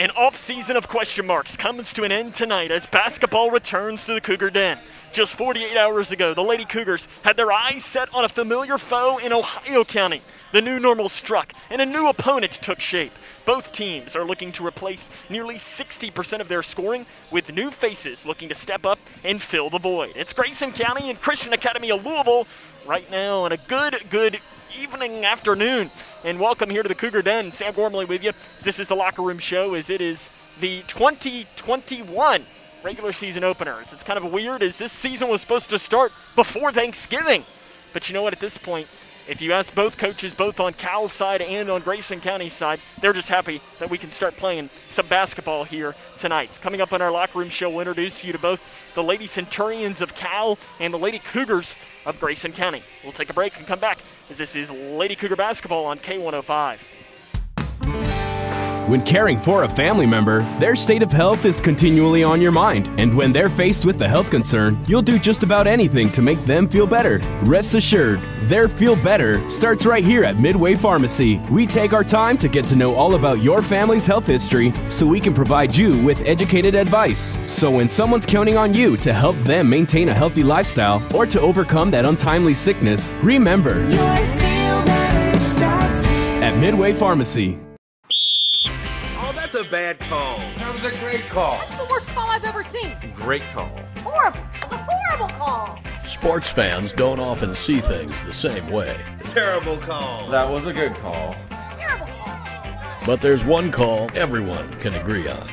An off-season of question marks comes to an end tonight as basketball returns to the Cougar Den. Just 48 hours ago, the Lady Cougars had their eyes set on a familiar foe in Ohio County. The new normal struck, and a new opponent took shape. Both teams are looking to replace nearly 60% of their scoring with new faces looking to step up and fill the void. It's Grayson County and Christian Academy-Louisville right now on a good evening, afternoon. And welcome here to the Cougar Den. Sam Gormley with you. This is the Locker Room Show as it is the 2021 regular season opener. It's kind of weird as this season was supposed to start before Thanksgiving. But you know what, at this point, if you ask both coaches, both on Cal's side and on Grayson County's side, they're just happy that we can start playing some basketball here tonight. Coming up on our Locker Room Show, we'll introduce you to both the Lady Centurions of Cal and the Lady Cougars of Grayson County. We'll take a break and come back as this is Lady Cougar Basketball on K105. When caring for a family member, their state of health is continually on your mind. And when they're faced with a health concern, you'll do just about anything to make them feel better. Rest assured, their Feel Better starts right here at Midway Pharmacy. We take our time to get to know all about your family's health history so we can provide you with educated advice. So when someone's counting on you to help them maintain a healthy lifestyle or to overcome that untimely sickness, remember, your Feel Better starts here at Midway Pharmacy. That's a bad call. That was a great call. That's the worst call I've ever seen. Great call. Horrible. That's a horrible call. Sports fans don't often see things the same way. Terrible call. That was a good call. Terrible call. But there's one call everyone can agree on.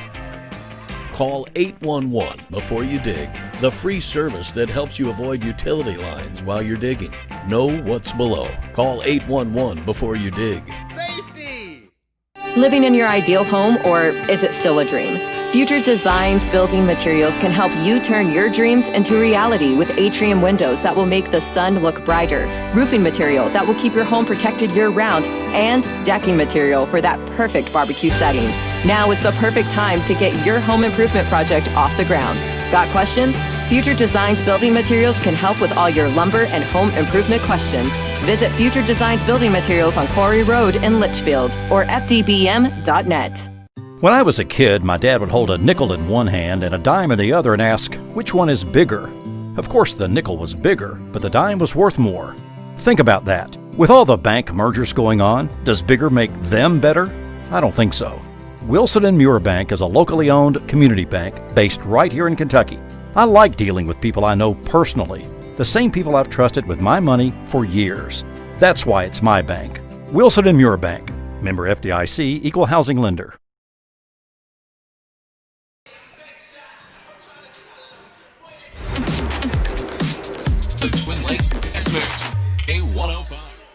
Call 811 before you dig, the free service that helps you avoid utility lines while you're digging. Know what's below. Call 811 before you dig. Safety! Living in your ideal home, or is it still a dream? Future Designs Building Materials can help you turn your dreams into reality with atrium windows that will make the sun look brighter, roofing material that will keep your home protected year-round, and decking material for that perfect barbecue setting. Now is the perfect time to get your home improvement project off the ground. Got questions? Future Designs Building Materials can help with all your lumber and home improvement questions. Visit Future Designs Building Materials on Quarry Road in Litchfield or fdbm.net. When I was a kid, my dad would hold a nickel in one hand and a dime in the other and ask, which one is bigger? Of course, the nickel was bigger, but the dime was worth more. Think about that. With all the bank mergers going on, does bigger make them better? I don't think so. Wilson & Muir Bank is a locally owned community bank based right here in Kentucky. I like dealing with people I know personally, the same people I've trusted with my money for years. That's why it's my bank. Wilson & Muir Bank. Member FDIC, Equal Housing Lender.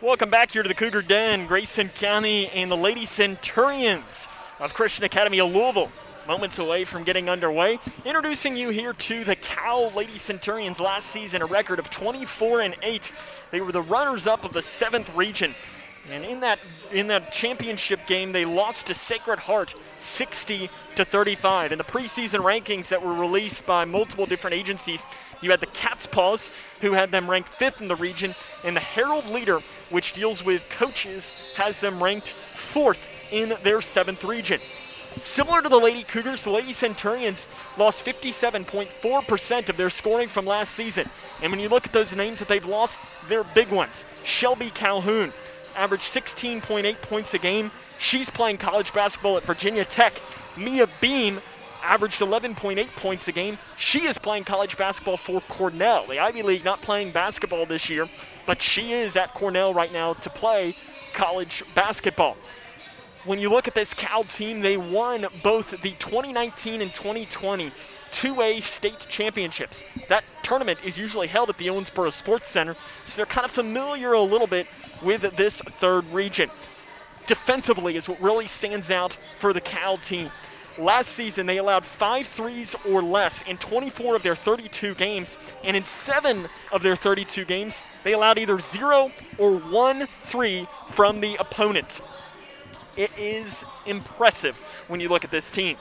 Welcome back here to the Cougar Den. Grayson County and the Lady Centurions of Christian Academy-Louisville. Moments away from getting underway. Introducing you here to the Cal Lady Centurions. Last season, a record of 24-8. They were the runners-up of the 7th region. And in that championship game, they lost to Sacred Heart 60-35. In the preseason rankings that were released by multiple different agencies, you had the Cat's Paws, who had them ranked 5th in the region, and the Herald Leader, which deals with coaches, has them ranked 4th in their 7th region. Similar to the Lady Cougars, the Lady Centurions lost 57.4% of their scoring from last season. And when you look at those names that they've lost, they're big ones. Shelby Calhoun averaged 16.8 points a game. She's playing college basketball at Virginia Tech. Mia Beam averaged 11.8 points a game. She is playing college basketball for Cornell. The Ivy League not playing basketball this year, but she is at Cornell right now to play college basketball. When you look at this Cal team, they won both the 2019 and 2020 2A state championships. That tournament is usually held at the Owensboro Sports Center, so they're kind of familiar a little bit with this 3rd region. Defensively is what really stands out for the Cal team. Last season, they allowed 5 threes or less in 24 of their 32 games, and in 7 of their 32 games, they allowed either 0 or 1 3 from the opponent. It is impressive when you look at this team.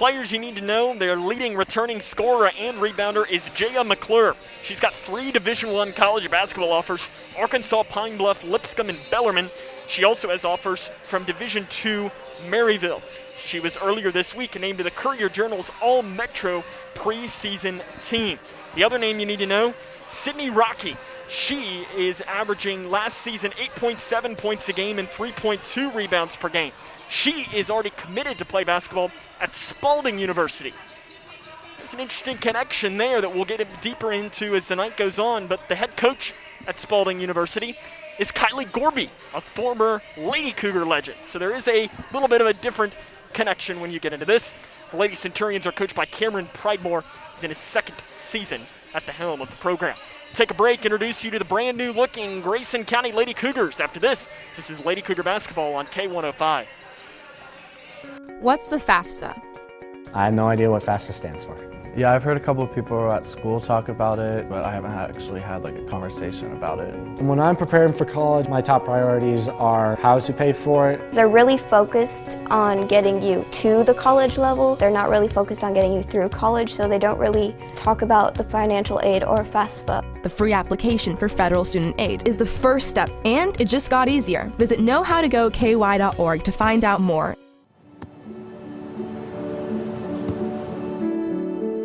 Players you need to know, their leading returning scorer and rebounder is Jaya McClure. She's got 3 Division I college basketball offers, Arkansas, Pine Bluff, Lipscomb, and Bellarmine. She also has offers from Division II Maryville. She was earlier this week named to the Courier-Journal's All-Metro preseason team. The other name you need to know, Sydney Rocky. She is averaging last season 8.7 points a game and 3.2 rebounds per game. She is already committed to play basketball at Spalding University. There's an interesting connection there that we'll get deeper into as the night goes on, but the head coach at Spalding University is Kylie Gorby, a former Lady Cougar legend. So there is a little bit of a different connection when you get into this. The Lady Centurions are coached by Cameron Pridemore. He's in his second season at the helm of the program. Take a break, introduce you to the brand new looking Grayson County Lady Cougars. After this is Lady Cougar basketball on K105. What's the FAFSA? I have no idea what FAFSA stands for. Yeah, I've heard a couple of people at school talk about it, but I haven't actually had like a conversation about it. When I'm preparing for college, my top priorities are how to pay for it. They're really focused on getting you to the college level. They're not really focused on getting you through college, so they don't really talk about the financial aid or FAFSA. The free application for federal student aid is the first step, and it just got easier. Visit knowhowtogoky.org to find out more.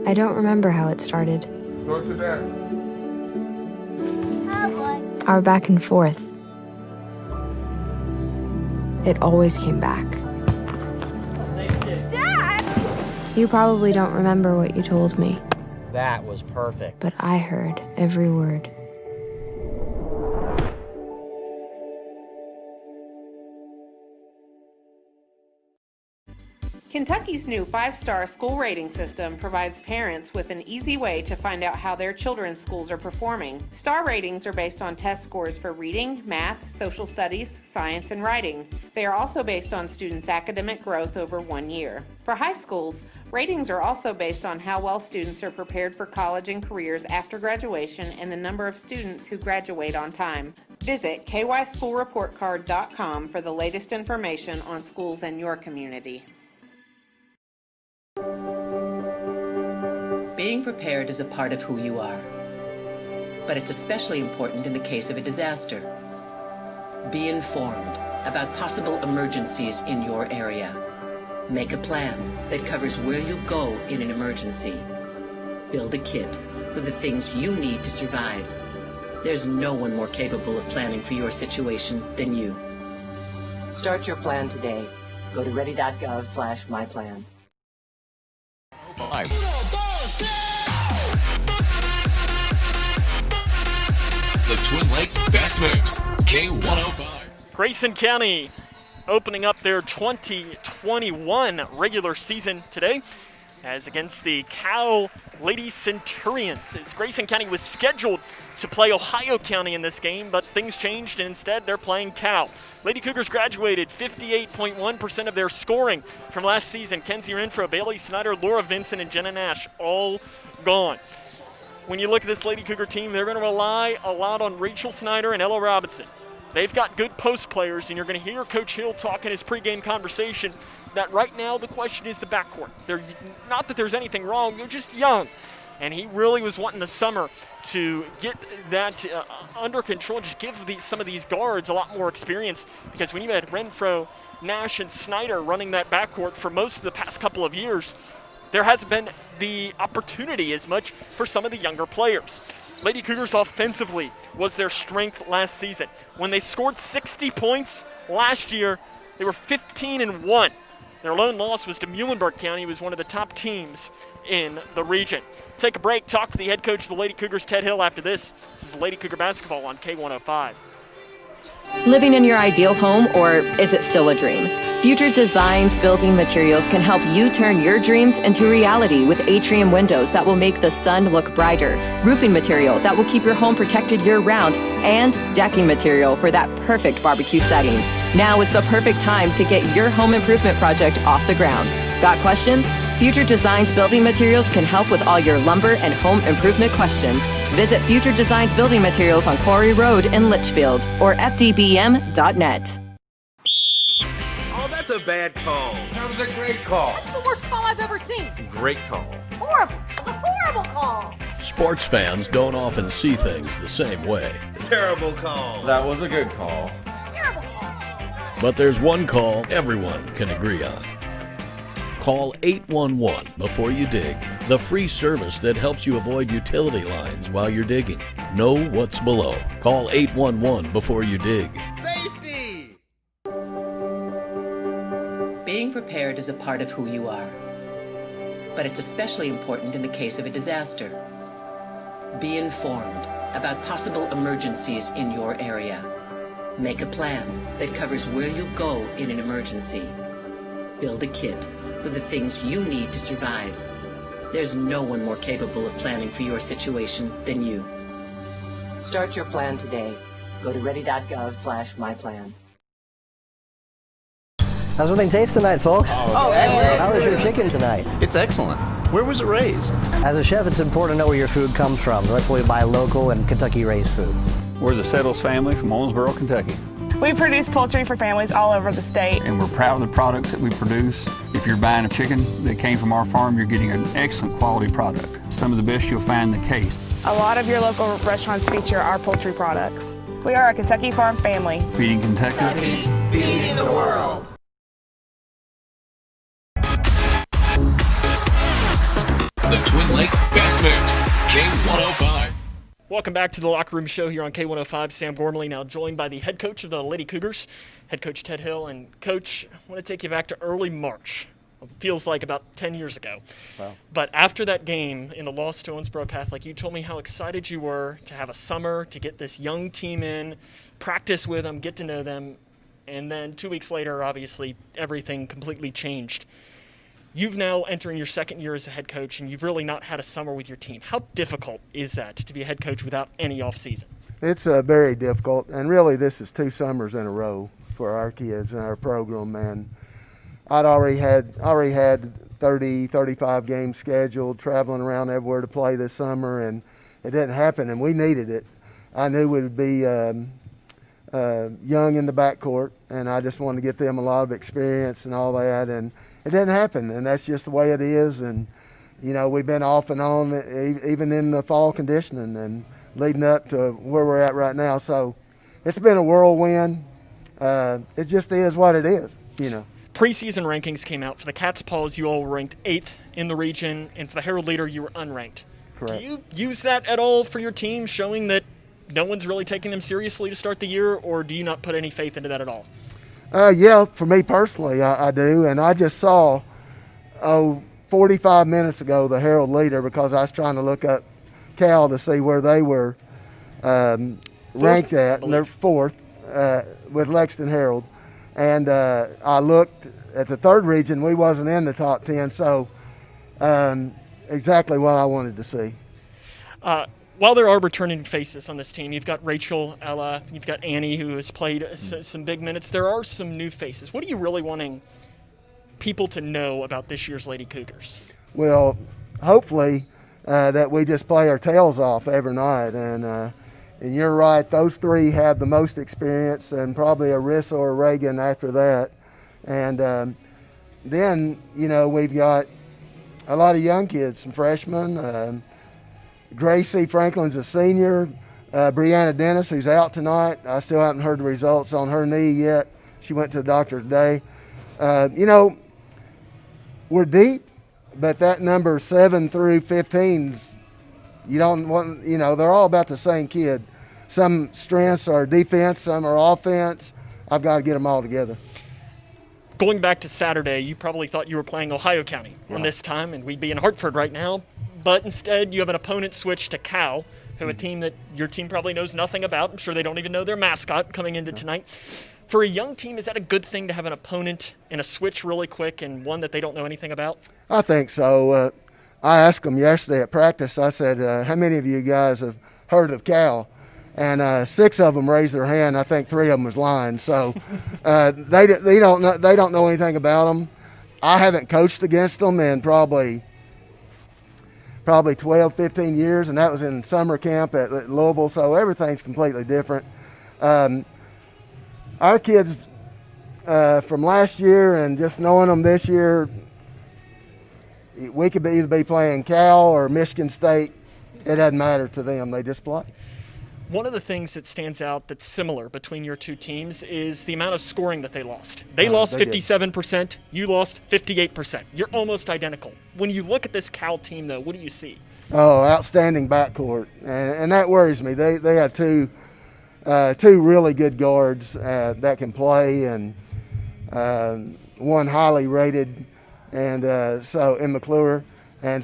I don't remember how it started. Go to that. Our back and forth. It always came back. Dad! You probably don't remember what you told me, That was perfect. but I heard every word. Kentucky's new 5-star school rating system provides parents with an easy way to find out how their children's schools are performing. Star ratings are based on test scores for reading, math, social studies, science, and writing. They are also based on students' academic growth over 1 year. For high schools, ratings are also based on how well students are prepared for college and careers after graduation and the number of students who graduate on time. Visit kyschoolreportcard.com for the latest information on schools in your community. Being prepared is a part of who you are, but it's especially important in the case of a disaster. Be informed about possible emergencies in your area. Make a plan that covers where you go in an emergency. Build a kit with the things you need to survive. There's no one more capable of planning for your situation than you. Start your plan today. Go to ready.gov/myplan. The Twin Lakes Best Mix, K105. Grayson County opening up their 2021 regular season today as against the Cal Lady Centurions. As Grayson County was scheduled to play Ohio County in this game, but things changed and instead they're playing Cal. Lady Cougars graduated 58.1% of their scoring from last season. Kenzie Renfro, Bailey Snyder, Laura Vincent, and Jenna Nash all gone. When you look at this Lady Cougar team, they're going to rely a lot on Rachel Snyder and Ella Robinson. They've got good post players, and you're going to hear Coach Hill talk in his pregame conversation that right now the question is the backcourt. Not that there's anything wrong, they're just young. And he really was wanting the summer to get that under control, just give some of these guards a lot more experience, because when you had Renfro, Nash, and Snyder running that backcourt for most of the past couple of years, there hasn't been the opportunity as much for some of the younger players. Lady Cougars offensively was their strength last season. When they scored 60 points last year, they were 15-1. Their lone loss was to Muhlenberg County, who was one of the top teams in the region. Take a break, talk to the head coach of the Lady Cougars, Ted Hill, after this. This is Lady Cougar basketball on K105. Living in your ideal home, or is it still a dream? Future Designs Building Materials can help you turn your dreams into reality with atrium windows that will make the sun look brighter, roofing material that will keep your home protected year-round, and decking material for that perfect barbecue setting. Now is the perfect time to get your home improvement project off the ground. Got questions? Future Designs Building Materials can help with all your lumber and home improvement questions. Visit Future Designs Building Materials on Quarry Road in Litchfield or fdbm.net. Oh, that's a bad call. That was a great call. That's the worst call I've ever seen. Great call. Horrible. That's a horrible call. Sports fans don't often see things the same way. Terrible call. That was a good call. Terrible call. But there's one call everyone can agree on. Call 811 before you dig, the free service that helps you avoid utility lines while you're digging. Know what's below. Call 811 before you dig. Safety! Being prepared is a part of who you are, but it's especially important in the case of a disaster. Be informed about possible emergencies in your area. Make a plan that covers where you'll go in an emergency. Build a kit with the things you need to survive. There's no one more capable of planning for your situation than you. Start your plan today. Go to ready.gov/myplan. How's everything taste tonight, folks? Oh, excellent. How was your chicken tonight? It's excellent. Where was it raised? As a chef, it's important to know where your food comes from. That's why we buy local and Kentucky-raised food. We're the Settles family from Owensboro, Kentucky. We produce poultry for families all over the state. And we're proud of the products that we produce. If you're buying a chicken that came from our farm, you're getting an excellent quality product. Some of the best you'll find in the case. A lot of your local restaurants feature our poultry products. We are a Kentucky farm family. Feeding Kentucky. Feeding the world. The Twin Lakes Best Mix, K105. Welcome back to the Locker Room Show here on K105. Sam Gormley now joined by the head coach of the Lady Cougars, head coach Ted Hill. And Coach, I want to take you back to early March. It feels like about 10 years ago. Wow. But after that game in the loss to Owensboro Catholic, you told me how excited you were to have a summer, to get this young team in, practice with them, get to know them. And then 2 weeks later, obviously, everything completely changed. You've now entering your second year as a head coach, and you've really not had a summer with your team. How difficult is that to be a head coach without any off-season? It's very difficult, and really this is 2 summers in a row for our kids and our program. And I'd already had 30, 35 games scheduled, traveling around everywhere to play this summer, and it didn't happen, and we needed it. I knew we would be young in the backcourt, and I just wanted to get them a lot of experience and all that, and it didn't happen, and that's just the way it is. And you know, we've been off and on even in the fall conditioning and leading up to where we're at right now. So it's been a whirlwind. It just is what it is, you know. Preseason rankings came out. For the Cat's Paws, you all were ranked 8th in the region, and for the Herald Leader, you were unranked. Correct. Do you use that at all for your team, showing that no one's really taking them seriously to start the year, or do you not put any faith into that at all? Yeah, for me personally, I do. And I just saw, 45 minutes ago, the Herald Leader, because I was trying to look up Cal to see where they were ranked at, and they're 4th with Lexington Herald. And I looked at the 3rd region, we wasn't in the top 10, so exactly what I wanted to see. While there are returning faces on this team, you've got Rachel, Ella, you've got Annie, who has played some big minutes. There are some new faces. What are you really wanting people to know about this year's Lady Cougars? Well, hopefully that we just play our tails off every night. And you're right, those 3 have the most experience, and probably Arissa or Reagan after that. And then, you know, we've got a lot of young kids, some freshmen. Gracie Franklin's a senior. Brianna Dennis, who's out tonight. I still haven't heard the results on her knee yet. She went to the doctor today. You know, we're deep, but that number 7 through 15's, you don't want, you know, they're all about the same kid. Some strengths are defense, some are offense. I've got to get them all together. Going back to Saturday, you probably thought you were playing Ohio County on this time, and we'd be in Hartford right now. But instead, you have an opponent switch to Cal, who a team that your team probably knows nothing about. I'm sure they don't even know their mascot coming into tonight. For a young team, is that a good thing to have an opponent and a switch really quick and one that they don't know anything about? I think so. I asked them yesterday at practice, I said, how many of you guys have heard of Cal? And 6 of them raised their hand. I think 3 of them was lying. So they don't know anything about them. I haven't coached against them in probably 12, 15 years, and that was in summer camp at Louisville, so everything's completely different. Our kids from last year and just knowing them this year, we could either be playing Cal or Michigan State. It doesn't matter to them. They just play. One of the things that stands out that's similar between your two teams is the amount of scoring that they lost. They lost 57%, you lost 58%. You're almost identical. When you look at this Cal team, though, what do you see? Oh, outstanding backcourt, and that worries me. They have two really good guards that can play, and one highly rated, and so in McClure, and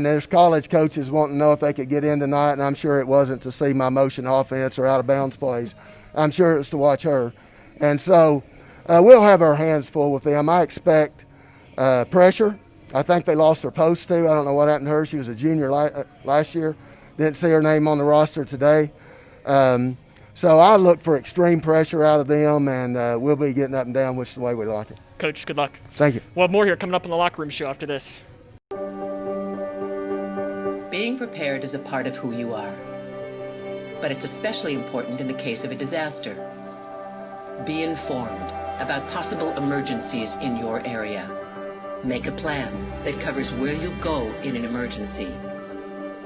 there's college coaches wanting to know if they could get in tonight, and I'm sure it wasn't to see my motion offense or out of bounds plays. I'm sure it was to watch her, and so we'll have our hands full with them. I expect pressure. I think they lost their post too. I don't know what happened to her. She was a junior last year. Didn't see her name on the roster today. So I look for extreme pressure out of them, and we'll be getting up and down, which is the way we like it. Coach, good luck. Thank you. We'll have more here coming up on the Locker Room Show after this. Being prepared is a part of who you are, but it's especially important in the case of a disaster. Be informed about possible emergencies in your area. Make a plan that covers where you'll go in an emergency.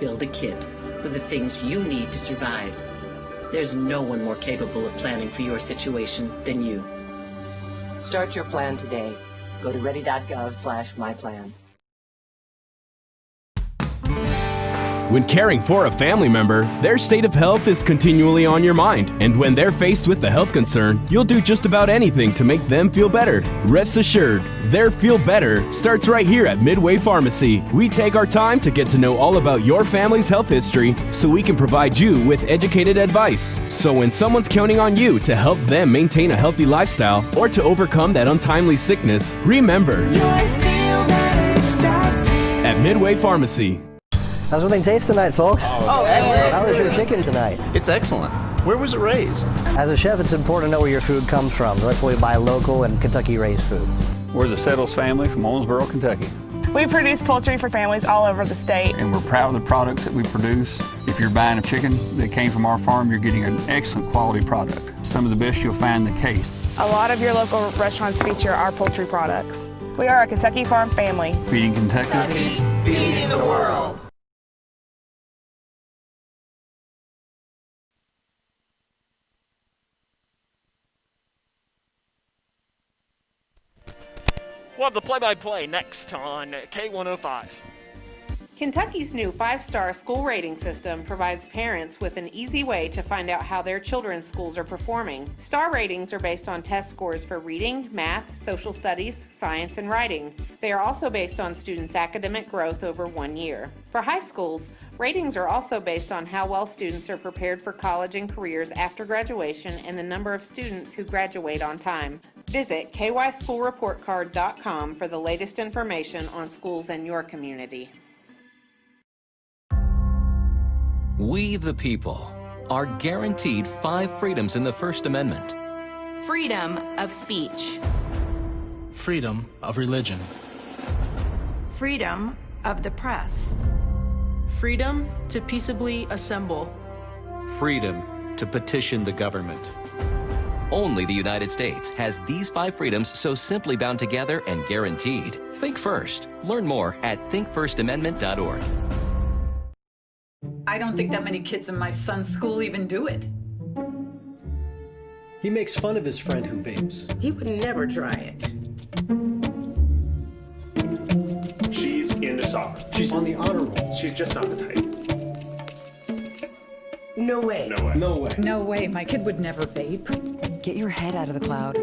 Build a kit with the things you need to survive. There's no one more capable of planning for your situation than you. Start your plan today. Go to ready.gov/myplan. When caring for a family member, their state of health is continually on your mind. And when they're faced with a health concern, you'll do just about anything to make them feel better. Rest assured, their feel better starts right here at Midway Pharmacy. We take our time to get to know all about your family's health history so we can provide you with educated advice. So when someone's counting on you to help them maintain a healthy lifestyle or to overcome that untimely sickness, remember, at Midway Pharmacy. How's everything taste tonight, folks? Oh, excellent. How was your chicken tonight? It's excellent. Where was it raised? As a chef, it's important to know where your food comes from. That's why we buy local and Kentucky-raised food. We're the Settles family from Owensboro, Kentucky. We produce poultry for families all over the state. And we're proud of the products that we produce. If you're buying a chicken that came from our farm, you're getting an excellent quality product. Some of the best you'll find in the case. A lot of your local restaurants feature our poultry products. We are a Kentucky farm family. Feeding Kentucky. Feeding the world. We'll have the play-by-play next on K105. Kentucky's new 5-star school rating system provides parents with an easy way to find out how their children's schools are performing. Star ratings are based on test scores for reading, math, social studies, science, and writing. They are also based on students' academic growth over 1 year. For high schools, ratings are also based on how well students are prepared for college and careers after graduation and the number of students who graduate on time. Visit kyschoolreportcard.com for the latest information on schools in your community. We, the people, are guaranteed 5 freedoms in the First Amendment. Freedom of speech. Freedom of religion. Freedom of the press. Freedom to peaceably assemble. Freedom to petition the government. Only the United States has these 5 freedoms so simply bound together and guaranteed. Think first. Learn more at thinkfirstamendment.org. I don't think that many kids in my son's school even do it. He makes fun of his friend who vapes. He would never try it. She's into soccer. She's on the honor roll. She's just not the type. No way. No way. No way. No way, my kid would never vape. Get your head out of the cloud.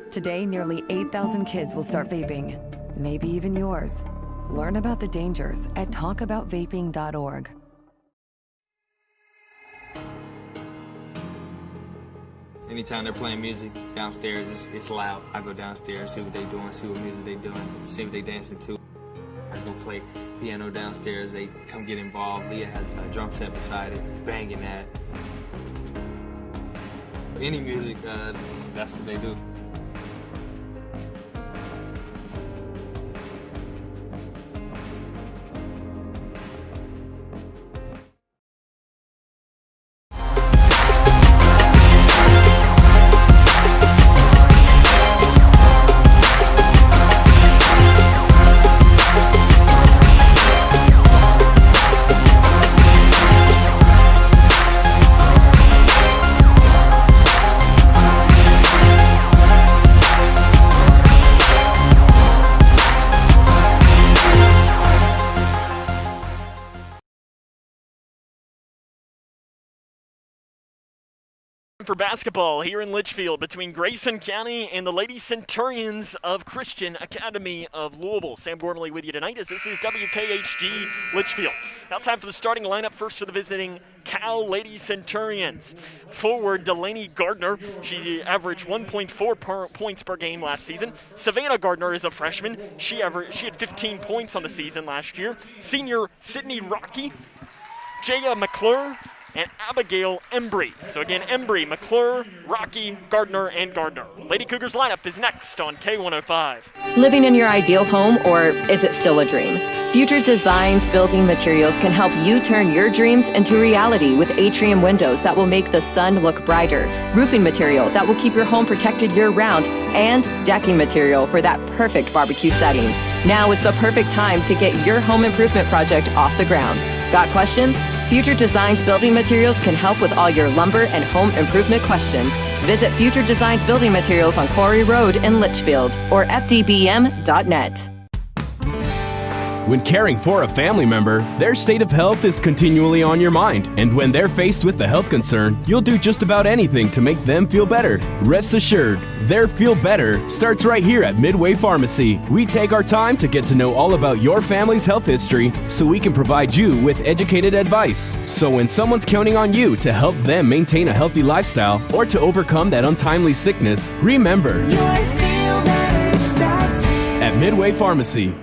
Today, nearly 8,000 kids will start vaping. Maybe even yours. Learn about the dangers at talkaboutvaping.org. Anytime they're playing music downstairs, it's loud. I go downstairs, see what they're doing, see what music they're doing, see what they're dancing to. I go play piano downstairs, they come get involved. Leah has a drum set beside it, banging that. Any music, that's what they do. for basketball here in Litchfield between Grayson County and the Lady Centurions of Christian Academy of Louisville. Sam Gormley with you tonight as this is WKHG Litchfield. Now time for the starting lineup. First for the visiting Cal Lady Centurions. Forward Delaney Gardner. She averaged 1.4 points per game last season. Savannah Gardner is a freshman. She had 15 points on the season last year. Senior Sydney Rocky, Jaya McClure, and Abigail Embry. So again, Embry, McClure, Rocky, Gardner, and Gardner. Lady Cougars lineup is next on K105. Living in your ideal home, or is it still a dream? Future Designs Building Materials can help you turn your dreams into reality with atrium windows that will make the sun look brighter, roofing material that will keep your home protected year-round, and decking material for that perfect barbecue setting. Now is the perfect time to get your home improvement project off the ground. Got questions? Future Designs Building Materials can help with all your lumber and home improvement questions. Visit Future Designs Building Materials on Quarry Road in Litchfield or fdbm.net. When caring for a family member, their state of health is continually on your mind. And when they're faced with a health concern, you'll do just about anything to make them feel better. Rest assured, their feel better starts right here at Midway Pharmacy. We take our time to get to know all about your family's health history so we can provide you with educated advice. So when someone's counting on you to help them maintain a healthy lifestyle or to overcome that untimely sickness, remember, at Midway Pharmacy.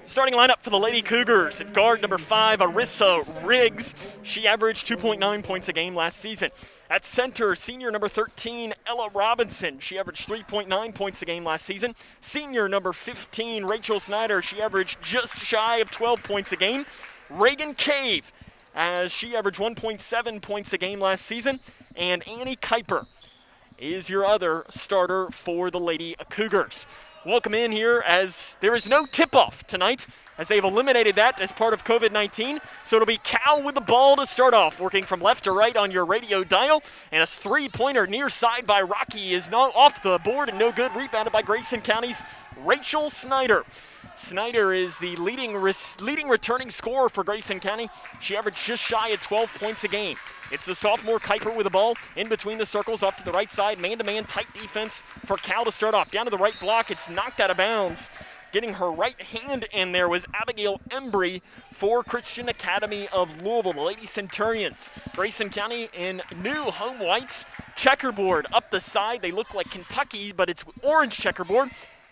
Starting lineup for the Lady Cougars at guard number 5, Arissa Riggs. She averaged 2.9 points a game last season. At center, senior number 13, Ella Robinson. She averaged 3.9 points a game last season. Senior number 15, Rachel Snyder. She averaged just shy of 12 points a game. Reagan Cave, as she averaged 1.7 points a game last season. And Annie Kuiper is your other starter for the Lady Cougars. Welcome in here as there is no tip-off tonight as they've eliminated that as part of COVID-19. So it'll be Cal with the ball to start off, working from left to right on your radio dial. And a three-pointer near side by Rocky is not off the board and no good. Rebounded by Grayson County's Rachel Snyder. Snyder is the leading returning scorer for Grayson County. She averaged just shy of 12 points a game. It's the sophomore Kuiper with the ball in between the circles off to the right side. Man-to-man tight defense for Cal to start off. Down to the right block. It's knocked out of bounds. Getting her right hand in there was Abigail Embry for Christian Academy of Louisville, the Lady Centurions. Grayson County in new home whites. Checkerboard up the side. They look like Kentucky, but it's orange checkerboard.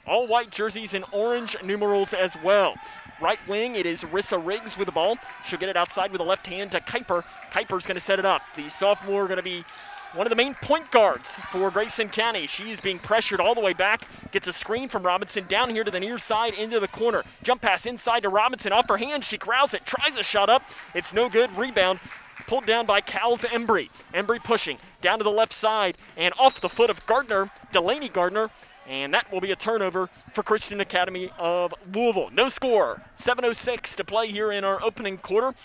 All white jerseys and orange numerals as well. Right wing, it is Arissa Riggs with the ball. She'll get it outside with the left hand to Kuiper. Kuiper's going to set it up. The sophomore going to be one of the main point guards for Grayson County. She's being pressured all the way back. Gets a screen from Robinson down here to the near side into the corner. Jump pass inside to Robinson. Off her hand, she corrals it. Tries a shot up. It's no good. Rebound pulled down by Cal's Embry. Embry pushing down to the left side and off the foot of Gardner, Delaney Gardner. And that will be a turnover for Christian Academy of Louisville. No score. 7:06 to play here in our opening quarter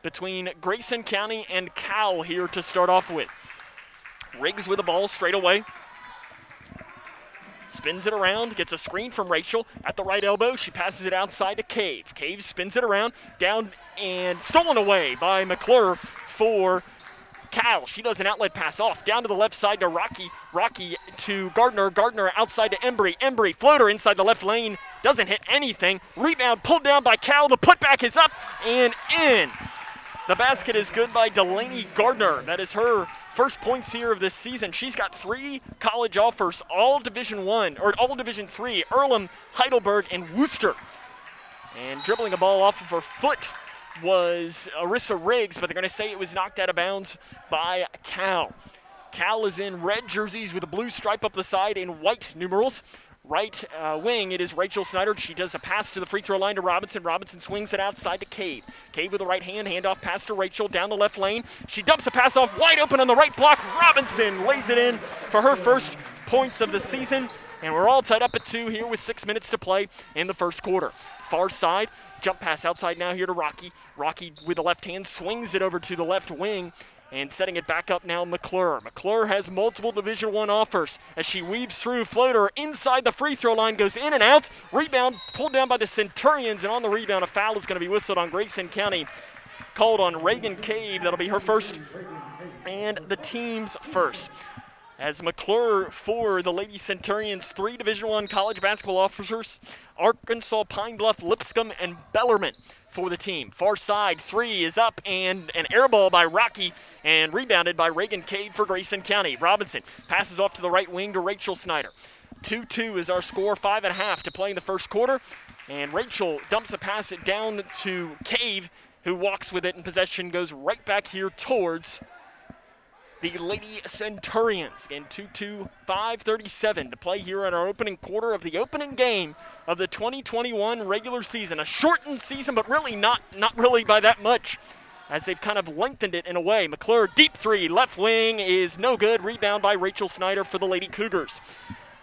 between Grayson County and Cal here to start off with. Riggs with the ball straight away. Spins it around, gets a screen from Rachel at the right elbow. She passes it outside to Cave. Cave spins it around, down and stolen away by McClure for Cal. She does an outlet pass off. Down to the left side to Rocky. Rocky to Gardner. Gardner outside to Embry. Embry, floater inside the left lane. Doesn't hit anything. Rebound pulled down by Cal. The putback is up and in. The basket is good by Delaney Gardner. That is her first points here of this season. She's got 3 college offers, all Division I, or all Division III, Earlham, Heidelberg, and Worcester. And dribbling a ball off of her foot was Arissa Riggs, but they're going to say it was knocked out of bounds by Cal. Cal is in red jerseys with a blue stripe up the side in white numerals. Right wing, it is Rachel Snyder. She does a pass to the free throw line to Robinson. Robinson swings it outside to Cave. Cave with the right hand, handoff pass to Rachel down the left lane. She dumps a pass off wide open on the right block. Robinson lays it in for her first points of the season. And we're all tied up at 2 here with 6 minutes to play in the first quarter. Far side, jump pass outside now here to Rocky. Rocky with the left hand swings it over to the left wing. And setting it back up now, McClure. McClure has multiple Division I offers as she weaves through. Floater inside the free throw line, goes in and out. Rebound pulled down by the Centurions, and on the rebound, a foul is going to be whistled on Grayson County. Called on Reagan Cave. That'll be her first and the teams first. As McClure for the Lady Centurions, 3 Division I college basketball officers, Arkansas, Pine Bluff, Lipscomb, and Bellarmine for the team. Far side, 3 is up, and an air ball by Rocky, and rebounded by Reagan Cade for Grayson County. Robinson passes off to the right wing to Rachel Snyder. 2-2 is our score, 5.5 to play in the first quarter, and Rachel dumps a pass it down to Cave, who walks with it, and possession goes right back here towards the Lady Centurions. Again, 2-2, 5:37 to play here in our opening quarter of the opening game of the 2021 regular season. A shortened season, but really not really by that much, as they've kind of lengthened it in a way. McClure, deep 3, left wing is no good. Rebound by Rachel Snyder for the Lady Cougars.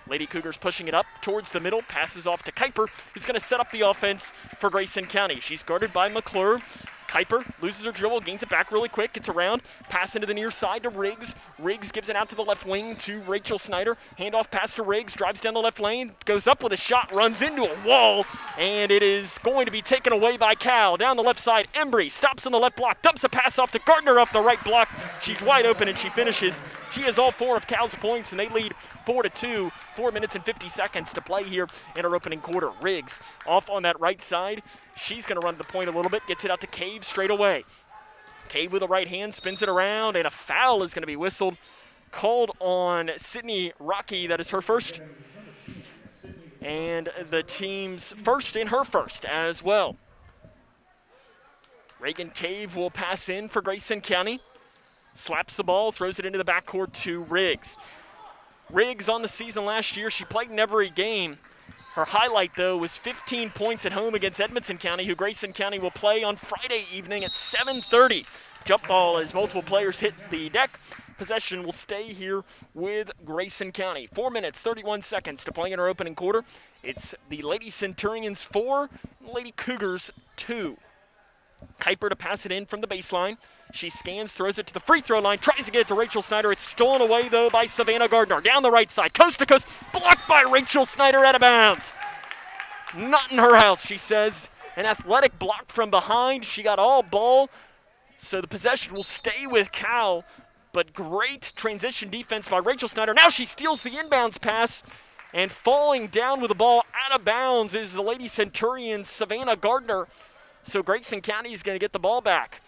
Lady Cougars pushing it up towards the middle, passes off to Kuiper, who's going to set up the offense for Grayson County. She's guarded by McClure. Kuiper loses her dribble, gains it back really quick, gets around, pass into the near side to Riggs. Riggs gives it out to the left wing to Rachel Snyder. Handoff pass to Riggs, drives down the left lane, goes up with a shot, runs into a wall, and it is going to be taken away by Cal. Down the left side, Embry stops on the left block, dumps a pass off to Gardner up the right block. She's wide open and she finishes. She has all 4 of Cal's points, and they lead 4-2, 4 minutes and 50 seconds to play here in our opening quarter. Riggs off on that right side. She's going to run the point a little bit, gets it out to Cave straight away. Cave with a right hand, spins it around, and a foul is going to be whistled. Called on Sydney Rocky. That is her first. And the team's first in her first as well. Reagan Cave will pass in for Grayson County. Slaps the ball, throws it into the backcourt to Riggs. Riggs on the season last year, she played in every game. Her highlight, though, was 15 points at home against Edmonson County, who Grayson County will play on Friday evening at 7:30. Jump ball as multiple players hit the deck. Possession will stay here with Grayson County. 4 minutes, 31 seconds to play in our opening quarter. It's the Lady Centurions 4, Lady Cougars 2. Kuiper to pass it in from the baseline. She scans, throws it to the free throw line, tries to get it to Rachel Snyder. It's stolen away, though, by Savannah Gardner. Down the right side, coast to coast, blocked by Rachel Snyder, out of bounds. Not in her house, she says. An athletic block from behind. She got all ball, so the possession will stay with Cal. But great transition defense by Rachel Snyder. Now she steals the inbounds pass, and falling down with the ball out of bounds is the Lady Centurions, Savannah Gardner. So Grayson County is going to get the ball back.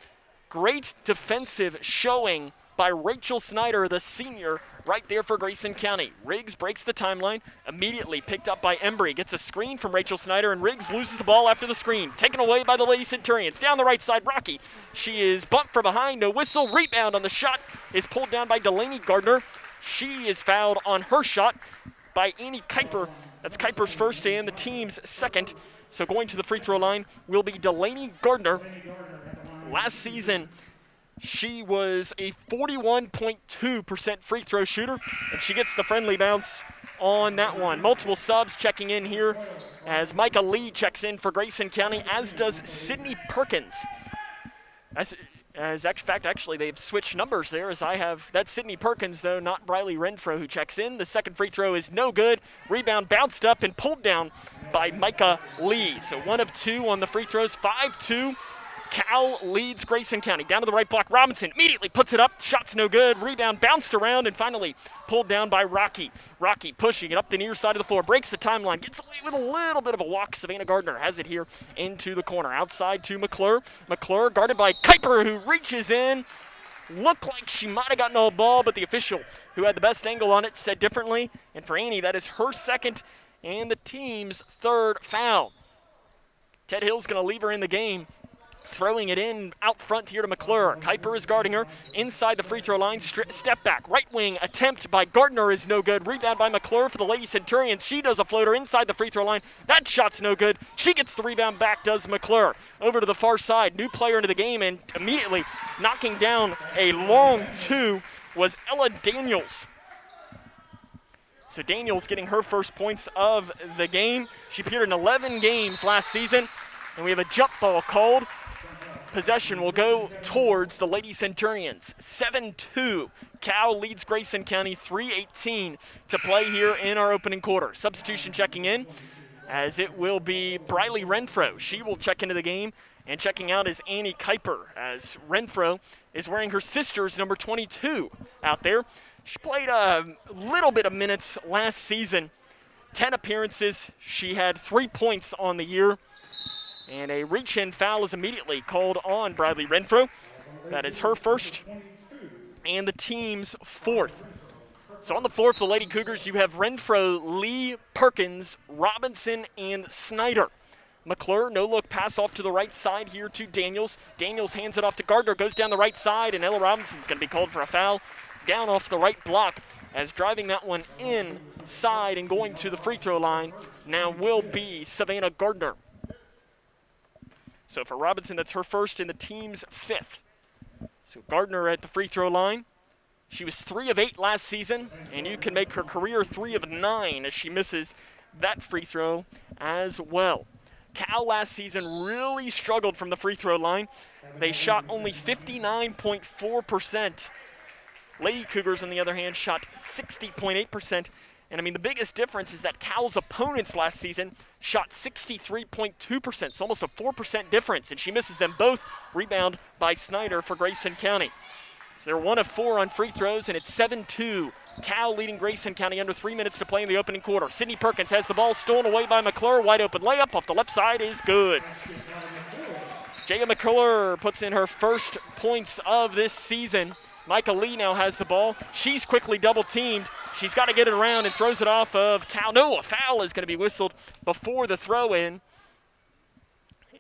Great defensive showing by Rachel Snyder, the senior, right there for Grayson County. Riggs breaks the timeline, immediately picked up by Embry. Gets a screen from Rachel Snyder, and Riggs loses the ball after the screen. Taken away by the Lady Centurions. Down the right side, Rocky. She is bumped from behind, no whistle. Rebound on the shot is pulled down by Delaney Gardner. She is fouled on her shot by Annie Kuiper. That's Kuiper's first and the team's second. So going to the free throw line will be Delaney Gardner. Last season, she was a 41.2% free throw shooter, and she gets the friendly bounce on that one. Multiple subs checking in here as Micah Lee checks in for Grayson County, as does Sydney Perkins. Actually, they've switched numbers there, as I have. That's Sydney Perkins, though, not Briley Renfro, who checks in. The second free throw is no good. Rebound bounced up and pulled down by Micah Lee. So 1 of 2 on the free throws, 5-2. Cal leads Grayson County. Down to the right block, Robinson immediately puts it up. Shot's no good. Rebound bounced around and finally pulled down by Rocky. Rocky pushing it up the near side of the floor. Breaks the timeline. Gets away with a little bit of a walk. Savannah Gardner has it here into the corner. Outside to McClure. McClure guarded by Kuiper, who reaches in. Looked like she might have gotten all ball, but the official who had the best angle on it said differently. And for Annie, that is her second and the team's third foul. Ted Hill's going to leave her in the game. Throwing it in out front here to McClure. Kuiper is guarding her inside the free throw line. Step back. Right wing attempt by Gardner is no good. Rebound by McClure for the Lady Centurions. She does a floater inside the free throw line. That shot's no good. She gets the rebound back, does McClure. Over to the far side. New player into the game, and immediately knocking down a long 2 was Ella Daniels. So Daniels getting her first points of the game. She appeared in 11 games last season, and we have a jump ball called. Possession will go towards the Lady Centurions. 7-2. Cal leads Grayson County, 3:18 to play here in our opening quarter. Substitution checking in, as it will be Briley Renfro. She will check into the game, And checking out is Annie Kuiper, as Renfro is wearing her sister's number 22 out there. She played a little bit of minutes last season, 10 appearances. She had 3 points on the year. And a reach-in foul is immediately called on Bradley Renfro. That is her first and the team's fourth. So on the floor for the Lady Cougars, you have Renfro, Lee, Perkins, Robinson, and Snyder. McClure, no-look pass off to the right side here to Daniels. Daniels hands it off to Gardner, goes down the right side, and Ella Robinson's going to be called for a foul down off the right block, as driving that one inside and going to the free throw line now will be Savannah Gardner. So for Robinson, that's her first and the team's fifth. So Gardner at the free throw line. She was 3 of 8 last season, and you can make her career 3 of 9 as she misses that free throw as well. Cal last season really struggled from the free throw line. They shot only 59.4%. Lady Cougars, on the other hand, shot 60.8%. And, I mean, the biggest difference is that Cal's opponents last season shot 63.2%. It's almost a 4% difference, and she misses them both. Rebound by Snyder for Grayson County. So they're 1 of 4 on free throws, and it's 7-2. Cal leading Grayson County under 3 minutes to play in the opening quarter. Sydney Perkins has the ball stolen away by McClure. Wide open layup off the left side is good. Jaya McClure puts in her first points of this season. Micah Lee now has the ball. She's quickly double-teamed. She's got to get it around and throws it off of Cal. No, a foul is going to be whistled before the throw-in.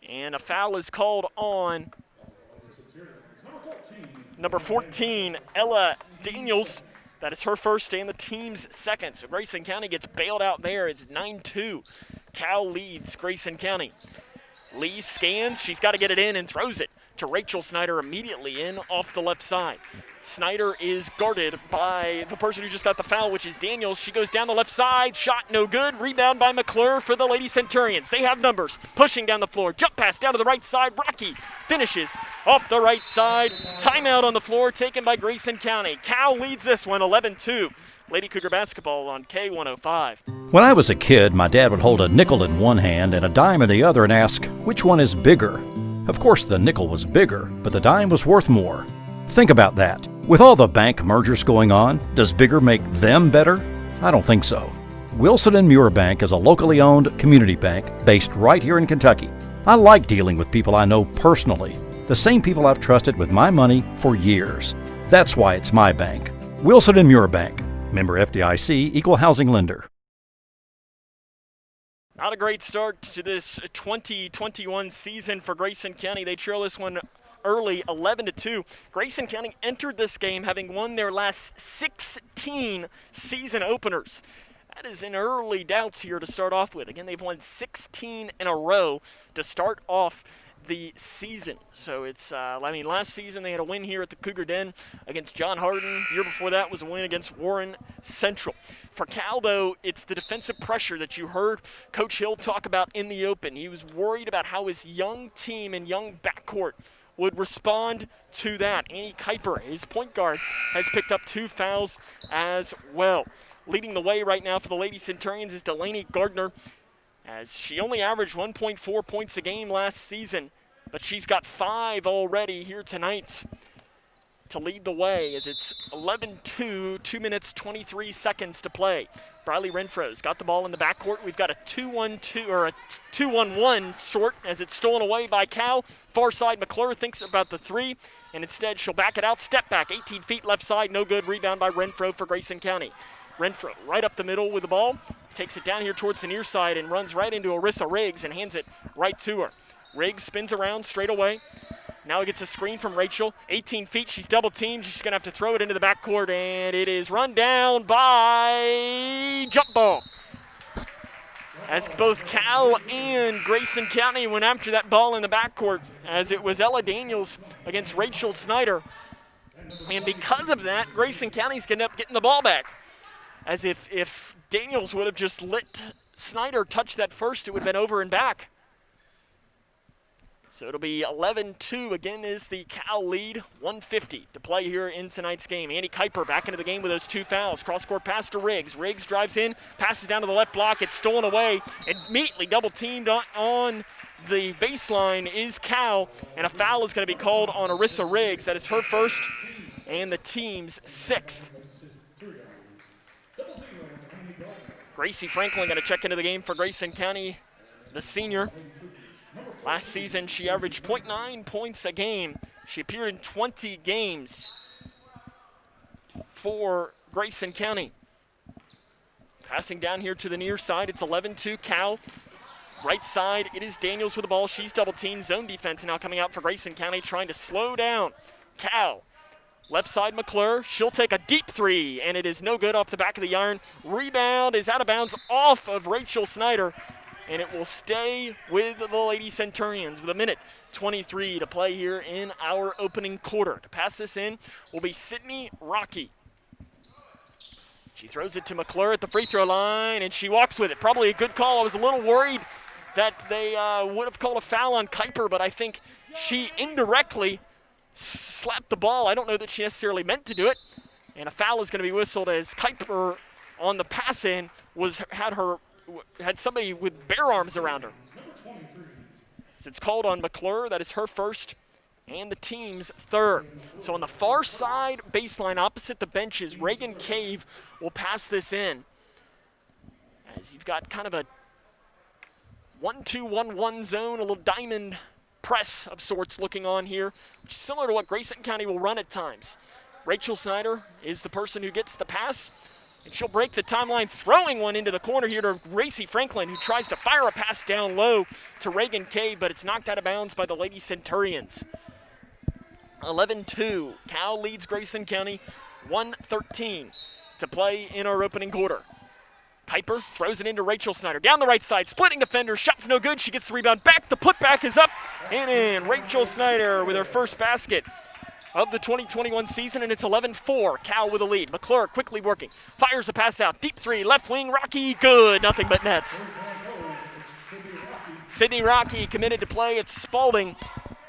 And a foul is called on number 14, Ella Daniels. That is her first and the team's second. So Grayson County gets bailed out there. It's 9-2. Cal leads Grayson County. Lee scans. She's got to get it in and throws it to Rachel Snyder immediately in off the left side. Snyder is guarded by the person who just got the foul, which is Daniels. She goes down the left side. Shot no good. Rebound by McClure for the Lady Centurions. They have numbers. Pushing down the floor. Jump pass down to the right side. Rocky finishes off the right side. Timeout on the floor taken by Grayson County. Cal leads this one 11-2. Lady Cougar basketball on K105. When I was a kid, my dad would hold a nickel in one hand and a dime in the other and ask, which one is bigger? Of course, the nickel was bigger, but the dime was worth more. Think about that. With all the bank mergers going on, does bigger make them better? I don't think so. Wilson & Muir Bank is a locally owned community bank based right here in Kentucky. I like dealing with people I know personally, the same people I've trusted with my money for years. That's why it's my bank. Wilson & Muir Bank. Member FDIC, Equal Housing Lender. Not a great start to this 2021 season for Grayson County. They trail this one early, 11-2. Grayson County entered this game having won their last 16 season openers. That is in early doubts here to start off with. Again, they've won 16 in a row to start off the season. So it's, last season they had a win here at the Cougar Den against John Hardin. The year before that was a win against Warren Central. For Cal, though, it's the defensive pressure that you heard Coach Hill talk about in the open. He was worried about how his young team and young backcourt would respond to that. Annie Kuiper, his point guard, has picked up 2 fouls as well. Leading the way right now for the Lady Centurions is Delaney Gardner, as she only averaged 1.4 points a game last season, but she's got 5 already here tonight to lead the way as it's 11-2, 2 minutes, 23 seconds to play. Bradley Renfro's got the ball in the backcourt. We've got a 2-1-2 or a 2-1-1 sort as it's stolen away by Cal. Far side, McClure thinks about the 3, and instead she'll back it out. Step back, 18 feet left side, no good. Rebound by Renfro for Grayson County. Renfro right up the middle with the ball, takes it down here towards the near side and runs right into Arissa Riggs and hands it right to her. Riggs spins around straight away. Now he gets a screen from Rachel. 18 feet, she's double teamed. She's gonna have to throw it into the backcourt, and it is run down by jump ball. As both Cal and Grayson County went after that ball in the backcourt, as it was Ella Daniels against Rachel Snyder. And because of that, Grayson County's gonna end up getting the ball back. As if Daniels would have just let Snyder touch that first, it would have been over and back. So it'll be 11-2. Again is the Cal lead. 1:50 to play here in tonight's game. Andy Kuiper back into the game with those 2 fouls. Cross-court pass to Riggs. Riggs drives in, passes down to the left block. It's stolen away. Immediately double-teamed on the baseline is Cal, and a foul is going to be called on Arissa Riggs. That is her first and the team's 6th. Gracie Franklin going to check into the game for Grayson County, the senior. Last season, she averaged 0.9 points a game. She appeared in 20 games for Grayson County. Passing down here to the near side, it's 11-2 Cal. Right side, it is Daniels with the ball. She's double-teamed. Zone defense now coming out for Grayson County, trying to slow down Cal. Left side, McClure. She'll take a deep 3, and it is no good off the back of the iron. Rebound is out of bounds off of Rachel Snyder, and it will stay with the Lady Centurions with 1:23 to play here in our opening quarter. To pass this in will be Sydney Rocky. She throws it to McClure at the free throw line, and she walks with it. Probably a good call. I was a little worried that they would have called a foul on Kuiper, but I think she indirectly slapped the ball. I don't know that she necessarily meant to do it. And a foul is going to be whistled as Kuiper on the pass in had somebody with bare arms around her. As it's called on McClure, that is her first and the team's 3rd. So on the far side baseline opposite the benches, Reagan Cave will pass this in. As you've got kind of a 1-2-1-1 zone, a little diamond press of sorts looking on here, which is similar to what Grayson County will run at times. Rachel Snyder is the person who gets the pass, and she'll break the timeline, throwing one into the corner here to Gracie Franklin, who tries to fire a pass down low to Reagan Cave, but it's knocked out of bounds by the Lady Centurions. 11-2, Cal leads Grayson County, 1:13 to play in our opening quarter. Kuiper throws it into Rachel Snyder. Down the right side, splitting defender, shot's no good. She gets the rebound back. The putback is up and in. Rachel Snyder with her first basket of the 2021 season, and it's 11-4. Cal with a lead. McClure quickly working. Fires a pass out. Deep 3, left wing, Rocky, good. Nothing but nets. Sydney Rocky committed to play at Spalding.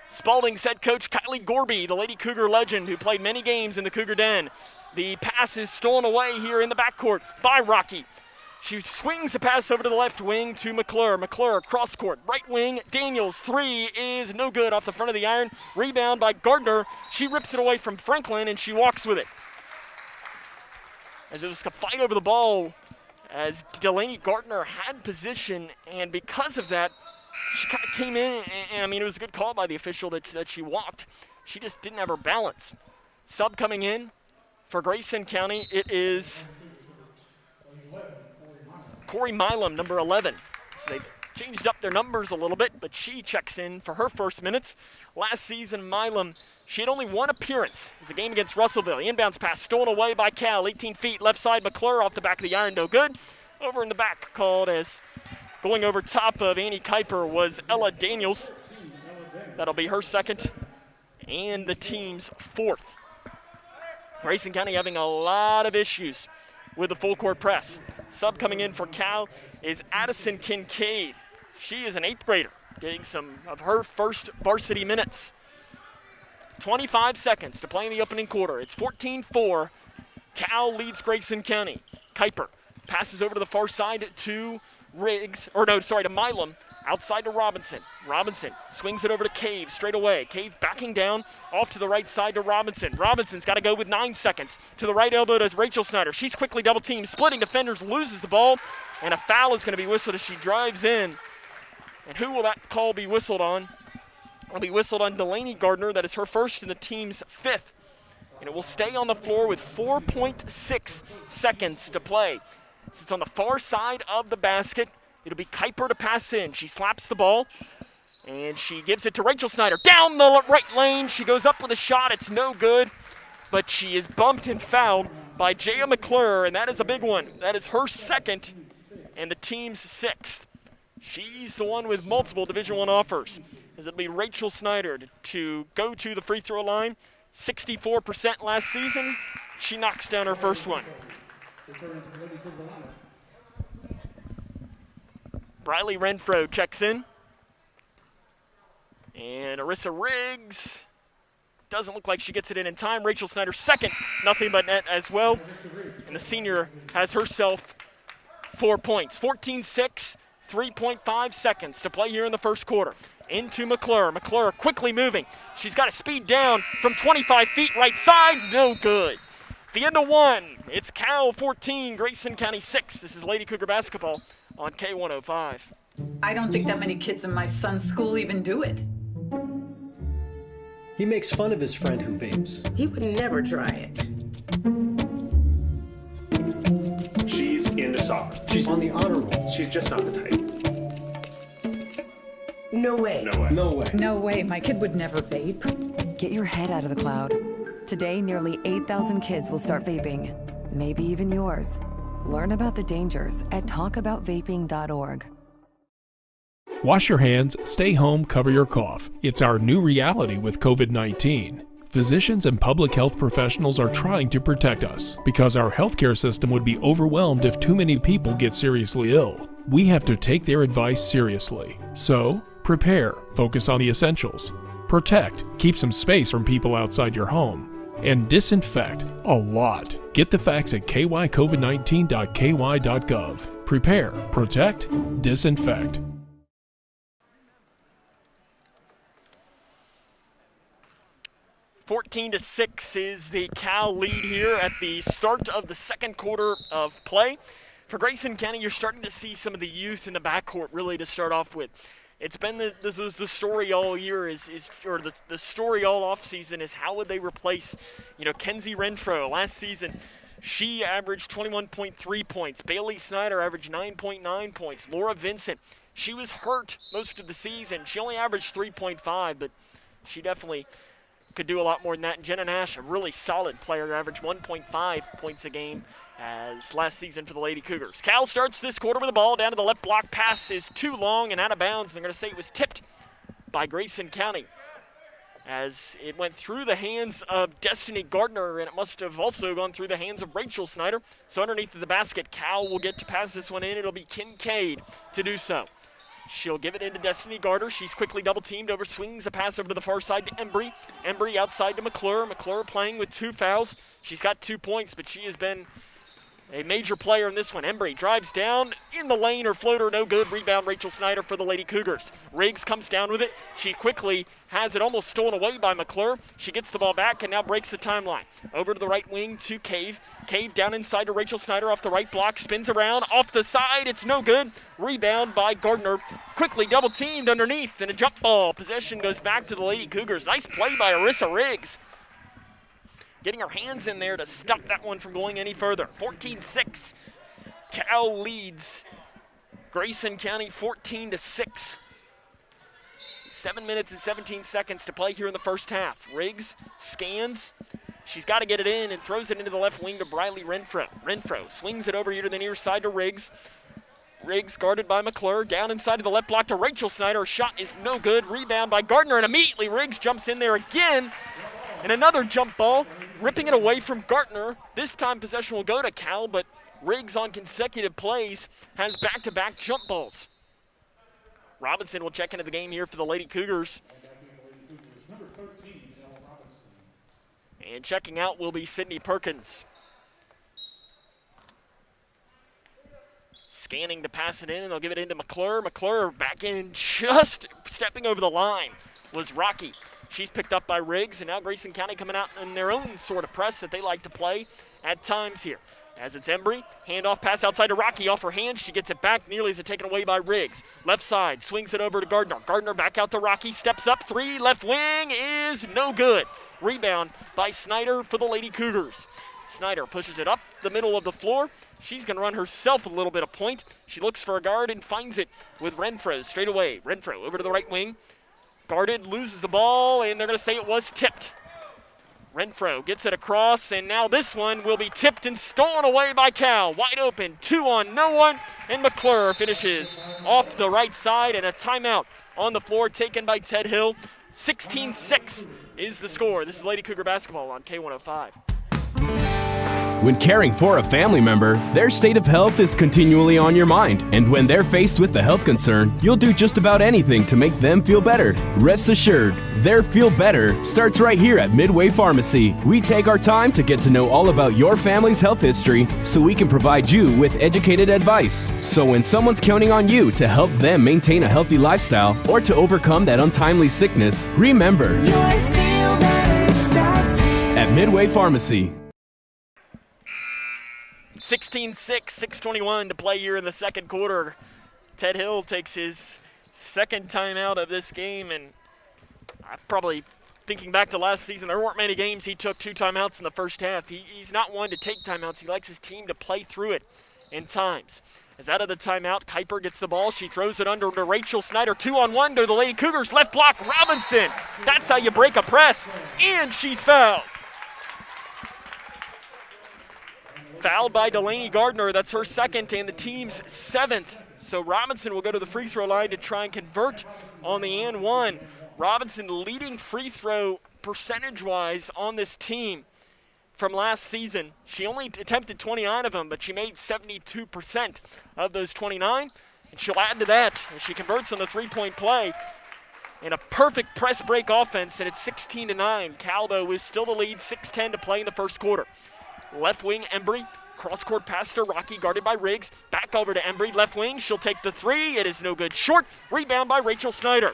Spalding's head coach Kylie Gorby, the Lady Cougar legend who played many games in the Cougar Den. The pass is stolen away here in the backcourt by Rocky. She swings the pass over to the left wing to McClure. McClure cross court, right wing. Daniels 3 is no good off the front of the iron. Rebound by Gardner. She rips it away from Franklin and she walks with it. As it was to fight over the ball, as Delaney Gardner had position, and because of that, she kind of came in, and I mean, it was a good call by the official that she walked. She just didn't have her balance. Sub coming in for Grayson County, it is Corey Milam, number 11. So they've changed up their numbers a little bit, but she checks in for her first minutes. Last season, Milam, she had only one appearance. It was a game against Russellville. The inbounds pass stolen away by Cal. 18 feet, left side, McClure off the back of the iron, no good. Over in the back, called as going over top of Annie Kuiper was Ella Daniels. That'll be her second and the team's 4th. Grayson County having a lot of issues with the full court press. Sub coming in for Cal is Addison Kincaid. She is an 8th grader, getting some of her first varsity minutes. 25 seconds to play in the opening quarter. It's 14-4. Cal leads Grayson County. Kuiper passes over to the far side to Milam. Outside to Robinson. Robinson swings it over to Cave straight away. Cave backing down off to the right side to Robinson. Robinson's got to go with 9 seconds. To the right elbow does Rachel Snyder. She's quickly double teamed. Splitting defenders, loses the ball. And a foul is going to be whistled as she drives in. And who will that call be whistled on? It'll be whistled on Delaney Gardner. That is her first and the team's 5th. And it will stay on the floor with 4.6 seconds to play. It's on the far side of the basket. It'll be Kuiper to pass in. She slaps the ball, and she gives it to Rachel Snyder. Down the right lane, she goes up with a shot. It's no good, but she is bumped and fouled by Jaya McClure, and that is a big one. That is her second and the team's 6th. She's the one with multiple Division I offers. As it'll be Rachel Snyder to go to the free throw line. 64% last season. She knocks down her first one. Briley Renfro checks in. And Arissa Riggs doesn't look like she gets it in time. Rachel Snyder second, nothing but net as well. And the senior has herself 4 points. 14-6, 3.5 seconds to play here in the first quarter. Into McClure. McClure quickly moving. She's got to speed down from 25 feet right side. No good. The end of one. It's Cal 14, Grayson County 6. This is Lady Cougar basketball on K105. I don't think that many kids in my son's school even do it. He makes fun of his friend who vapes. He would never try it. She's into soccer. She's on the honor roll. She's just not the type. No way. No way. No way. No way, my kid would never vape. Get your head out of the cloud. Today, nearly 8,000 kids will start vaping. Maybe even yours. Learn about the dangers at talkaboutvaping.org. Wash your hands, stay home, cover your cough. It's our new reality with COVID-19. Physicians and public health professionals are trying to protect us because our healthcare system would be overwhelmed if too many people get seriously ill. We have to take their advice seriously. So, prepare, focus on the essentials. Protect, keep some space from people outside your home. And disinfect a lot. Get the facts at kycovid19.ky.gov. Prepare, protect, disinfect. 14-6 is the Cal lead here at the start of the second quarter of play. For Grayson County, you're starting to see some of the youth in the backcourt really to start off with. It's been the story all year the story all offseason is how would they replace, Kenzie Renfro. Last season, she averaged 21.3 points. Bailey Snyder averaged 9.9 points. Laura Vincent, she was hurt most of the season. She only averaged 3.5, but she definitely could do a lot more than that. And Jenna Nash, a really solid player, averaged 1.5 points a game as last season for the Lady Cougars. Cal starts this quarter with the ball down to the left block. Pass is too long and out of bounds. They're going to say it was tipped by Grayson County as it went through the hands of Delaney Gardner, and it must have also gone through the hands of Rachel Snyder. So underneath the basket, Cal will get to pass this one in. It'll be Kincaid to do so. She'll give it into Delaney Gardner. She's quickly double-teamed over, swings a pass over to the far side to Embry. Embry outside to McClure. McClure playing with 2 fouls. She's got 2 points, but she has been a major player in this one. Embry drives down in the lane. Her floater no good. Rebound Rachel Snyder for the Lady Cougars. Riggs comes down with it. She quickly has it almost stolen away by McClure. She gets the ball back and now breaks the timeline. Over to the right wing to Cave. Cave down inside to Rachel Snyder off the right block. Spins around off the side. It's no good. Rebound by Gardner. Quickly double teamed underneath and a jump ball. Possession goes back to the Lady Cougars. Nice play by Arissa Riggs, getting her hands in there to stop that one from going any further. 14-6. Cal leads Grayson County 14-6. 7 minutes and 17 seconds to play here in the first half. Riggs scans. She's got to get it in and throws it into the left wing to Briley Renfro. Renfro swings it over here to the near side to Riggs. Riggs guarded by McClure. Down inside of the left block to Rachel Snyder. Her shot is no good. Rebound by Gardner, and immediately Riggs jumps in there again. And another jump ball, ripping it away from Gardner. This time possession will go to Cal, but Riggs on consecutive plays has back-to-back jump balls. Robinson will check into the game here for the Lady Cougars. And checking out will be Sydney Perkins. Scanning to pass it in, and they'll give it into McClure. McClure back in, just stepping over the line was Rocky. She's picked up by Riggs, and now Grayson County coming out in their own sort of press that they like to play at times here. As it's Embry, handoff pass outside to Rocky, off her hand. She gets it back, nearly is it taken away by Riggs. Left side, swings it over to Gardner. Gardner back out to Rocky, steps up, 3, left wing is no good. Rebound by Snyder for the Lady Cougars. Snyder pushes it up the middle of the floor. She's going to run herself a little bit of point. She looks for a guard and finds it with Renfro straight away. Renfro over to the right wing. Guarded, loses the ball, and they're going to say it was tipped. Renfro gets it across, and now this one will be tipped and stolen away by Cal. Wide open, 2 on no one, and McClure finishes off the right side, and a timeout on the floor taken by Ted Hill. 16-6 is the score. This is Lady Cougar basketball on K105. When caring for a family member, their state of health is continually on your mind, and when they're faced with a health concern, you'll do just about anything to make them feel better. Rest assured, their feel better starts right here at Midway Pharmacy. We take our time to get to know all about your family's health history so we can provide you with educated advice. So when someone's counting on you to help them maintain a healthy lifestyle or to overcome that untimely sickness, remember, at Midway Pharmacy. 16-6, 6:21 to play here in the second quarter. Ted Hill takes his second timeout of this game, and I'm probably thinking back to last season, there weren't many games he took 2 timeouts in the first half. He's not one to take timeouts. He likes his team to play through it in times. As out of the timeout, Kuiper gets the ball. She throws it under to Rachel Snyder. 2-on-1 to the Lady Cougars. Left block, Robinson. That's how you break a press, and she's fouled. Fouled by Delaney Gardner. That's her second and the team's 7th. So Robinson will go to the free throw line to try and convert on the and one. Robinson leading free throw percentage-wise on this team from last season. She only attempted 29 of them, but she made 72% of those 29. And she'll add to that as she converts on the three-point play in a perfect press break offense, and it's 16-9. Cal, though, is still the lead, 6:10 to play in the first quarter. Left wing, Embry, cross-court pass to Rocky, guarded by Riggs. Back over to Embry, left wing. She'll take the three. It is no good. Short. Rebound by Rachel Snyder.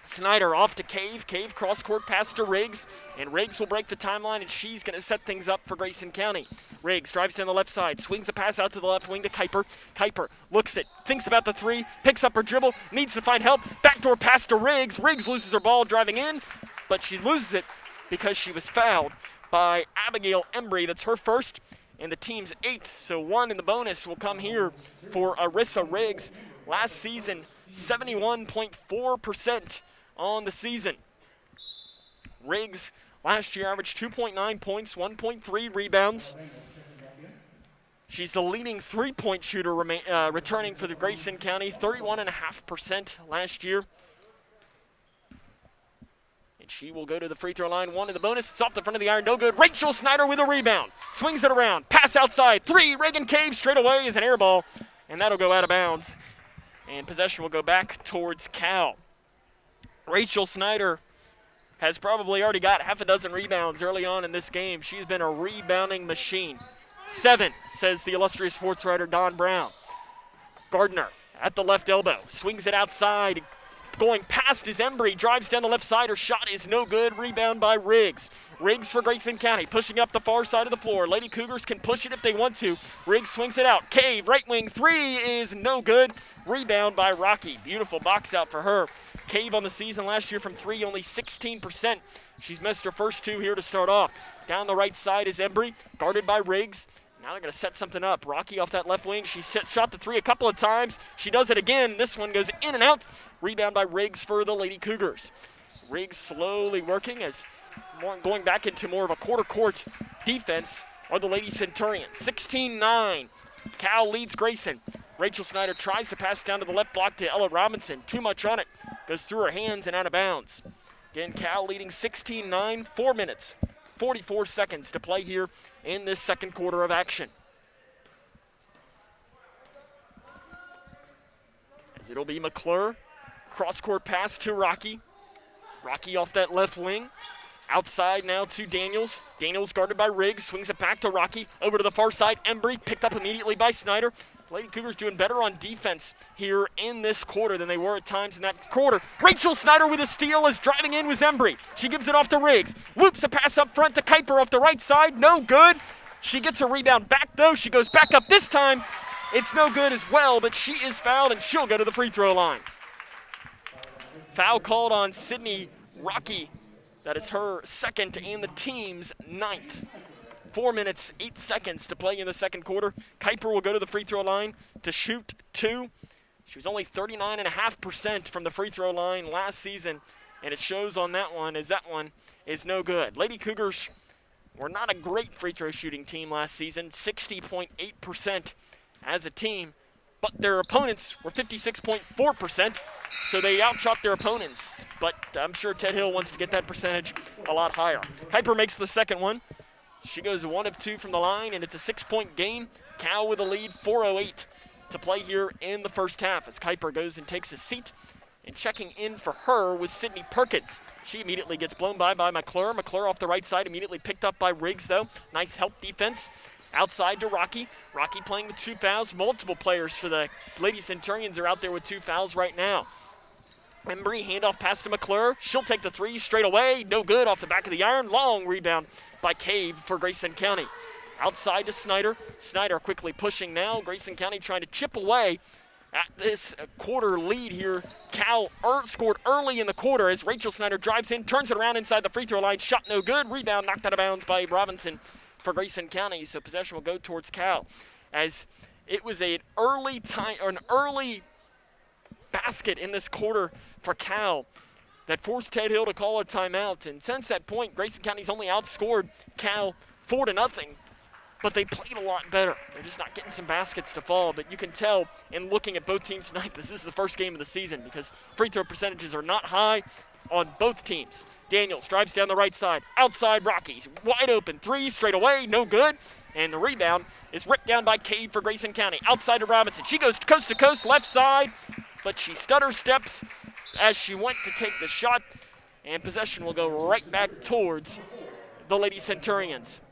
Snyder off to Cave. Cave cross-court pass to Riggs, and Riggs will break the timeline, and she's going to set things up for Grayson County. Riggs drives down the left side, swings a pass out to the left wing to Kuiper. Kuiper looks it, thinks about the three, picks up her dribble, needs to find help. Backdoor pass to Riggs. Riggs loses her ball driving in, but she loses it because she was fouled by Abigail Embry. That's her first and the team's 8th. So 1 in the bonus will come here for Arissa Riggs. Last season, 71.4% on the season. Riggs last year averaged 2.9 points, 1.3 rebounds. She's the leading three-point shooter returning for the Grayson County, 31.5% last year. She will go to the free throw line. 1 in the bonus. It's off the front of the iron. No good. Rachel Snyder with a rebound. Swings it around. Pass outside. 3. Reagan Cave straight away is an air ball. And that'll go out of bounds. And possession will go back towards Cal. Rachel Snyder has probably already got half a dozen rebounds early on in this game. She's been a rebounding machine. 7, says the illustrious sports writer Don Brown. Gardner at the left elbow. Swings it outside. Going past is Embry, drives down the left side. Her shot is no good. Rebound by Riggs. Riggs for Grayson County, pushing up the far side of the floor. Lady Cougars can push it if they want to. Riggs swings it out. Cave, right wing, 3 is no good. Rebound by Rocky. Beautiful box out for her. Cave on the season last year from 3, only 16%. She's missed her first 2 here to start off. Down the right side is Embry, guarded by Riggs. Now they're going to set something up. Rocky off that left wing. She shot the 3 a couple of times. She does it again. This one goes in and out. Rebound by Riggs for the Lady Cougars. Riggs slowly working as going back into more of a quarter court defense are the Lady Centurions. 16-9. Cal leads Grayson. Rachel Snyder tries to pass down to the left block to Ella Robinson. Too much on it. Goes through her hands and out of bounds. Again, Cal leading 16-9. 4 minutes. 44 seconds to play here in this second quarter of action. As it'll be McClure. Cross-court pass to Rocky. Rocky off that left wing. Outside now to Daniels. Daniels guarded by Riggs. Swings it back to Rocky. Over to the far side. Embry picked up immediately by Snyder. Lady Cougars doing better on defense here in this quarter than they were at times in that quarter. Rachel Snyder with a steal as driving in was Embry. She gives it off to Riggs. Loops a pass up front to Kuiper off the right side. No good. She gets a rebound back though. She goes back up this time. It's no good as well, but she is fouled and she'll go to the free throw line. Foul called on Sydney Rocky. That is her second and the team's 9th. 4 minutes, 8 seconds to play in the second quarter. Kuiper will go to the free throw line to shoot 2. She was only 39.5% from the free throw line last season, and it shows on that one as that one is no good. Lady Cougars were not a great free throw shooting team last season, 60.8% as a team, but their opponents were 56.4%, so they outshot their opponents. But I'm sure Ted Hill wants to get that percentage a lot higher. Kuiper makes the second one. She goes 1 of 2 from the line, and it's a 6-point game. Cal with a lead, 4:08 to play here in the first half as Kuiper goes and takes a seat. And checking in for her was Sydney Perkins. She immediately gets blown by McClure. McClure off the right side, immediately picked up by Riggs, though. Nice help defense. Outside to Rocky. Rocky playing with 2 fouls. Multiple players for the Lady Centurions are out there with 2 fouls right now. Embry, handoff pass to McClure. She'll take the 3 straight away. No good off the back of the iron. Long rebound by Cave for Grayson County. Outside to Snyder. Snyder quickly pushing now. Grayson County trying to chip away at this quarter lead here. Cal scored early in the quarter as Rachel Snyder drives in, turns it around inside the free throw line. Shot no good. Rebound knocked out of bounds by Robinson for Grayson County. So possession will go towards Cal as it was an early basket in this quarter for Cal that forced Ted Hill to call a timeout. And since that point, Grayson County's only outscored Cal 4-0. But they played a lot better. They're just not getting some baskets to fall. But you can tell in looking at both teams tonight, this is the first game of the season because free throw percentages are not high on both teams. Daniels drives down the right side. Outside Rockies. Wide open 3 straight away. No good. And the rebound is ripped down by Cade for Grayson County. Outside to Robinson. She goes coast to coast, left side. But she stutter steps as she went to take the shot. And possession will go right back towards the Lady Centurions.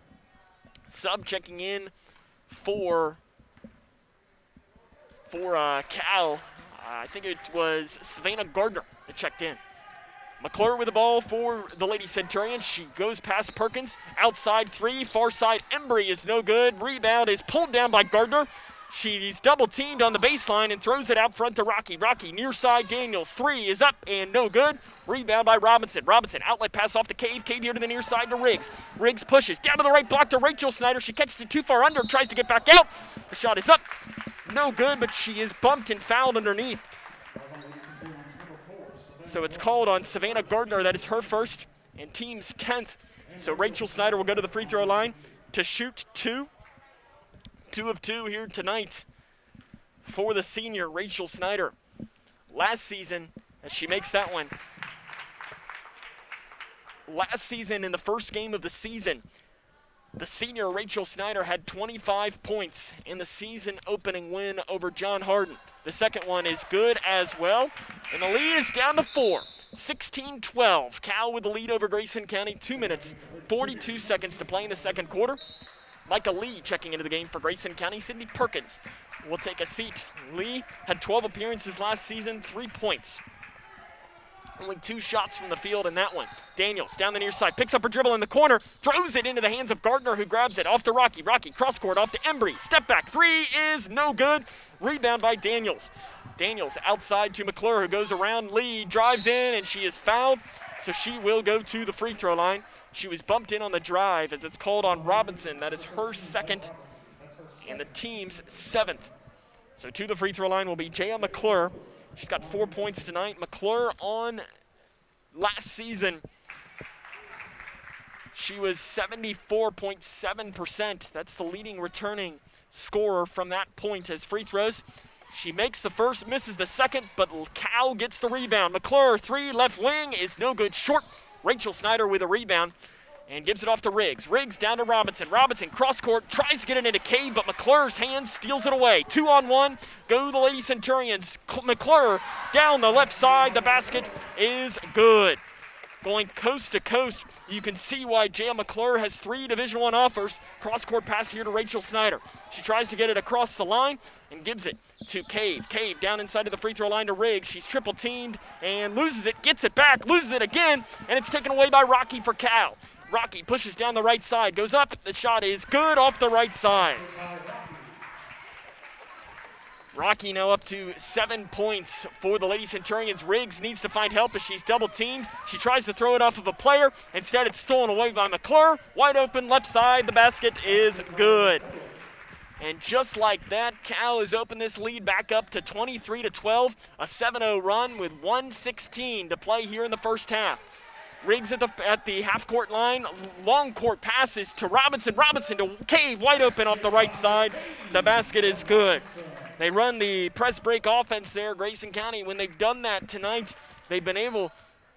Sub checking in for Cal. I think it was Savannah Gardner that checked in. McClure with the ball for the Lady Centurions. She goes past Perkins. Outside 3, far side. Embry is no good. Rebound is pulled down by Gardner. She's double teamed on the baseline and throws it out front to Rocky. Rocky near side Daniels. 3 is up and no good. Rebound by Robinson. Robinson outlet pass off to Cave. Cave here to the near side to Riggs. Riggs pushes down to the right block to Rachel Snyder. She catches it too far under, tries to get back out. The shot is up. No good, but she is bumped and fouled underneath. So it's called on Savannah Gardner. That is her first and team's 10th. So Rachel Snyder will go to the free throw line to shoot 2. 2 of 2 here tonight for the senior Rachel Snyder. Last season, as she makes that one, last season in the first game of the season, the senior Rachel Snyder had 25 points in the season opening win over John Hardin. The second one is good as well, and the lead is down to 4. 16-12. Cal with the lead over Grayson County. 2 minutes, 42 seconds to play in the second quarter. Micah Lee checking into the game for Grayson County. Sydney Perkins will take a seat. Lee had 12 appearances last season, 3 points. Only 2 shots from the field in that one. Daniels down the near side, picks up her dribble in the corner, throws it into the hands of Gardner, who grabs it off to Rocky. Rocky cross court off to Embry. Step back 3 is no good. Rebound by Daniels. Daniels outside to McClure, who goes around Lee, drives in, and she is fouled. So she will go to the free throw line. She was bumped in on the drive as it's called on Robinson. That is her second and the team's 7th. So to the free throw line will be Jaya McClure. She's got 4 points tonight. McClure on last season, she was 74.7%. That's the leading returning scorer from that point as free throws. She makes the first, misses the second, but Cal gets the rebound. McClure, 3, left wing is no good, short. Rachel Snyder with a rebound and gives it off to Riggs. Riggs down to Robinson. Robinson cross court, tries to get it into Cade, but McClure's hand steals it away. 2-on-1, go the Lady Centurions. McClure down the left side, the basket is good. Going coast to coast, you can see why Jaya McClure has 3 Division I offers. Cross-court pass here to Rachel Snyder. She tries to get it across the line and gives it to Cave. Cave down inside of the free throw line to Riggs. She's triple teamed and loses it, gets it back, loses it again, and it's taken away by Rocky for Cal. Rocky pushes down the right side, goes up, the shot is good off the right side. Rocky now up to 7 points for the Lady Centurions. Riggs needs to find help as she's double teamed. She tries to throw it off of a player. Instead, it's stolen away by McClure. Wide open left side. The basket is good. And just like that, Cal has opened this lead back up to 23-12. A 7-0 run with 1:16 to play here in the first half. Riggs at the half-court line. Long court passes to Robinson. Robinson to Cave, wide open off the right side. The basket is good. They run the press break offense there, Grayson County. When they've done that tonight, they've been able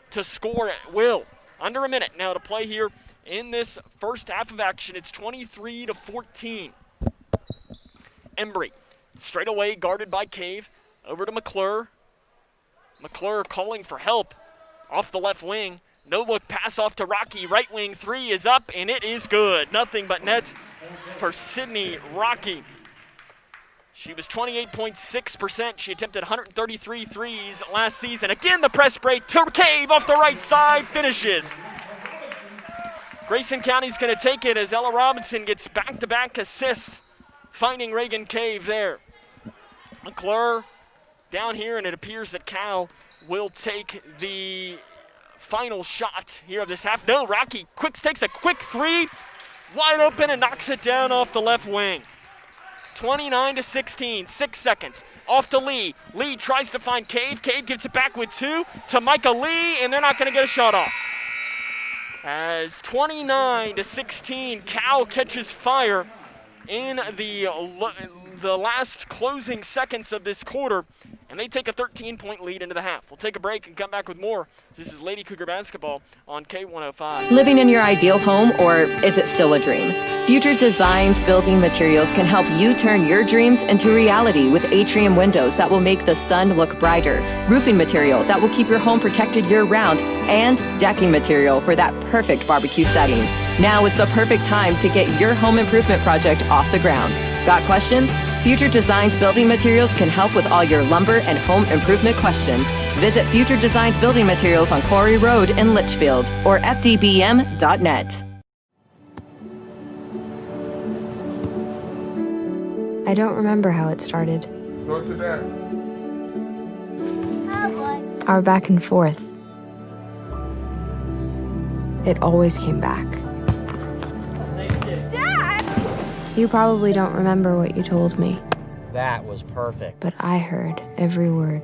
to score at will. Under a minute now to play here in this first half of action. It's 23-14. Embry straight away guarded by Cave. Over to McClure. McClure calling for help off the left wing. No look pass off to Rocky. Right wing three is up, and it is good. Nothing but net for Sydney Rocky. She was 28.6%. She attempted 133 threes last season. Again, the press break to Cave off the right side. Finishes. Grayson County's going to take it as Ella Robinson gets back-to-back assists, finding Reagan Cave there. McClure down here, and it appears that Cal will take the final shot here of this half. No, Rocky takes a quick three, wide open, and knocks it down off the left wing. 29-16, 6 seconds. Off to Lee. Lee tries to find Cave. Cave gives it back with two to Micah Lee, and they're not going to get a shot off. As 29-16, Cal catches fire in the last closing seconds of this quarter, and they take a 13-point lead into the half. We'll take a break and come back with more. This is Lady Cougar Basketball on K105. Living in your ideal home, or is it still a dream? Future Designs Building Materials can help you turn your dreams into reality with atrium windows that will make the sun look brighter, roofing material that will keep your home protected year-round, and decking material for that perfect barbecue setting. Now is the perfect time to get your home improvement project off the ground. Got questions? Future Designs Building Materials can help with all your lumber and home improvement questions. Visit Future Designs Building Materials on Quarry Road in Litchfield or fdbm.net. I don't remember how it started. Go to that. Our back and forth. It always came back. You probably don't remember what you told me. That was perfect. But I heard every word.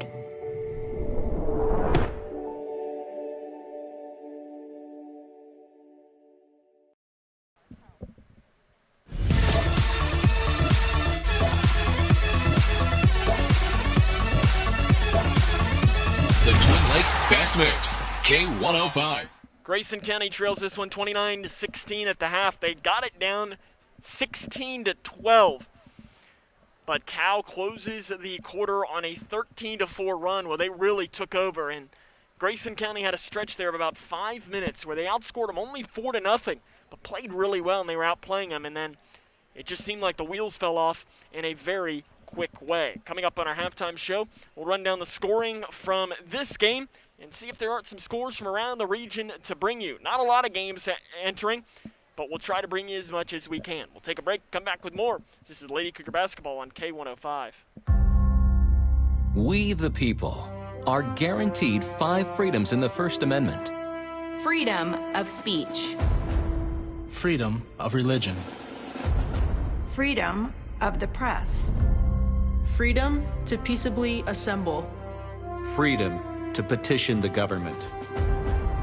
The Twin Lakes Best Mix, K105. Grayson County trails this one 29-16 at the half. They got it down 16-12. But Cal closes the quarter on a 13-4 run where they really took over. And Grayson County had a stretch there of about 5 minutes where they outscored them only 4-0, but played really well and they were outplaying them. And then it just seemed like the wheels fell off in a very quick way. Coming up on our halftime show, we'll run down the scoring from this game and see if there aren't some scores from around the region to bring you. Not a lot of games entering, but we'll try to bring you as much as we can. We'll take a break, come back with more. This is Lady Cougar Basketball on K105. We, the people, are guaranteed 5 freedoms in the First Amendment. Freedom of speech. Freedom of religion. Freedom of the press. Freedom to peaceably assemble. Freedom to petition the government.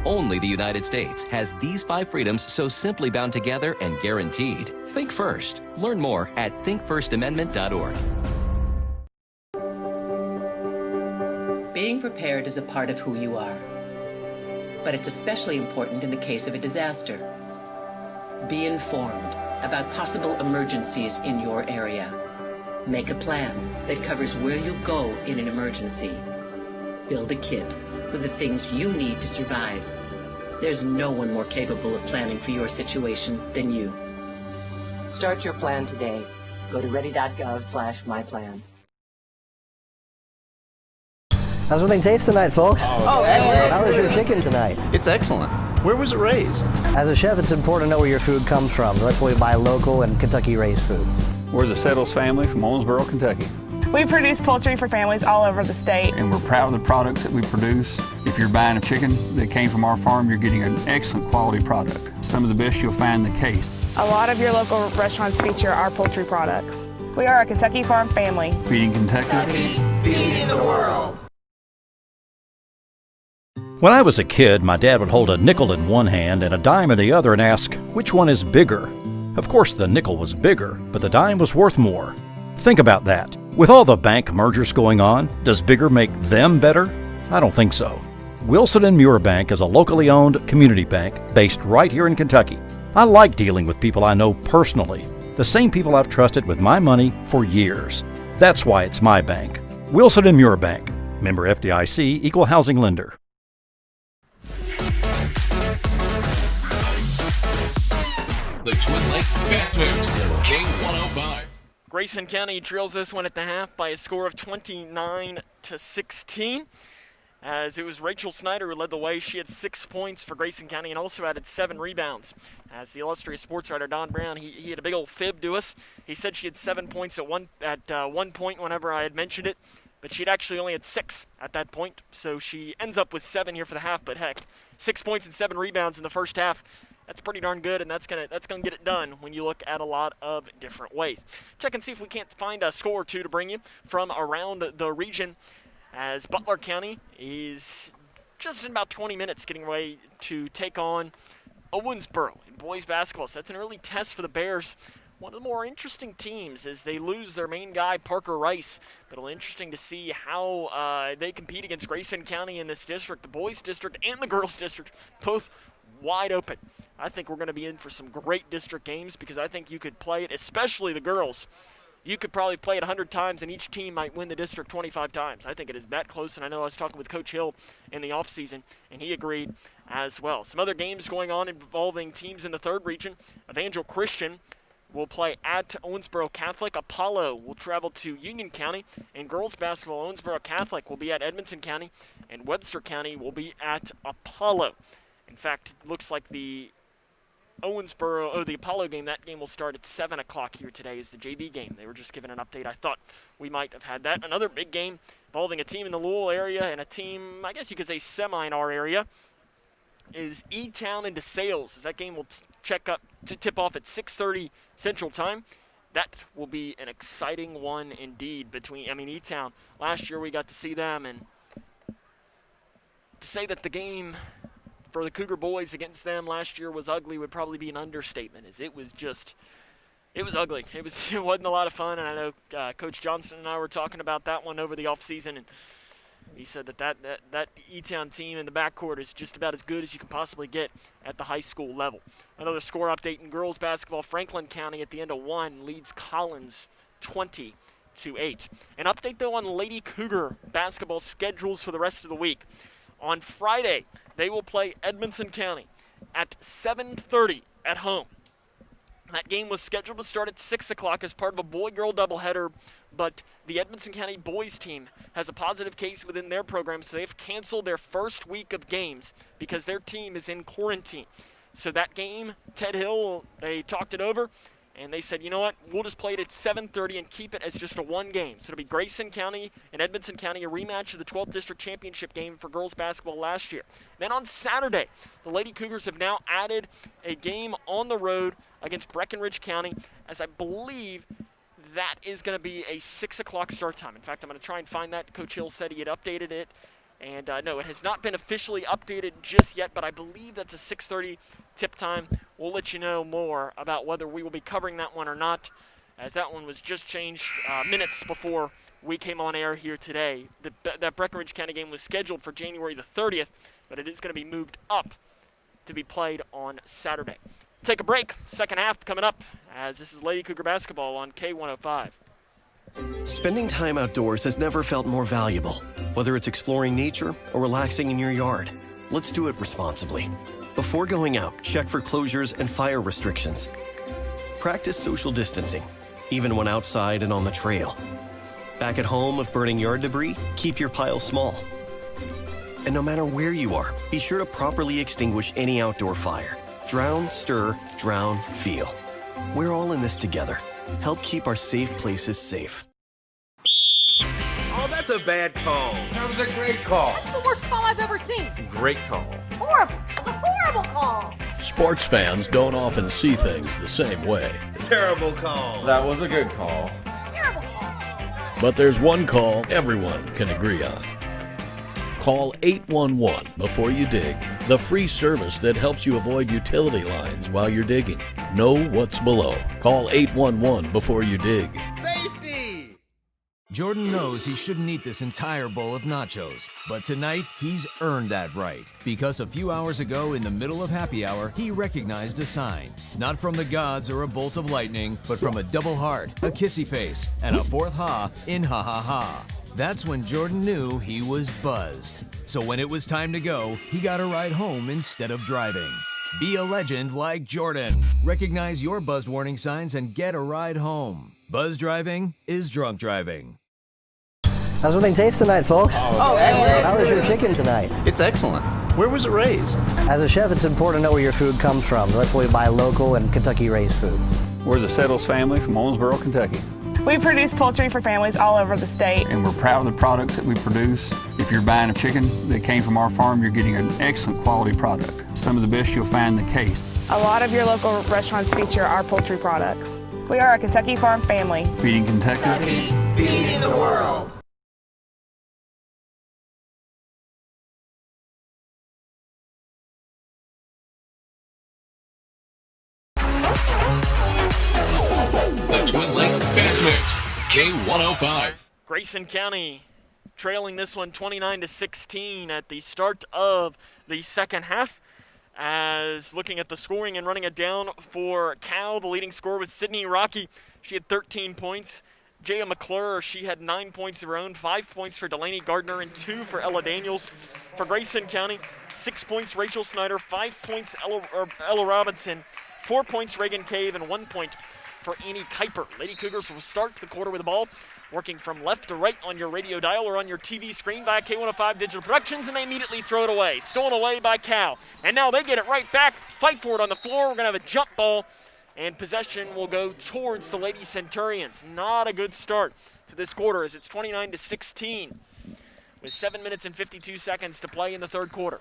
Only the United States has these 5 freedoms so simply bound together and guaranteed. Think first. Learn more at thinkfirstamendment.org. Being prepared is a part of who you are. But it's especially important in the case of a disaster. Be informed about possible emergencies in your area. Make a plan that covers where you go in an emergency. Build a kit with the things you need to survive. There's no one more capable of planning for your situation than you. Start your plan today. Go to ready.gov/myplan. How's everything taste tonight, folks? Oh, excellent. How was your chicken tonight? It's excellent. Where was it raised? As a chef, it's important to know where your food comes from. That's why we buy local and Kentucky-raised food. We're the Settles family from Owensboro, Kentucky. We produce poultry for families all over the state. And we're proud of the products that we produce. If you're buying a chicken that came from our farm, you're getting an excellent quality product. Some of the best you'll find in the case. A lot of your local restaurants feature our poultry products. We are a Kentucky farm family. Feeding Kentucky. Feeding the world. When I was a kid, my dad would hold a nickel in one hand and a dime in the other and ask, which one is bigger? Of course, the nickel was bigger, but the dime was worth more. Think about that. With all the bank mergers going on, does bigger make them better? I don't think so. Wilson & Muir Bank is a locally owned community bank based right here in Kentucky. I like dealing with people I know personally, the same people I've trusted with my money for years. That's why it's my bank. Wilson & Muir Bank. Member FDIC, Equal Housing Lender. The Twin Lakes Bet Picks, K105. Grayson County trails this one at the half by a score of 29-16. As it was Rachel Snyder who led the way. She had 6 points for Grayson County and also added 7 rebounds. As the illustrious sports writer Don Brown, he had a big old fib to us. He said she had 7 points at one point whenever I had mentioned it, but she'd actually only had 6 at that point. So she ends up with 7 here for the half. But heck, 6 points and 7 rebounds in the first half. That's pretty darn good, and that's gonna get it done when you look at a lot of different ways. Check and see if we can't find a score or two to bring you from around the region, as Butler County is just in about 20 minutes getting ready to take on Owensboro in boys basketball. So that's an early test for the Bears. One of the more interesting teams as they lose their main guy, Parker Rice. But it'll be interesting to see how they compete against Grayson County in this district, the boys district and the girls district, both wide open. I think we're going to be in for some great district games because I think you could play it, especially the girls. You could probably play it 100 times and each team might win the district 25 times. I think it is that close, and I know I was talking with Coach Hill in the offseason, and he agreed as well. Some other games going on involving teams in the third region. Evangel Christian will play at Owensboro Catholic. Apollo will travel to Union County. In girls basketball, Owensboro Catholic will be at Edmonson County, and Webster County will be at Apollo. In fact, it looks like the Apollo game, that game will start at 7 o'clock here today is the JV game. They were just given an update. I thought we might have had that. Another big game involving a team in the Louisville area and a team, I guess you could say semi in our area, is E-Town and DeSales. As that game will tip off at 6:30 Central Time. That will be an exciting one indeed E-Town. Last year we got to see them, and to say that the game for the Cougar boys against them last year was ugly would probably be an understatement, as it was ugly. It wasn't a lot of fun, and I know Coach Johnson and I were talking about that one over the offseason, and he said that E-Town team in the backcourt is just about as good as you can possibly get at the high school level. Another score update in girls basketball. Franklin County at the end of 1 leads Collins 20-8. An update, though, on Lady Cougar basketball schedules for the rest of the week. On Friday, they will play Edmonson County at 7:30 at home. That game was scheduled to start at 6 o'clock as part of a boy-girl doubleheader, but the Edmonson County boys team has a positive case within their program, so they've canceled their first week of games because their team is in quarantine. So that game, Ted Hill, they talked it over, and they said, you know what, we'll just play it at 7:30 and keep it as just a one game. So it'll be Grayson County and Edmonson County, a rematch of the 12th District Championship game for girls basketball last year. Then on Saturday, the Lady Cougars have now added a game on the road against Breckenridge County, as I believe that is going to be a 6 o'clock start time. In fact, I'm going to try and find that. Coach Hill said he had updated it. And no, it has not been officially updated just yet, but I believe that's a 6:30 tip time. We'll let you know more about whether we will be covering that one or not, as that one was just changed minutes before we came on air here today. That Breckenridge County game was scheduled for January the 30th, but it is going to be moved up to be played on Saturday. Take a break. Second half coming up, as this is Lady Cougar basketball on K105. Spending time outdoors has never felt more valuable. Whether it's exploring nature or relaxing in your yard, let's do it responsibly. Before going out, check for closures and fire restrictions. Practice social distancing, even when outside and on the trail. Back at home, if burning yard debris, keep your pile small. And no matter where you are, be sure to properly extinguish any outdoor fire. Drown, stir, drown, feel. We're all in this together. Help keep our safe places safe. Oh, that's a bad call. That was a great call. That's the worst call I've ever seen. Great call. Horrible. That's a horrible call. Sports fans don't often see things the same way. Terrible call. That was a good call. Terrible call. But there's one call everyone can agree on. Call 811 before you dig, the free service that helps you avoid utility lines while you're digging. Know what's below. Call 811 before you dig. Safety! Jordan knows he shouldn't eat this entire bowl of nachos, but tonight he's earned that right. Because a few hours ago in the middle of happy hour, he recognized a sign. Not from the gods or a bolt of lightning, but from a double heart, a kissy face, and a fourth ha in ha ha ha. That's when Jordan knew he was buzzed. So when it was time to go, he got a ride home instead of driving. Be a legend like Jordan. Recognize your buzzed warning signs and get a ride home. Buzz driving is drunk driving. How's everything taste tonight, folks? Oh, excellent. How was your chicken tonight? It's excellent. Where was it raised? As a chef, it's important to know where your food comes from. That's why we buy local and Kentucky-raised food. We're the Settles family from Owensboro, Kentucky. We produce poultry for families all over the state. And we're proud of the products that we produce. If you're buying a chicken that came from our farm, you're getting an excellent quality product. Some of the best you'll find in the case. A lot of your local restaurants feature our poultry products. We are a Kentucky farm family. Feeding Kentucky. Feeding the world. The Twin Lakes Best Mix, K105. Grayson County trailing this one 29-16 at the start of the second half. As looking at the scoring and running it down for Cal, the leading scorer was Sydney Rocky. She had 13 points. Jaya McClure, she had 9 points of her own, 5 points for Delaney Gardner and 2 for Ella Daniels. For Grayson County, 6 points Rachel Snyder, 5 points Ella Robinson, 4 points Reagan Cave, and 1 point for Annie Kuiper. Lady Cougars will start the quarter with the ball, working from left to right on your radio dial or on your TV screen via K105 Digital Productions, and they immediately throw it away. Stolen away by Cal. And now they get it right back, fight for it on the floor. We're going to have a jump ball, and possession will go towards the Lady Centurions. Not a good start to this quarter as it's 29-16 with 7 minutes and 52 seconds to play in the third quarter.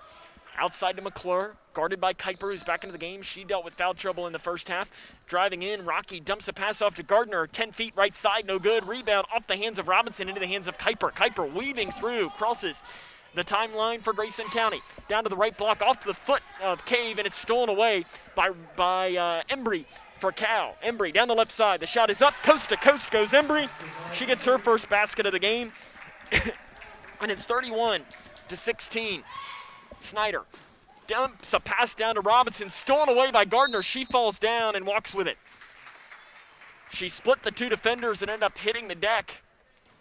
Outside to McClure, guarded by Kuiper, who's back into the game. She dealt with foul trouble in the first half. Driving in, Rocky dumps a pass off to Gardner. 10 feet right side, no good. Rebound off the hands of Robinson into the hands of Kuiper. Kuiper weaving through, crosses the timeline for Grayson County. Down to the right block, off to the foot of Cave, and it's stolen away by Embry for Cal. Embry down the left side. The shot is up, coast to coast goes Embry. She gets her first basket of the game. And it's 31-16. Snyder dumps a pass down to Robinson, stolen away by Gardner. She falls down and walks with it. She split the two defenders and ended up hitting the deck.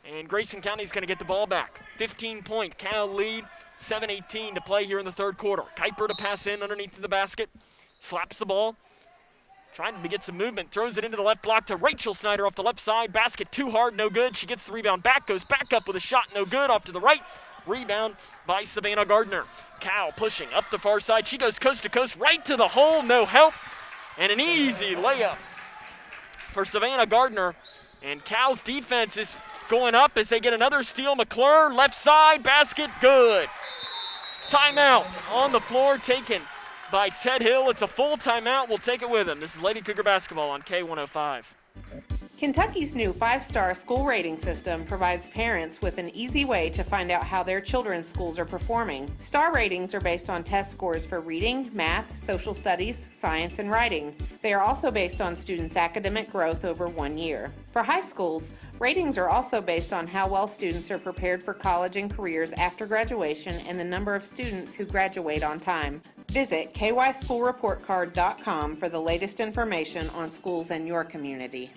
And Grayson County's going to get the ball back. 15-point Cal lead, 7:18 to play here in the third quarter. Kuiper to pass in underneath the basket, slaps the ball. Trying to get some movement, throws it into the left block to Rachel Snyder off the left side. Basket too hard, no good. She gets the rebound back, goes back up with a shot, no good. Off to the right, rebound by Savannah Gardner. Cal pushing up the far side. She goes coast to coast, right to the hole, no help. And an easy layup for Savannah Gardner. And Cal's defense is going up as they get another steal. McClure, left side, basket, good. Timeout on the floor taken by Ted Hill. It's a full timeout. We'll take it with him. This is Lady Cougar basketball on K105. Kentucky's new 5-star school rating system provides parents with an easy way to find out how their children's schools are performing. Star ratings are based on test scores for reading, math, social studies, science, and writing. They are also based on students' academic growth over 1 year. For high schools, ratings are also based on how well students are prepared for college and careers after graduation and the number of students who graduate on time. Visit kyschoolreportcard.com for the latest information on schools in your community.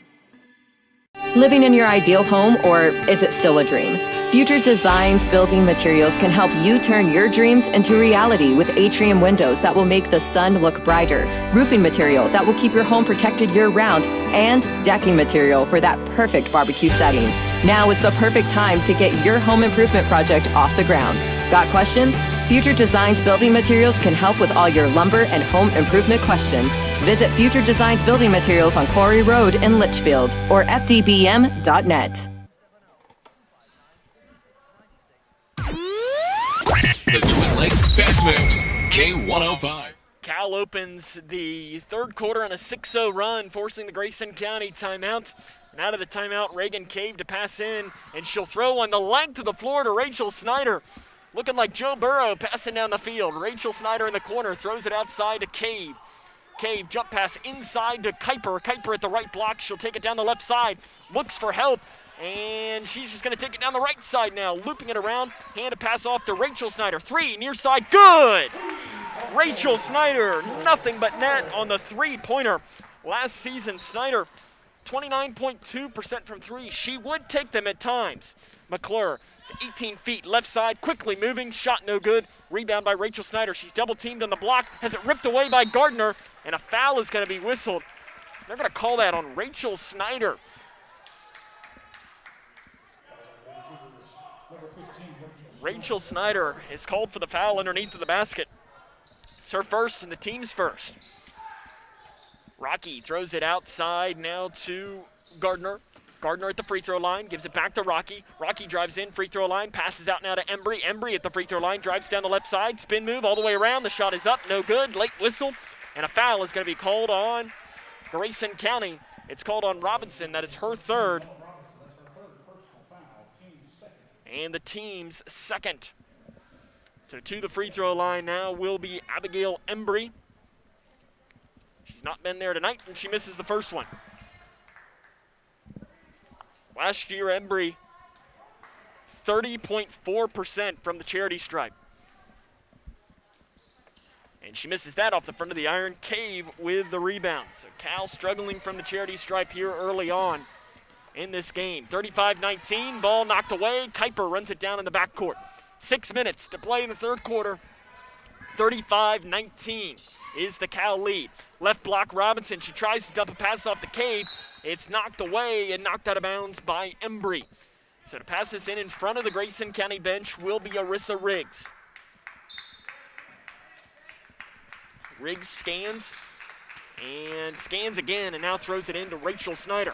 Living in your ideal home, or is it still a dream? Future Designs Building Materials can help you turn your dreams into reality with atrium windows that will make the sun look brighter, roofing material that will keep your home protected year-round, and decking material for that perfect barbecue setting. Now is the perfect time to get your home improvement project off the ground. Got questions? Future Designs Building Materials can help with all your lumber and home improvement questions. Visit Future Designs Building Materials on Quarry Road in Litchfield or fdbm.net. The Twin Lakes Best Mix, K105. Cal opens the third quarter on a 6-0 run, forcing the Grayson County timeout. And out of the timeout, Reagan Cave to pass in, and she'll throw on the length of the floor to Rachel Snyder. Looking like Joe Burrow passing down the field. Rachel Snyder in the corner, throws it outside to Cave. Cave jump pass inside to Kuiper. Kuiper at the right block. She'll take it down the left side. Looks for help And she's just going to take it down the right side now, looping it around. Hand a pass off to Rachel Snyder. 3, near side, good! Rachel Snyder, nothing but net on the three-pointer. Last season, Snyder, 29.2% from 3. She would take them at times. McClure, 18 feet, left side, quickly moving, shot no good. Rebound by Rachel Snyder. She's double-teamed on the block, has it ripped away by Gardner, and a foul is going to be whistled. They're going to call that on Rachel Snyder. Rachel Snyder is called for the foul underneath of the basket. It's her first and the team's first. Rocky throws it outside now to Gardner. Gardner at the free throw line, gives it back to Rocky. Rocky drives in, free throw line, passes out now to Embry. Embry at the free throw line, drives down the left side, spin move all the way around. The shot is up, no good, late whistle. And a foul is going to be called on Grayson County. It's called on Robinson, that is her third. And the team's second. So to the free throw line now will be Abigail Embry. She's not been there tonight, and she misses the first one. Last year, Embry, 30.4% from the charity stripe. And she misses that off the front of the iron. Cave with the rebound. So Cal struggling from the charity stripe here early on in this game. 35-19, ball knocked away. Kuiper runs it down in the backcourt. 6 minutes to play in the third quarter. 35-19 is the Cal lead. Left block Robinson. She tries to dump a pass off the Cave. It's knocked away and knocked out of bounds by Embry. So to pass this in front of the Grayson County bench will be Arissa Riggs. Riggs scans again and now throws it into Rachel Snyder.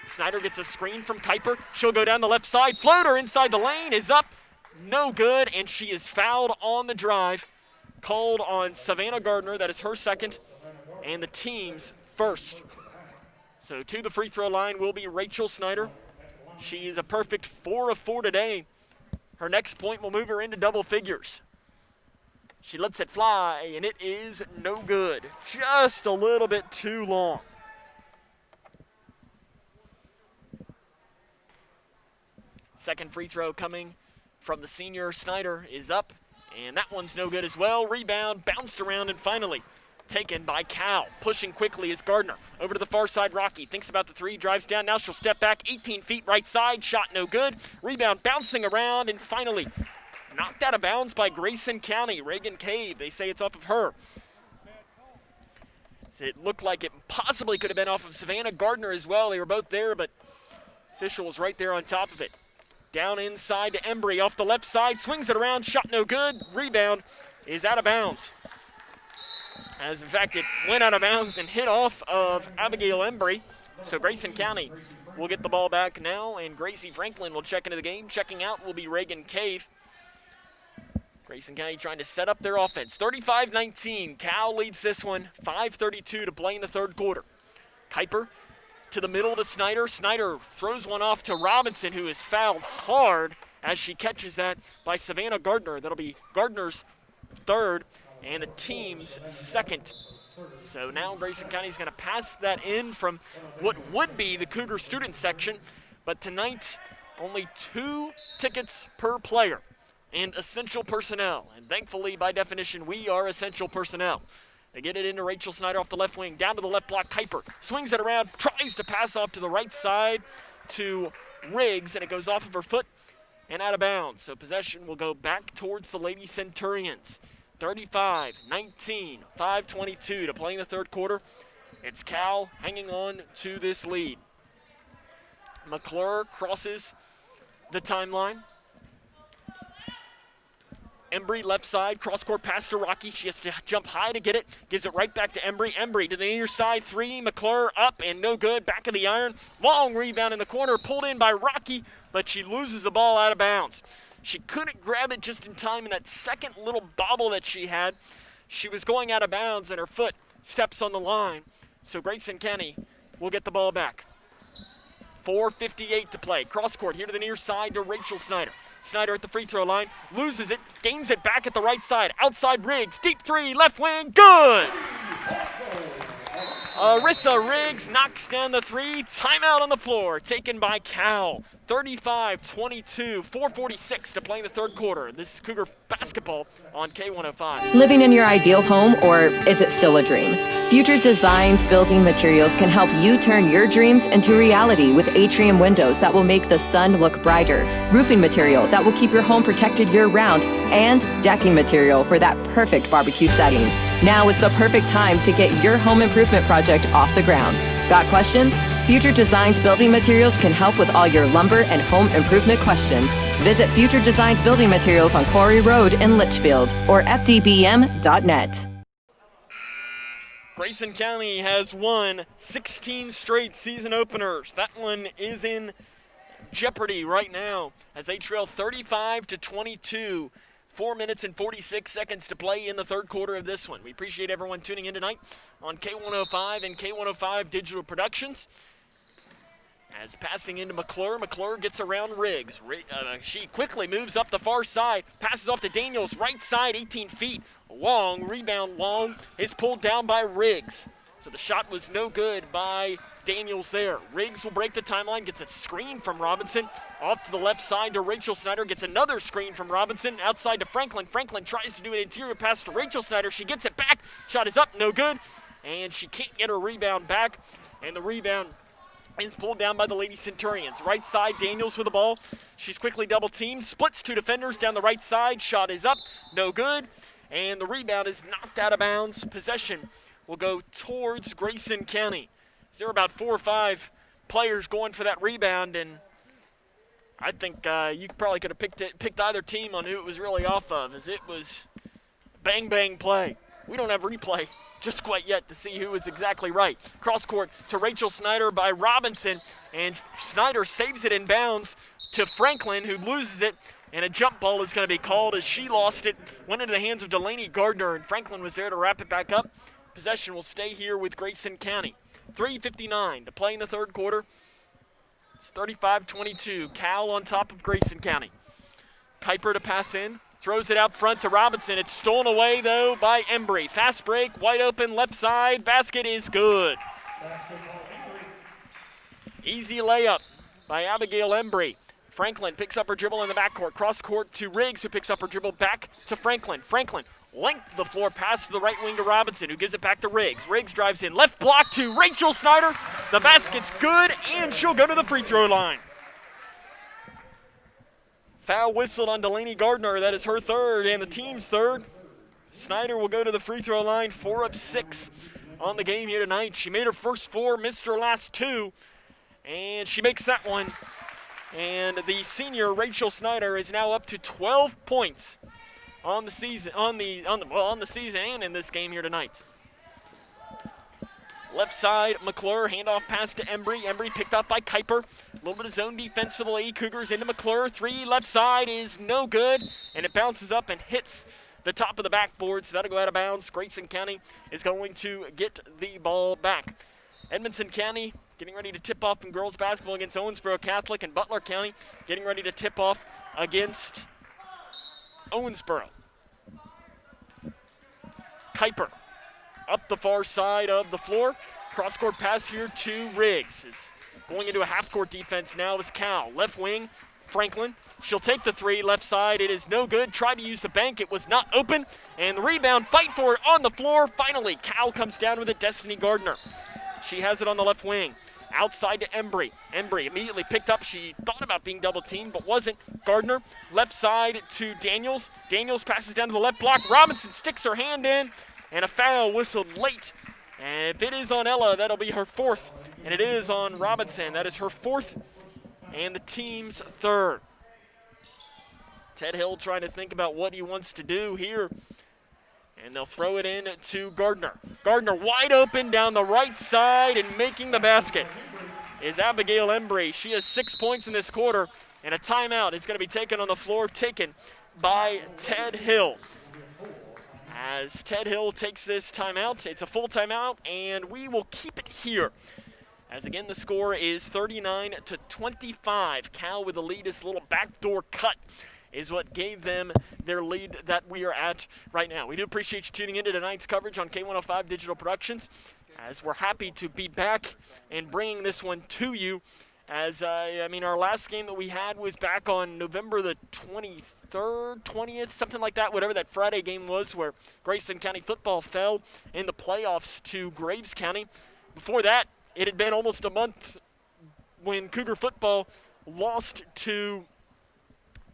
Snyder gets a screen from Kuiper. She'll go down the left side. Floater inside the lane is up. No good, and she is fouled on the drive. Called on Savannah Gardner. That is her second and the team's first. So to the free throw line will be Rachel Snyder. She is a perfect 4 of 4 today. Her next point will move her into double figures. She lets it fly, and it is no good. Just a little bit too long. Second free throw coming from the senior. Snyder is up, and that one's no good as well. Rebound, bounced around, and finally taken by Cal. Pushing quickly is Gardner. Over to the far side, Rocky thinks about the three, drives down. Now she'll step back, 18 feet right side, shot no good. Rebound bouncing around, and finally knocked out of bounds by Grayson County. Reagan Cave, they say it's off of her. It looked like it possibly could have been off of Savannah Gardner as well. They were both there, but official was right there on top of it. Down inside to Embry off the left side, swings it around, shot no good. Rebound is out of bounds. As in fact, it went out of bounds and hit off of Abigail Embry. So Grayson County will get the ball back now, and Gracie Franklin will check into the game. Checking out will be Reagan Cave. Grayson County trying to set up their offense. 35-19, Cal leads this one. 5:32 to play in the third quarter. Kuiper to the middle to Snyder. Snyder throws one off to Robinson, who is fouled hard as she catches that by Savannah Gardner. That'll be Gardner's third and the team's second. So now Grayson County is going to pass that in from what would be the Cougar student section, but tonight only 2 tickets per player and essential personnel. And thankfully, by definition, we are essential personnel. They get it into Rachel Snyder off the left wing, down to the left block. Kuiper swings it around, tries to pass off to the right side to Riggs, and it goes off of her foot and out of bounds. So possession will go back towards the Lady Centurions. 35-19, 5:22 to play in the third quarter. It's Cal hanging on to this lead. McClure crosses the timeline. Embry left side, cross-court pass to Rocky. She has to jump high to get it. Gives it right back to Embry. Embry to the near side, 3. McClure up and no good. Back of the iron. Long rebound in the corner, pulled in by Rocky, but she loses the ball out of bounds. She couldn't grab it just in time in that second little bobble that she had. She was going out of bounds and her foot steps on the line. So Grayson County will get the ball back. 4:58 to play. Cross court here to the near side to Rachel Snyder. Snyder at the free throw line, loses it, gains it back at the right side. Outside Riggs, deep 3, left wing, good! Arissa Riggs knocks down the three. Timeout on the floor, taken by Cal. 35-22, 4:46 to play in the third quarter. This is Cougar basketball on K105. Living in your ideal home, or is it still a dream? Future Designs Building Materials can help you turn your dreams into reality with atrium windows that will make the sun look brighter, roofing material that will keep your home protected year-round, and decking material for that perfect barbecue setting. Now is the perfect time to get your home improvement project off the ground. Got questions? Future Designs Building Materials can help with all your lumber and home improvement questions. Visit Future Designs Building Materials on Quarry Road in Litchfield or fdbm.net. Grayson County has won 16 straight season openers. That one is in jeopardy right now as they trail 35-22. 4 minutes and 46 seconds to play in the third quarter of this one. We appreciate everyone tuning in tonight on K105 and K105 Digital Productions. As passing into McClure, McClure gets around Riggs. She quickly moves up the far side, passes off to Daniels, right side, 18 feet. Long, rebound long, is pulled down by Riggs. So the shot was no good by Daniels there. Riggs will break the timeline, gets a screen from Robinson. Off to the left side to Rachel Snyder, gets another screen from Robinson. Outside to Franklin. Franklin tries to do an interior pass to Rachel Snyder. She gets it back. Shot is up, no good. And she can't get her rebound back. And the rebound is pulled down by the Lady Centurions. Right side, Daniels with the ball. She's quickly double teamed, splits two defenders down the right side. Shot is up, no good. And the rebound is knocked out of bounds. Possession will go towards Grayson County. There are about 4 or 5 players going for that rebound, and I think you probably could have picked either team on who it was really off of, as it was bang-bang play. We don't have replay just quite yet to see who was exactly right. Cross court to Rachel Snyder by Robinson, and Snyder saves it in bounds to Franklin, who loses it, and a jump ball is going to be called as she lost it, went into the hands of Delaney Gardner, and Franklin was there to wrap it back up. Possession will stay here with Grayson County. 3:59 to play in the third quarter. It's 35-22. Cal on top of Grayson County. Kuiper to pass in. Throws it out front to Robinson. It's stolen away, though, by Embry. Fast break, wide open, left side. Basket is good. Easy layup by Abigail Embry. Franklin picks up her dribble in the backcourt. Cross court to Riggs, who picks up her dribble back to Franklin. Franklin, length of the floor, pass to the right wing to Robinson, who gives it back to Riggs. Riggs drives in, left block to Rachel Snyder. The basket's good, and she'll go to the free throw line. Foul whistled on Delaney Gardner. That is her third and the team's third. Snyder will go to the free throw line, 4 of 6 on the game here tonight. She made her first 4, missed her last 2, and she makes that one. And the senior Rachel Snyder is now up to 12 points on the season, on the season and in this game here tonight. Left side, McClure, handoff pass to Embry. Embry picked up by Kuiper. A little bit of zone defense for the Lady Cougars into McClure. 3 left side is no good, and it bounces up and hits the top of the backboard, so that'll go out of bounds. Grayson County is going to get the ball back. Edmondson County getting ready to tip off in girls basketball against Owensboro Catholic, and Butler County getting ready to tip off against Owensboro. Kuiper up the far side of the floor. Cross-court pass here to Riggs. Is going into a half-court defense now is Cal. Left wing, Franklin. She'll take the 3, left side. It is no good. Tried to use the bank. It was not open. And the rebound, fight for it on the floor. Finally, Cal comes down with it. Delaney Gardner. She has it on the left wing. Outside to Embry. Embry immediately picked up. She thought about being double-teamed, but wasn't. Gardner, left side to Daniels. Daniels passes down to the left block. Robinson sticks her hand in, and a foul whistled late. And if it is on Ella, that'll be her 4th. And it is on Robinson. That is her 4th and the team's 3rd. Ted Hill trying to think about what he wants to do here. And they'll throw it in to Gardner. Gardner wide open down the right side, and making the basket is Abigail Embry. She has 6 points in this quarter, and a timeout is going to be taken on the floor, taken by Ted Hill. As Ted Hill takes this timeout, it's a full timeout, and we will keep it here. As again, the score is 39-25. Cal with the lead. This little backdoor cut is what gave them their lead that we are at right now. We do appreciate you tuning into tonight's coverage on K105 Digital Productions. as we're happy to be back and bringing this one to you. As, our last game that we had was back on November the 23rd, 20th, something like that, whatever that Friday game was, where Grayson County football fell in the playoffs to Graves County. Before that, it had been almost a month when Cougar football lost to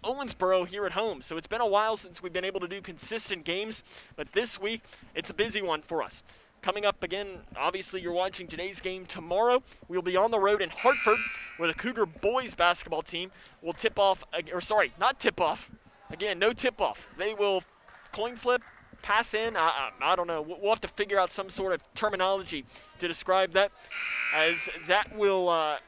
Owensboro here at home. So it's been a while since we've been able to do consistent games, but this week, it's a busy one for us. Coming up again, obviously you're watching today's game. Tomorrow, we'll be on the road in Hartford, where the Cougar boys basketball team will tip off, not tip off. Again, no tip off. They will coin flip, pass in. I don't know. We'll have to figure out some sort of terminology to describe that, as that will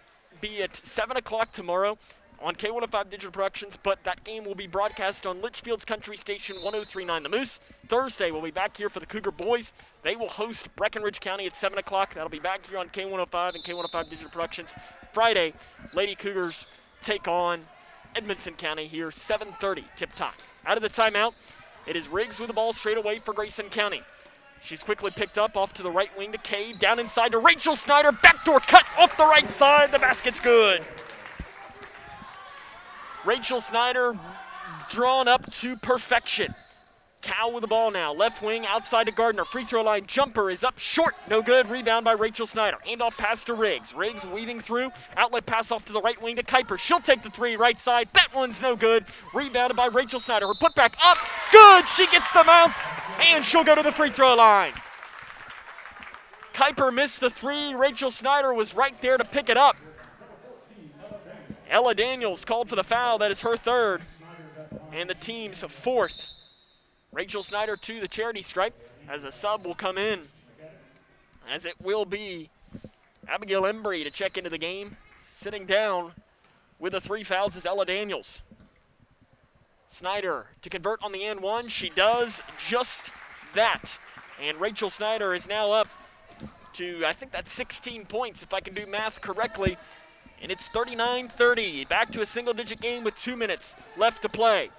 be at 7 o'clock tomorrow on K105 Digital Productions, but that game will be broadcast on Litchfield's Country Station 103.9 The Moose. Thursday, we'll be back here for the Cougar boys. They will host Breckenridge County at 7 o'clock. That'll be back here on K105 and K105 Digital Productions. Friday, Lady Cougars take on Edmonson County here, 7:30 tip time. Out of the timeout, it is Riggs with the ball straight away for Grayson County. She's quickly picked up off to the right wing to Cade, down inside to Rachel Snyder, backdoor cut off the right side, the basket's good. Rachel Snyder drawn up to perfection. Cal with the ball now. Left wing outside to Gardner. Free throw line jumper is up short. No good. Rebound by Rachel Snyder. Handoff pass to Riggs. Riggs weaving through. Outlet pass off to the right wing to Kuiper. She'll take the three right side. That one's no good. Rebounded by Rachel Snyder. Her putback up. Good. She gets the bounce. And she'll go to the free throw line. Kuiper missed the three. Rachel Snyder was right there to pick it up. Ella Daniels called for the foul. That is her third. And the team's fourth. Rachel Snyder to the charity stripe as a sub will come in. As it will be Abigail Embry to check into the game. Sitting down with the three fouls is Ella Daniels. Snyder to convert on the and one. She does just that. And Rachel Snyder is now up to, I think that's 16 points if I can do math correctly. And it's 39-30. Back to a single-digit game with 2 minutes left to play.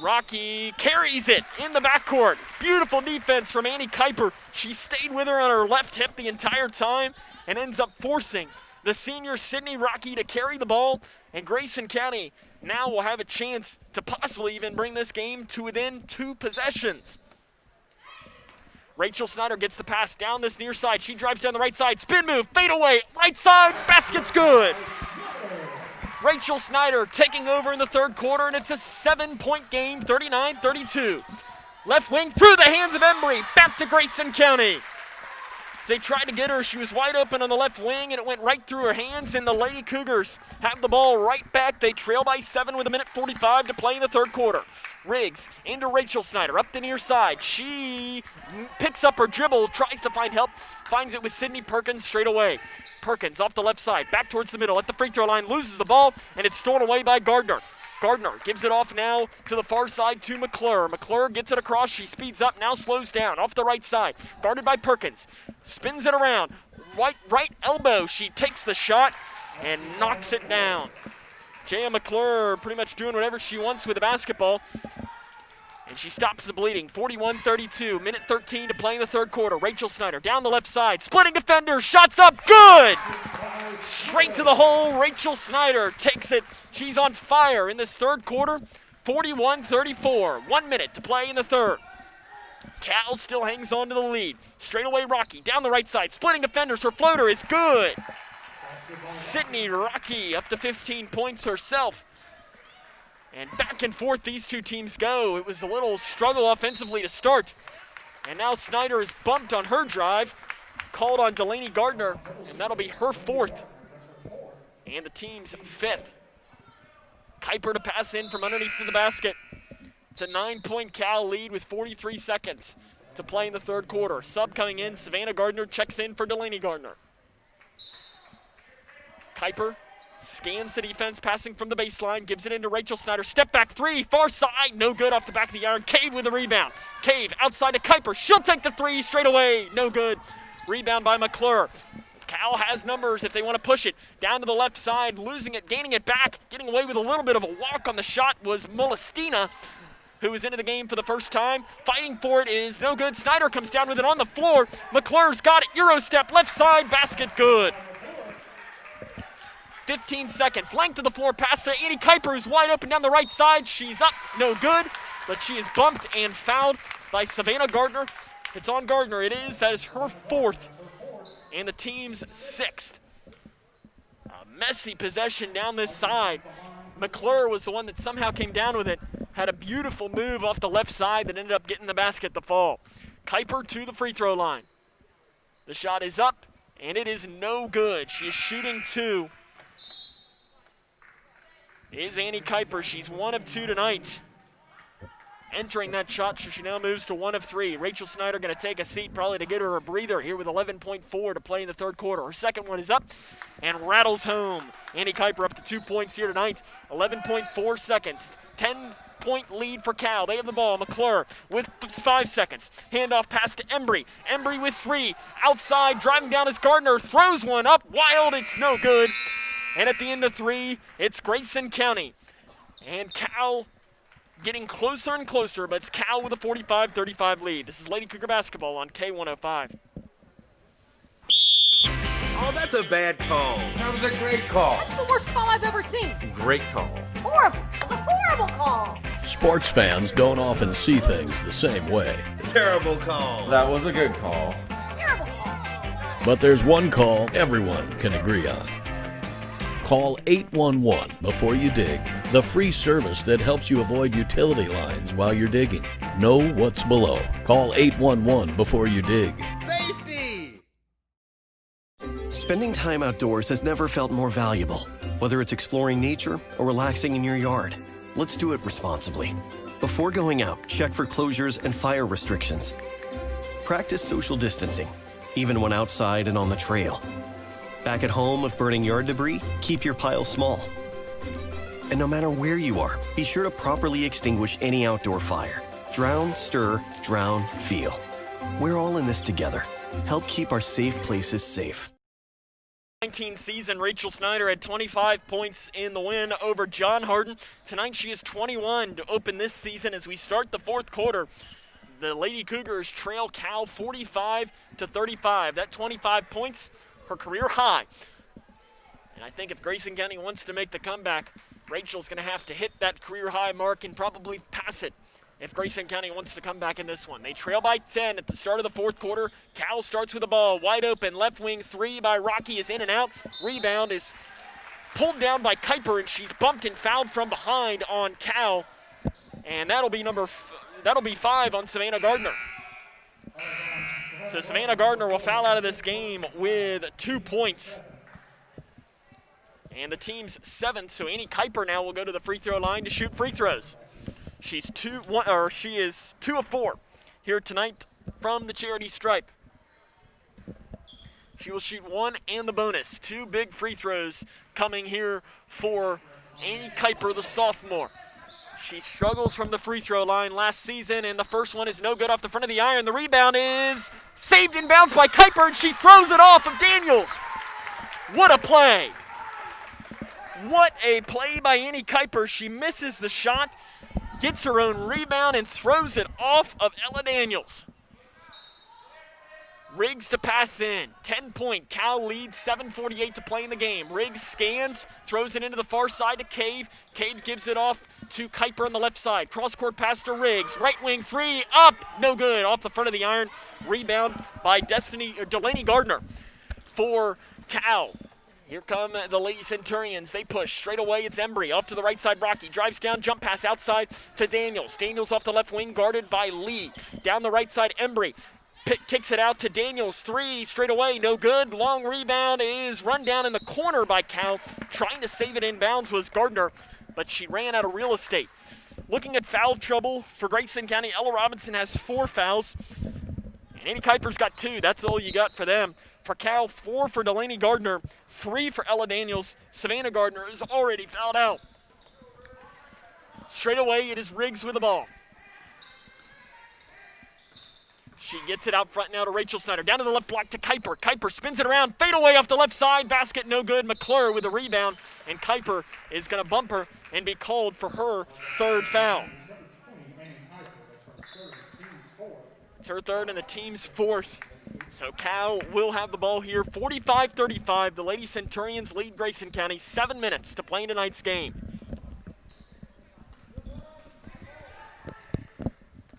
Rocky carries it in the backcourt. Beautiful defense from Annie Kuiper. She stayed with her on her left hip the entire time and ends up forcing the senior Sydney Rocky to carry the ball. And Grayson County now will have a chance to possibly even bring this game to within 2 possessions. Rachel Snyder gets the pass down this near side. She drives down the right side. Spin move, fade away, right side, basket's good. Rachel Snyder taking over in the third quarter, and it's a 7-point game, 39-32. Left wing through the hands of Embry, back to Grayson County. As they tried to get her, she was wide open on the left wing, and it went right through her hands, and the Lady Cougars have the ball right back. They trail by 7 with 1:45 to play in the third quarter. Riggs into Rachel Snyder, up the near side. She picks up her dribble, tries to find help, finds it with Sydney Perkins straight away. Perkins off the left side, back towards the middle at the free throw line, loses the ball, and it's stolen away by Gardner. Gardner gives it off now to the far side to McClure. McClure gets it across, she speeds up, now slows down, off the right side, guarded by Perkins. Spins it around, right elbow, she takes the shot and knocks it down. Jaya McClure pretty much doing whatever she wants with the basketball. And she stops the bleeding. 41-32, minute 13 to play in the third quarter. Rachel Snyder down the left side, splitting defender, shots up, good! Straight to the hole, Rachel Snyder takes it. She's on fire in this third quarter. 41-34, 1 minute to play in the third. Cal still hangs on to the lead. Straight away Rocky, down the right side, splitting defenders, her floater is good. Sydney Rocky up to 15 points herself. And back and forth these two teams go. It was a little struggle offensively to start. And now Snyder is bumped on her drive, called on Delaney Gardner, and that'll be her fourth. And the team's fifth. Kuiper to pass in from underneath the basket. It's a 9-point Cal lead with 43 seconds to play in the third quarter. Sub coming in, Savannah Gardner checks in for Delaney Gardner. Kuiper scans the defense, passing from the baseline, gives it into Rachel Snyder. Step back three, far side, no good off the back of the iron. Cave with a rebound. Cave outside to Kuiper. She'll take the three straight away, no good. Rebound by McClure. Cal has numbers if they want to push it. Down to the left side, losing it, gaining it back. Getting away with a little bit of a walk on the shot was Molestina, who is into the game for the first time. Fighting for it is no good. Snyder comes down with it on the floor. McClure's got it. Euro step, left side, basket good. 15 seconds. Length of the floor pass to Annie Kuiper, who's wide open down the right side. She's up, no good, but she is bumped and fouled by Savannah Gardner. If it's on Gardner, it is. That is her fourth and the team's sixth. A messy possession down this side. McClure was the one that somehow came down with it. Had a beautiful move off the left side that ended up getting the basket to fall. Kuiper to the free throw line. The shot is up, and it is no good. She is shooting two. Is Annie Kuiper. She's 1 of 2 tonight. Entering that shot, she now moves to 1 of 3. Rachel Snyder going to take a seat probably to get her a breather here with 11.4 to play in the third quarter. Her second one is up and rattles home. Annie Kuiper up to 2 points here tonight. 11.4 seconds. 10-point lead for Cal. They have the ball. McClure with 5 seconds. Handoff pass to Embry. Embry with 3. Outside, driving down is Gardner. Throws one up. Wild. It's no good. And at the end of 3, it's Grayson County. And Cal getting closer and closer, but it's Cal with a 45-35 lead. This is Lady Cougar basketball on K105. Oh, that's a bad call. That was a great call. That's the worst call I've ever seen. Great call. Horrible. That's a horrible call. Sports fans don't often see things the same way. Terrible call. That was a good call. Terrible call. But there's one call everyone can agree on. Call 811 before you dig, the free service that helps you avoid utility lines while you're digging. Know what's below. Call 811 before you dig. Safety! Spending time outdoors has never felt more valuable. Whether it's exploring nature or relaxing in your yard, let's do it responsibly. Before going out, check for closures and fire restrictions. Practice social distancing, even when outside and on the trail. Back at home, if burning yard debris, keep your pile small. And no matter where you are, be sure to properly extinguish any outdoor fire. Drown, stir, drown, feel. We're all in this together. Help keep our safe places safe. 19 season, Rachel Snyder had 25 points in the win over John Harden. Tonight she is 21 to open this season as we start the fourth quarter. The Lady Cougars trail Cal 45-35. That 25 points, her career high. And I think if Grayson County wants to make the comeback, Rachel's going to have to hit that career high mark and probably pass it if Grayson County wants to come back in this one. They trail by 10 at the start of the fourth quarter. Cal starts with the ball wide open. Left wing 3 by Rocky is in and out. Rebound is pulled down by Kuiper, and she's bumped and fouled from behind on Cal. And that'll be 5 on Savannah Gardner. So Savannah Gardner will foul out of this game with 2 points. And the team's 7th, so Annie Kuiper now will go to the free throw line to shoot free throws. She is 2 of 4 here tonight from the charity stripe. She will shoot 1 and the bonus. 2 big free throws coming here for Annie Kuiper, the sophomore. She struggles from the free throw line last season, and the first one is no good off the front of the iron. The rebound is saved in bounds by Kuiper, and she throws it off of Daniels. What a play. What a play by Annie Kuiper. She misses the shot, gets her own rebound, and throws it off of Ella Daniels. Riggs to pass in. 10-point. Cal leads, 7:48 to play in the game. Riggs scans, throws it into the far side to Cave. Cave gives it off to Kuiper on the left side. Cross-court pass to Riggs. Right wing 3, up, no good. Off the front of the iron. Rebound by Delaney Gardner for Cal. Here come the Lady Centurions. They push straight away. It's Embry off to the right side. Rocky drives down, jump pass outside to Daniels. Daniels off the left wing, guarded by Lee. Down the right side, Embry kicks it out to Daniels. 3 straight away, no good. Long rebound is run down in the corner by Cal. Trying to save it in bounds was Gardner, but she ran out of real estate. Looking at foul trouble for Grayson County, Ella Robinson has 4 fouls. And Annie Kuiper's got 2. That's all you got for them. For Cal, 4 for Delaney Gardner, 3 for Ella Daniels. Savannah Gardner is already fouled out. Straight away, it is Riggs with the ball. She gets it out front now to Rachel Snyder. Down to the left block to Kuiper. Kuiper spins it around. Fade away off the left side. Basket no good. McClure with a rebound. And Kuiper is going to bump her and be called for her 3rd foul. It's her third and the team's fourth. So Cal will have the ball here. 45-35. The Lady Centurions lead Grayson County. 7 minutes to play in tonight's game.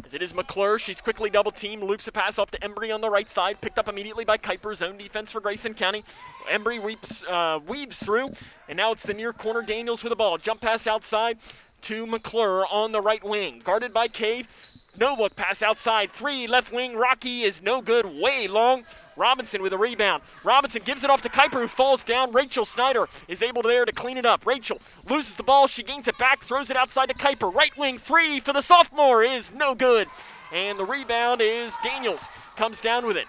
As it is McClure, she's quickly double-teamed, loops a pass off to Embry on the right side, picked up immediately by Kuiper. Zone defense for Grayson County. Embry weaves through, and now it's the near corner. Daniels with the ball. Jump pass outside to McClure on the right wing. Guarded by Cave. No look pass outside. 3 left wing. Rocky is no good. Way long. Robinson with a rebound. Robinson gives it off to Kuiper, who falls down. Rachel Snyder is able to clean it up. Rachel loses the ball. She gains it back. Throws it outside to Kuiper. Right wing 3 for the sophomore is no good. And the rebound is Daniels. Comes down with it.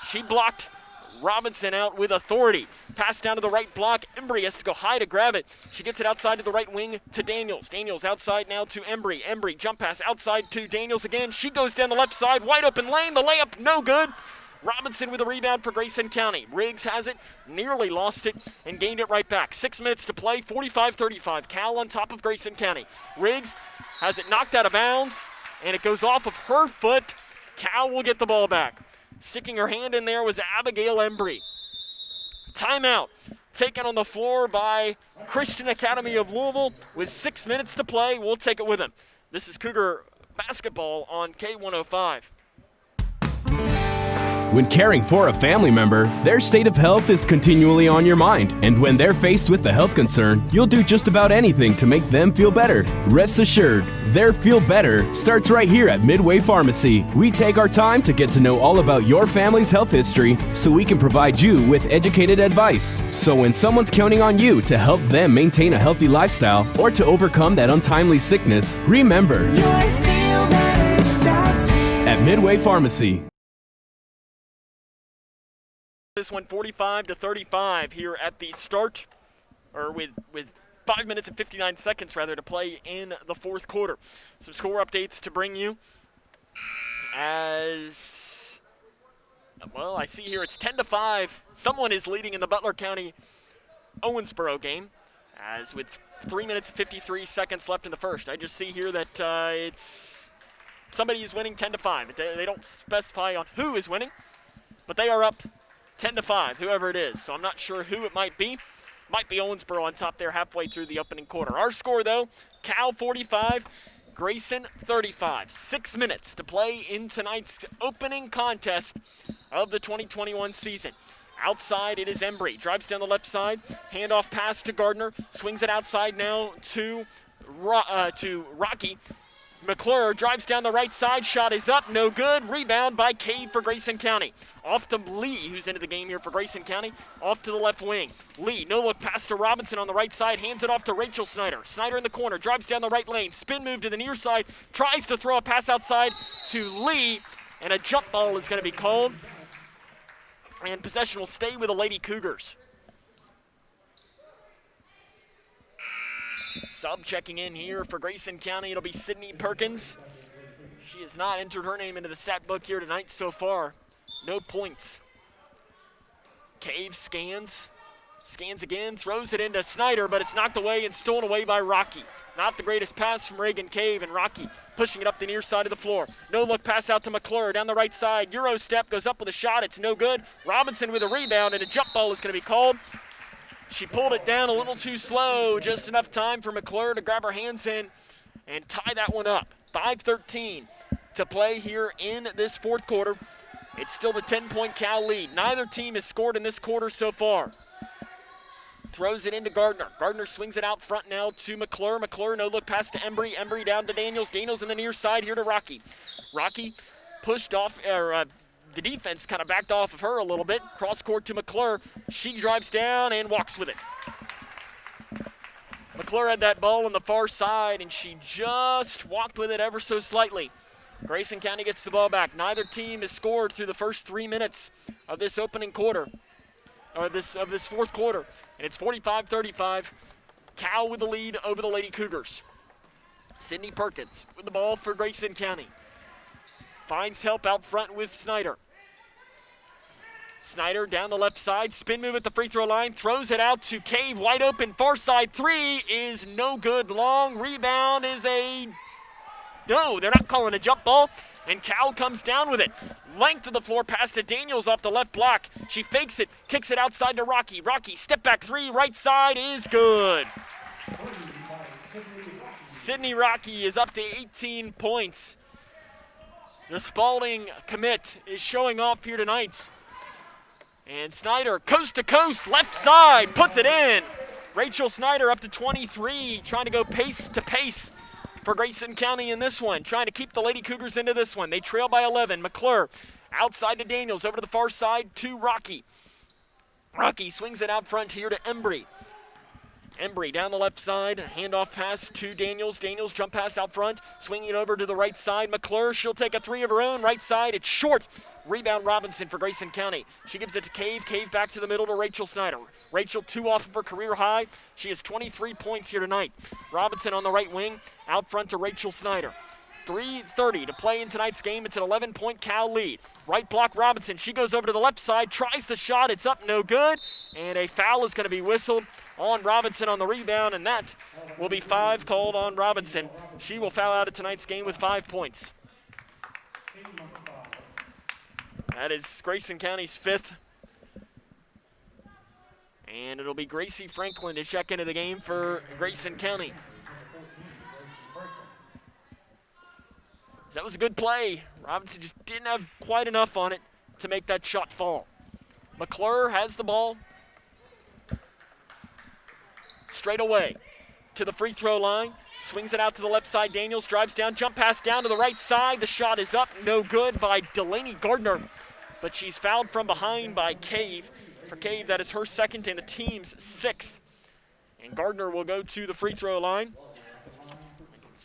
She blocked Robinson out with authority. Pass down to the right block. Embry has to go high to grab it. She gets it outside to the right wing to Daniels. Daniels outside now to Embry. Embry jump pass outside to Daniels again. She goes down the left side. Wide open lane. The layup no good. Robinson with a rebound for Grayson County. Riggs has it, nearly lost it, and gained it right back. 6 minutes to play, 45-35. Cal on top of Grayson County. Riggs has it knocked out of bounds, and it goes off of her foot. Cal will get the ball back. Sticking her hand in there was Abigail Embry. Timeout taken on the floor by Christian Academy of Louisville with 6 minutes to play. We'll take it with them. This is Cougar basketball on K105. When caring for a family member, their state of health is continually on your mind. And when they're faced with a health concern, you'll do just about anything to make them feel better. Rest assured, their feel better starts right here at Midway Pharmacy. We take our time to get to know all about your family's health history so we can provide you with educated advice. So when someone's counting on you to help them maintain a healthy lifestyle or to overcome that untimely sickness, remember, your feel better starts here at Midway Pharmacy. This one 45-35 here at the start, or with 5 minutes and 59 seconds rather to play in the fourth quarter. Some score updates to bring you. As well, I see here it's 10-5. Someone is leading in the Butler County Owensboro game, as with 3 minutes and 53 seconds left in the first. I just see here that it's somebody is winning 10-5. They don't specify on who is winning, but they are up 10-5, whoever it is. So I'm not sure who it might be. Might be Owensboro on top there halfway through the opening quarter. Our score, though, Cal 45, Grayson 35. 6 minutes to play in tonight's opening contest of the 2021 season. Outside, it is Embry. Drives down the left side. Handoff pass to Gardner. Swings it outside now to Rocky. McClure drives down the right side. Shot is up. No good. Rebound by Cade for Grayson County. Off to Lee, who's into the game here for Grayson County. Off to the left wing. Lee, no look pass to Robinson on the right side. Hands it off to Rachel Snyder. Snyder in the corner. Drives down the right lane. Spin move to the near side. Tries to throw a pass outside to Lee. And a jump ball is going to be called. And possession will stay with the Lady Cougars. Sub checking in here for Grayson County. It'll be Sydney Perkins. She has not entered her name into the stat book here tonight so far. No points. Cave scans. Scans again. Throws it into Snyder, but it's knocked away and stolen away by Rocky. Not the greatest pass from Reagan Cave, and Rocky pushing it up the near side of the floor. No look pass out to McClure down the right side. Euro step goes up with a shot. It's no good. Robinson with a rebound, and a jump ball is going to be called. She pulled it down a little too slow. Just enough time for McClure to grab her hands in and tie that one up. 5:13 to play here in this fourth quarter. It's still the 10-point Cal lead. Neither team has scored in this quarter so far. Throws it into Gardner. Gardner swings it out front now to McClure. McClure, no look pass to Embry. Embry down to Daniels. Daniels in the near side here to Rocky. Rocky pushed off, the defense kind of backed off of her a little bit. Cross court to McClure. She drives down and walks with it. McClure had that ball on the far side, and she just walked with it ever so slightly. Grayson County gets the ball back. Neither team has scored through the first 3 minutes of this opening quarter, or this fourth quarter. And it's 45-35. Cal with the lead over the Lady Cougars. Sydney Perkins with the ball for Grayson County. Finds help out front with Snyder. Snyder down the left side. Spin move at the free throw line. Throws it out to Cave. Wide open far side. 3 is no good. Long rebound is no, they're not calling a jump ball. and Cal comes down with it. Length of the floor pass to Daniels off the left block. She fakes it, kicks it outside to Rocky. Rocky, step back three, right side is good. Sydney Rocky is up to 18 points. The Spalding commit is showing off here tonight. And Snyder, coast to coast, left side, puts it in. Rachel Snyder up to 23, trying to go pace to pace for Grayson County in this one, trying to keep the Lady Cougars into this one. They trail by 11. McClure outside to Daniels, over to the far side to Rocky. Rocky swings it out front here to Embry. Embry down the left side, handoff pass to Daniels. Daniels jump pass out front, swinging it over to the right side. McClure, she'll take a three of her own. Right side, it's short. Rebound Robinson for Grayson County. She gives it to Cave. Cave back to the middle to Rachel Snyder. Rachel 2 off of her career high. She has 23 points here tonight. Robinson on the right wing, out front to Rachel Snyder. 3:30 to play in tonight's game. It's an 11-point Cal lead. Right block Robinson. She goes over to the left side, tries the shot. It's up, no good. And a foul is going to be whistled on Robinson on the rebound, and that will be 5 called on Robinson. She will foul out of tonight's game with 5 points. That is Grayson County's 5th. And it'll be Gracie Franklin to check into the game for Grayson County. That was a good play. Robinson just didn't have quite enough on it to make that shot fall. McClure has the ball. Straight away to the free throw line. Swings it out to the left side. Daniels drives down, jump pass down to the right side. The shot is up, no good by Delaney Gardner. But she's fouled from behind by Cave. For Cave, that is her 2nd and the team's 6th. And Gardner will go to the free throw line.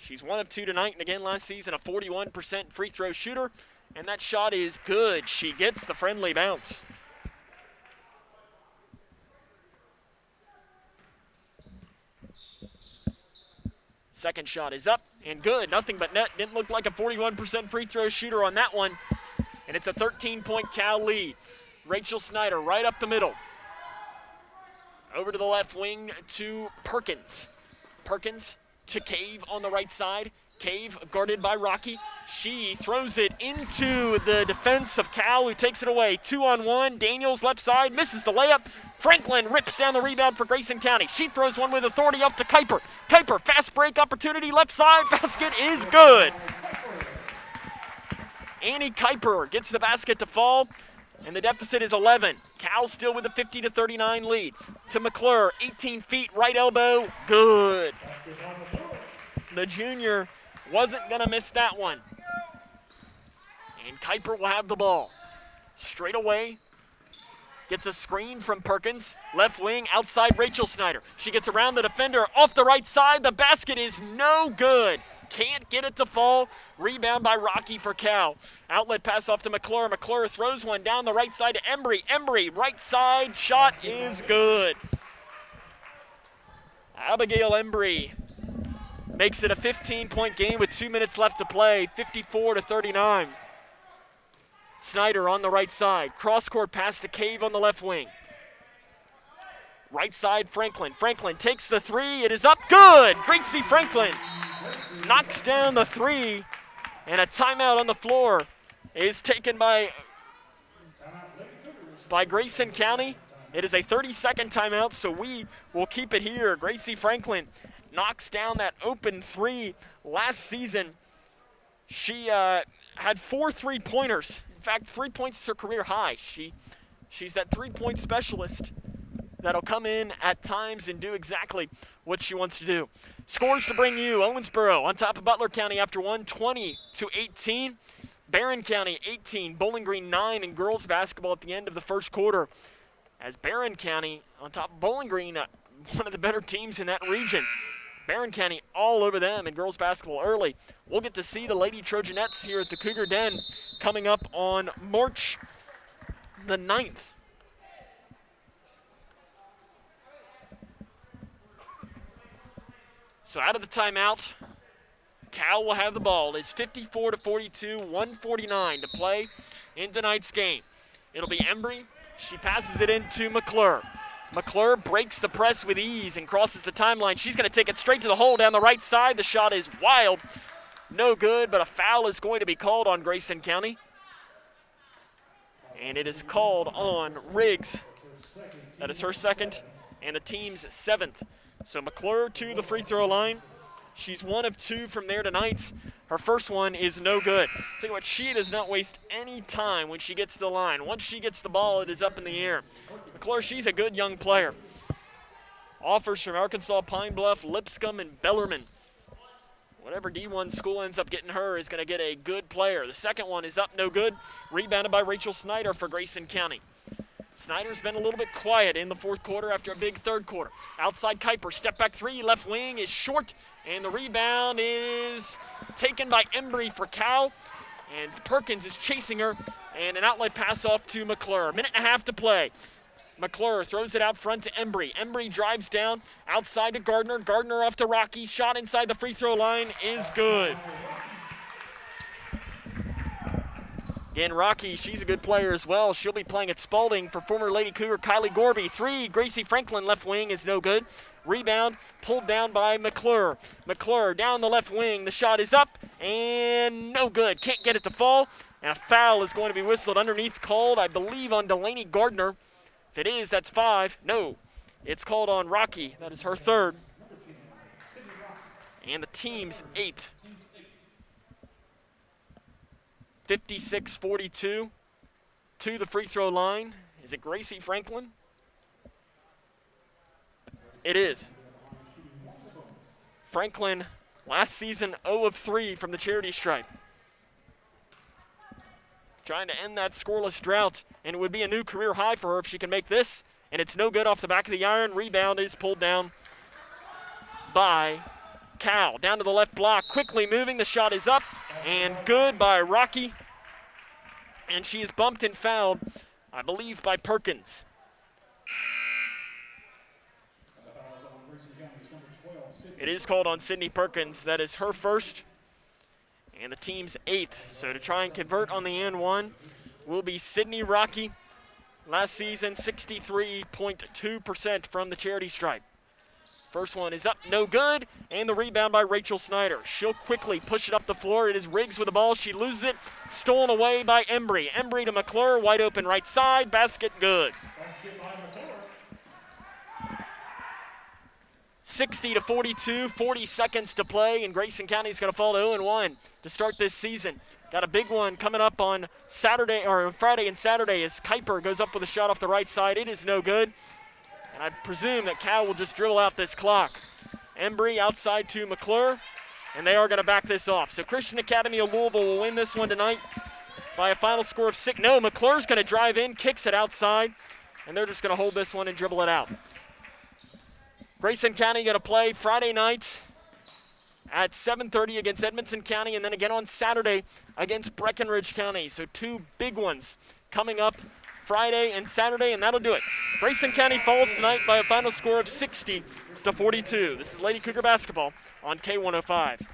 She's 1 of 2 tonight, and again last season a 41% free throw shooter, and that shot is good. She gets the friendly bounce. Second shot is up and good. Nothing but net. Didn't look like a 41% free throw shooter on that one, and it's a 13-point Cal lead. Rachel Snyder right up the middle. Over to the left wing to Perkins. Perkins to Cave on the right side. Cave guarded by Rocky. She throws it into the defense of Cal, who takes it away. 2-on-1. Daniels left side misses the layup. Franklin rips down the rebound for Grayson County. She throws one with authority up to Kuiper. Kuiper, fast break opportunity, left side. Basket is good. Annie Kuiper gets the basket to fall, and the deficit is 11. Cal still with a 50-39 lead. To McClure, 18 feet, right elbow, good. The junior wasn't going to miss that one. And Kuiper will have the ball. Straight away, gets a screen from Perkins. Left wing, outside Rachel Snyder. She gets around the defender, off the right side. The basket is no good. Can't get it to fall. Rebound by Rocky for Cal. Outlet pass off to McClure. McClure throws one down the right side to Embry. Embry, right side, shot is good. Abigail Embry makes it a 15-point game with 2 minutes left to play, 54-39. Snyder on the right side. Cross-court pass to Cave on the left wing. Right side, Franklin. Franklin takes the three. It is up. Good! Gracie Franklin knocks down the three, and a timeout on the floor is taken by Grayson County. It is a 30-second timeout, so we will keep it here. Gracie Franklin knocks down that open three. Last season, she had 4 3-pointers. In fact, 3 points is her career high. She's that 3-point specialist that'll come in at times and do exactly what she wants to do. Scores to bring you: Owensboro on top of Butler County after one, 20-18. Barron County 18, Bowling Green 9 in girls basketball at the end of the first quarter. As Barron County on top of Bowling Green, one of the better teams in that region. Barron County all over them in girls basketball early. We'll get to see the Lady Trojanettes here at the Cougar Den coming up on March the 9th. So out of the timeout, Cal will have the ball. It's 54-42, 1:49 to play in tonight's game. It'll be Embry. She passes it into McClure. McClure breaks the press with ease and crosses the timeline. She's going to take it straight to the hole down the right side. The shot is wild, no good, but a foul is going to be called on Grayson County. And it is called on Riggs. That is her second and the team's 7th. So McClure to the free throw line. She's 1 of 2 from there tonight. Her first one is no good. Tell you what, she does not waste any time when she gets to the line. Once she gets the ball, it is up in the air. McClure, she's a good young player. Offers from Arkansas, Pine Bluff, Lipscomb, and Bellarmine. Whatever D1 school ends up getting her is going to get a good player. The second one is up, no good. Rebounded by Rachel Snyder for Grayson County. Snyder's been a little bit quiet in the fourth quarter after a big third quarter. Outside Kuiper, step back three, left wing is short, and the rebound is taken by Embry for Cal, and Perkins is chasing her, and an outlet pass off to McClure. 1.5 minutes to play. McClure throws it out front to Embry. Embry drives down outside to Gardner. Gardner off to Rocky. Shot inside the free throw line is good. Again, Rocky, she's a good player as well. She'll be playing at Spalding for former Lady Cougar Kylie Gorby. 3, Gracie Franklin left wing is no good. Rebound pulled down by McClure. McClure down the left wing. The shot is up and no good. Can't get it to fall. And a foul is going to be whistled underneath, called, I believe, on Delaney Gardner. If it is, that's 5. No, it's called on Rocky. That is her 3rd. And the team's 8th. 56-42 to the free throw line. Is it Gracie Franklin? It is. Franklin, last season 0 of 3 from the charity stripe. Trying to end that scoreless drought, and it would be a new career high for her if she can make this, and it's no good off the back of the iron. Rebound is pulled down by Cal. Down to the left block, quickly moving. The shot is up and good by Rocky, and she is bumped and fouled, I believe, by Perkins. It is called on Sydney Perkins. That is her first and the team's 8th. So to try and convert on the and one will be Sydney Rocky. Last season, 63.2% from the charity stripe. First one is up, no good, and the rebound by Rachel Snyder. She'll quickly push it up the floor. It is Riggs with the ball. She loses it, stolen away by Embry. Embry to McClure, wide open right side, basket good. 60-42, 40 seconds to play, and Grayson County is going to fall to 0-1 to start this season. Got a big one coming up on Saturday, or Friday and Saturday, as Kuiper goes up with a shot off the right side. It is no good. And I presume that Cal will just dribble out this clock. Embry outside to McClure, and they are going to back this off. So Christian Academy of Louisville will win this one tonight by a final score of 6. No, McClure's going to drive in, kicks it outside, and they're just going to hold this one and dribble it out. Grayson County going to play Friday night at 7:30 against Edmonson County, and then again on Saturday against Breckenridge County. So 2 big ones coming up Friday and Saturday, and that'll do it. Grayson County falls tonight by a final score of 60-42. This is Lady Cougar basketball on K105.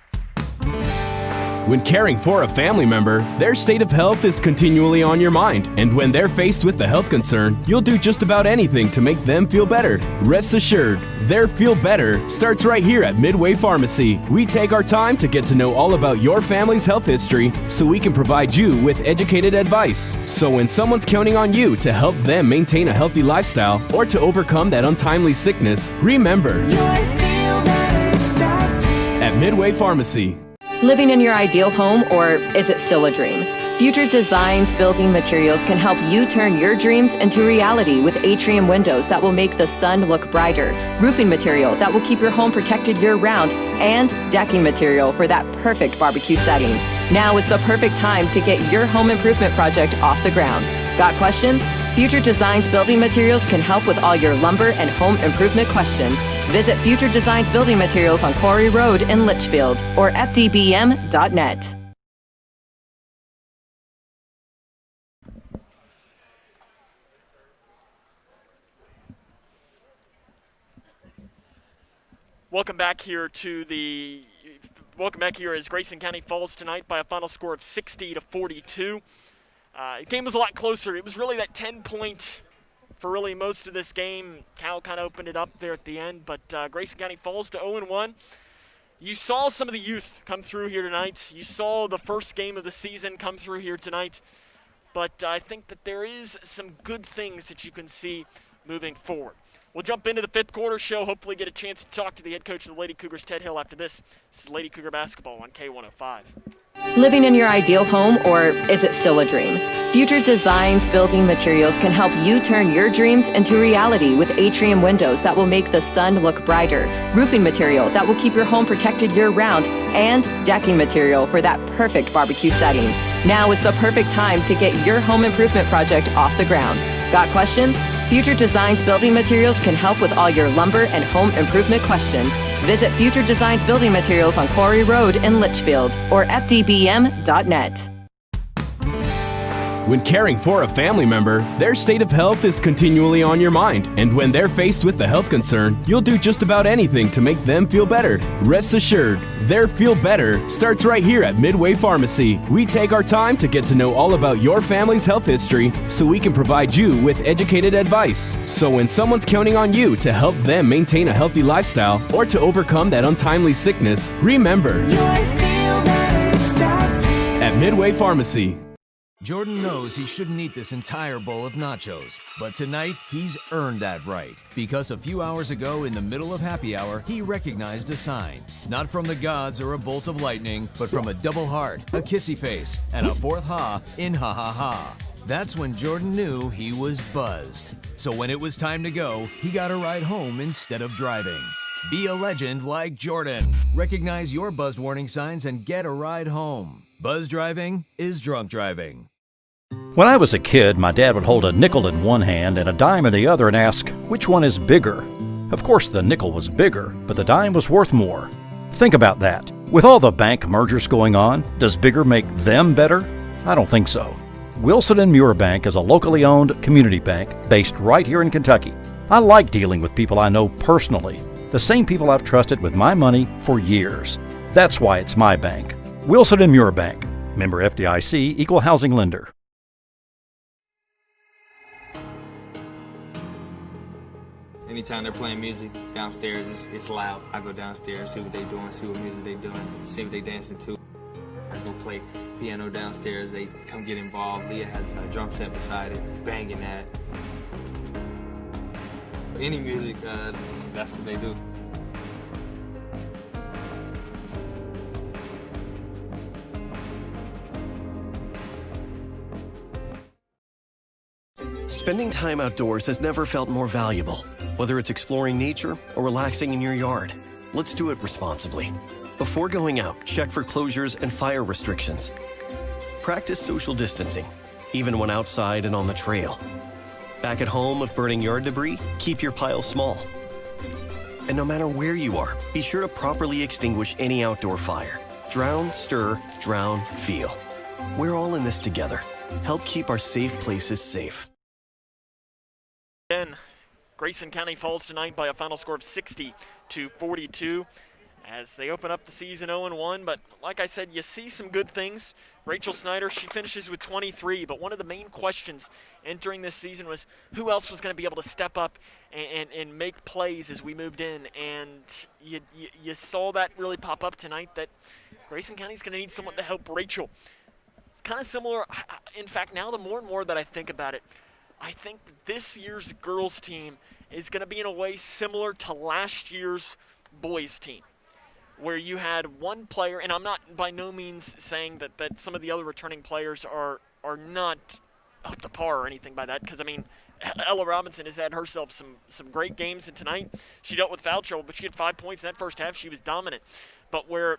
When caring for a family member, their state of health is continually on your mind. And when they're faced with a health concern, you'll do just about anything to make them feel better. Rest assured, their feel better starts right here at Midway Pharmacy. We take our time to get to know all about your family's health history so we can provide you with educated advice. So when someone's counting on you to help them maintain a healthy lifestyle or to overcome that untimely sickness, remember, your feel better starts here at Midway Pharmacy. Living in your ideal home, or is it still a dream? Future Designs Building Materials can help you turn your dreams into reality with atrium windows that will make the sun look brighter, roofing material that will keep your home protected year-round, and decking material for that perfect barbecue setting. Now is the perfect time to get your home improvement project off the ground. Got questions? Future Designs Building Materials can help with all your lumber and home improvement questions. Visit Future Designs Building Materials on Quarry Road in Litchfield or fdbm.net. Welcome back here as Grayson County falls tonight by a final score of 60-42. The game was a lot closer. It was really that 10-point for really most of this game. Cal kind of opened it up there at the end, but Grayson County falls to 0-1. You saw some of the youth come through here tonight. You saw the first game of the season come through here tonight. But I think that there is some good things that you can see moving forward. We'll jump into the fifth quarter show, hopefully get a chance to talk to the head coach of the Lady Cougars, Ted Hill, after this. This is Lady Cougar Basketball on K105. Living in your ideal home, or is it still a dream? Future Designs Building Materials can help you turn your dreams into reality with atrium windows that will make the sun look brighter, roofing material that will keep your home protected year-round, and decking material for that perfect barbecue setting. Now is the perfect time to get your home improvement project off the ground. Got questions? Future Designs Building Materials can help with all your lumber and home improvement questions. Visit Future Designs Building Materials on Quarry Road in Litchfield or fdbm.net. When caring for a family member, their state of health is continually on your mind. And when they're faced with a health concern, you'll do just about anything to make them feel better. Rest assured, their feel better starts right here at Midway Pharmacy. We take our time to get to know all about your family's health history so we can provide you with educated advice. So when someone's counting on you to help them maintain a healthy lifestyle or to overcome that untimely sickness, remember, your feel better starts here at Midway Pharmacy. Jordan knows he shouldn't eat this entire bowl of nachos, but tonight he's earned that right. Because a few hours ago in the middle of happy hour, he recognized a sign. Not from the gods or a bolt of lightning, but from a double heart, a kissy face, and a fourth ha in ha ha ha. That's when Jordan knew he was buzzed. So when it was time to go, he got a ride home instead of driving. Be a legend like Jordan. Recognize your buzzed warning signs and get a ride home. Buzz driving is drunk driving. When I was a kid, my dad would hold a nickel in one hand and a dime in the other and ask, which one is bigger? Of course, the nickel was bigger, but the dime was worth more. Think about that. With all the bank mergers going on, does bigger make them better? I don't think so. Wilson & Muir Bank is a locally owned community bank based right here in Kentucky. I like dealing with people I know personally, the same people I've trusted with my money for years. That's why it's my bank. Wilson & Muir Bank. Member FDIC, Equal Housing Lender. Anytime they're playing music downstairs, it's loud. I go downstairs, see what they're doing, see what music they're doing, see what they're dancing to. I go play piano downstairs, they come get involved. Leah has a drum set beside it, banging that. Any music, that's what they do. Spending time outdoors has never felt more valuable. Whether it's exploring nature or relaxing in your yard, let's do it responsibly. Before going out, check for closures and fire restrictions. Practice social distancing, even when outside and on the trail. Back at home, if burning yard debris, keep your pile small. And no matter where you are, be sure to properly extinguish any outdoor fire. Drown, stir, drown, feel. We're all in this together. Help keep our safe places safe. Again, Grayson County falls tonight by a final score of 60-42 as they open up the season 0-1. But like I said, you see some good things. Rachel Snyder, she finishes with 23, but one of the main questions entering this season was who else was going to be able to step up and make plays as we moved in. And you saw that really pop up tonight, that Grayson County's going to need someone to help Rachel. It's kind of similar. In fact, now the more and more that I think about it, I think that this year's girls team is going to be in a way similar to last year's boys team, where you had one player, and I'm not by no means saying that some of the other returning players are not up to par or anything by that, because, I mean, Ella Robinson has had herself some great games, and tonight she dealt with foul trouble, but she had 5 points in that first half. She was dominant. But where,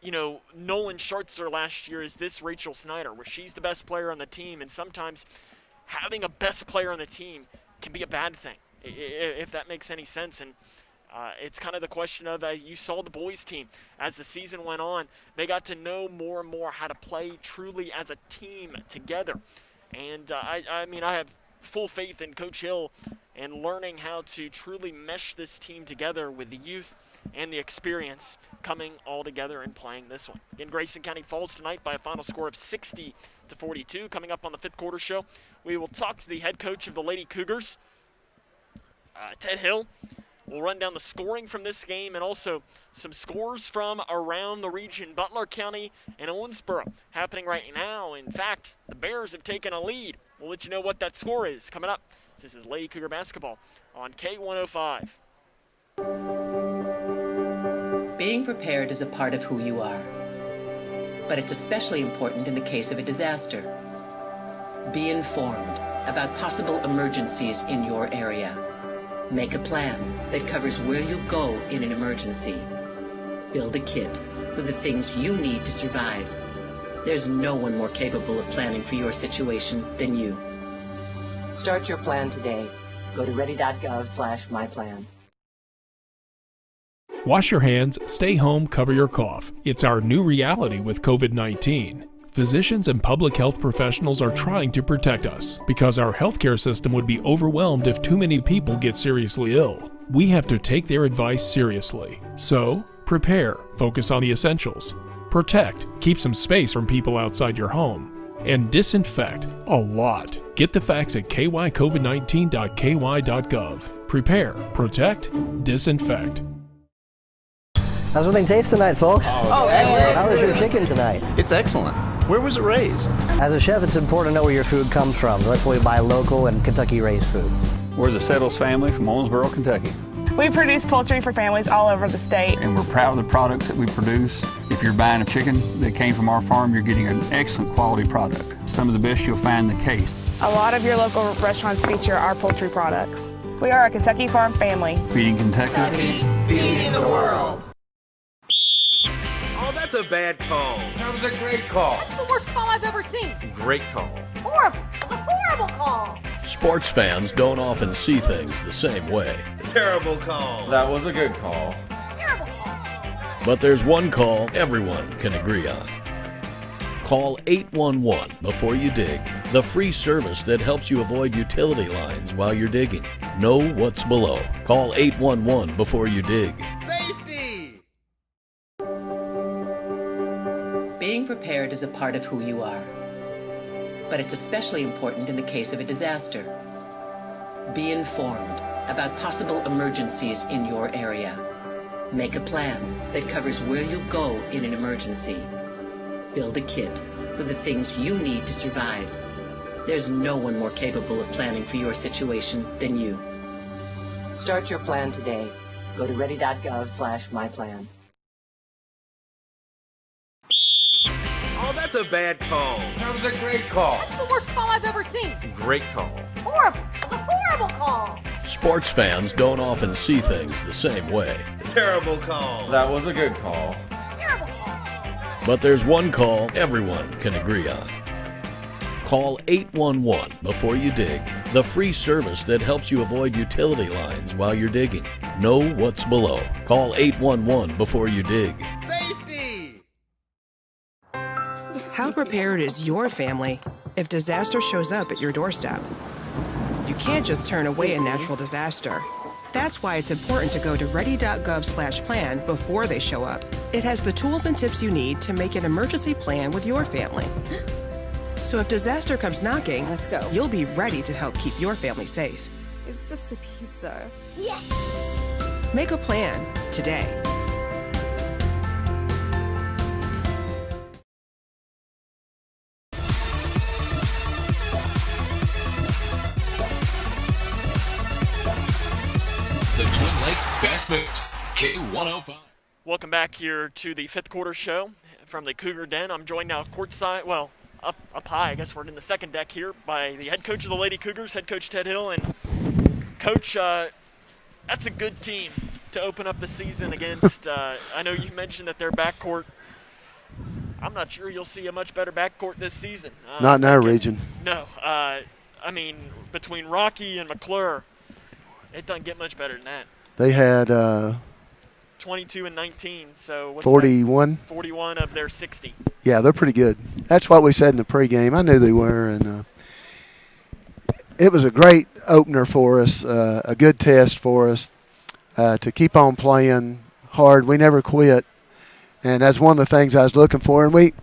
you know, Nolan Schartzer last year is this Rachel Snyder, where she's the best player on the team, and sometimes having a best player on the team can be a bad thing, if that makes any sense. And it's kind of the question of you saw the boys team as the season went on. They got to know more and more how to play truly as a team together. And I mean, I have full faith in Coach Hill and learning how to truly mesh this team together with the youth and the experience coming all together and playing this one. Again, Grayson County falls tonight by a final score of 60-42. Coming up on the fifth quarter show, we will talk to the head coach of the Lady Cougars, Ted Hill. We'll run down the scoring from this game and also some scores from around the region. Butler County and Owensboro happening right now. In fact, the Bears have taken a lead. We'll let you know what that score is coming up. This is Lady Cougar basketball on K105. Being prepared is a part of who you are, but it's especially important in the case of a disaster. Be informed about possible emergencies in your area. Make a plan that covers where you go in an emergency. Build a kit with the things you need to survive. There's no one more capable of planning for your situation than you. Start your plan today. Go to ready.gov/myplan. Wash your hands, stay home, cover your cough. It's our new reality with COVID-19. Physicians and public health professionals are trying to protect us because our healthcare system would be overwhelmed if too many people get seriously ill. We have to take their advice seriously. So, prepare, focus on the essentials. Protect, keep some space from people outside your home. And disinfect, a lot. Get the facts at kycovid19.ky.gov. Prepare, protect, disinfect. How's everything taste tonight, folks? Oh, excellent. How was your chicken tonight? It's excellent. Where was it raised? As a chef, it's important to know where your food comes from. That's why we buy local and Kentucky-raised food. We're the Settles family from Owensboro, Kentucky. We produce poultry for families all over the state. And we're proud of the products that we produce. If you're buying a chicken that came from our farm, you're getting an excellent quality product. Some of the best you'll find in the case. A lot of your local restaurants feature our poultry products. We are a Kentucky farm family. Feeding Kentucky. Feeding the world. Oh, that's a bad call. That was a great call. That's the worst call I've ever seen. Great call. Horrible. That's a horrible call. Sports fans don't often see things the same way. Terrible call. That was a good call. Terrible call. But there's one call everyone can agree on. Call 811 before you dig, the free service that helps you avoid utility lines while you're digging. Know what's below. Call 811 before you dig. Safety! Being prepared is a part of who you are, but it's especially important in the case of a disaster. Be informed about possible emergencies in your area. Make a plan that covers where you go in an emergency. Build a kit with the things you need to survive. There's no one more capable of planning for your situation than you. Start your plan today. Go to ready.gov/myplan. Oh, that's a bad call. That was a great call. That's the worst call I've ever seen. Great call. Horrible. That's a horrible call. Sports fans don't often see things the same way. Terrible call. That was a good call. Terrible call. But there's one call everyone can agree on. Call 811 before you dig, the free service that helps you avoid utility lines while you're digging. Know what's below. Call 811 before you dig. Safety! How prepared is your family if disaster shows up at your doorstep? You can't just turn away a natural disaster. That's why it's important to go to ready.gov/plan before they show up. It has the tools and tips you need to make an emergency plan with your family. So if disaster comes knocking, let's go. You'll be ready to help keep your family safe. It's just a pizza. Yes! Make a plan today. The Twin Lakes Best Mix, K105. Welcome back here to the fifth quarter show from the Cougar Den. I'm joined now courtside, well, up high, I guess we're in the second deck here, by the head coach of the Lady Cougars, head coach Ted Hill. And Coach, that's a good team to open up the season against. I know you mentioned that their backcourt, I'm not sure you'll see a much better backcourt this season. Not in our region. No. I mean, between Rocky and McClure, it doesn't get much better than that. They had 22 and 19, so what's 41. That? 41 of their 60. Yeah, they're pretty good. That's what we said in the pregame. I knew they were, and it was a great opener for us, a good test for us to keep on playing hard. We never quit, and that's one of the things I was looking for. And we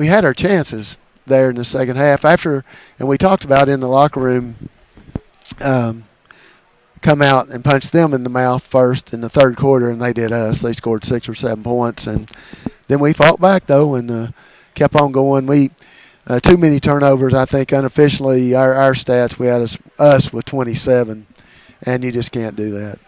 had our chances there in the second half and we talked about in the locker room. come out and punch them in the mouth first in the third quarter, and they did us. They scored 6 or 7 points, and then we fought back though and kept on going. We too many turnovers. I think unofficially our stats, we had us with 27, and you just can't do that.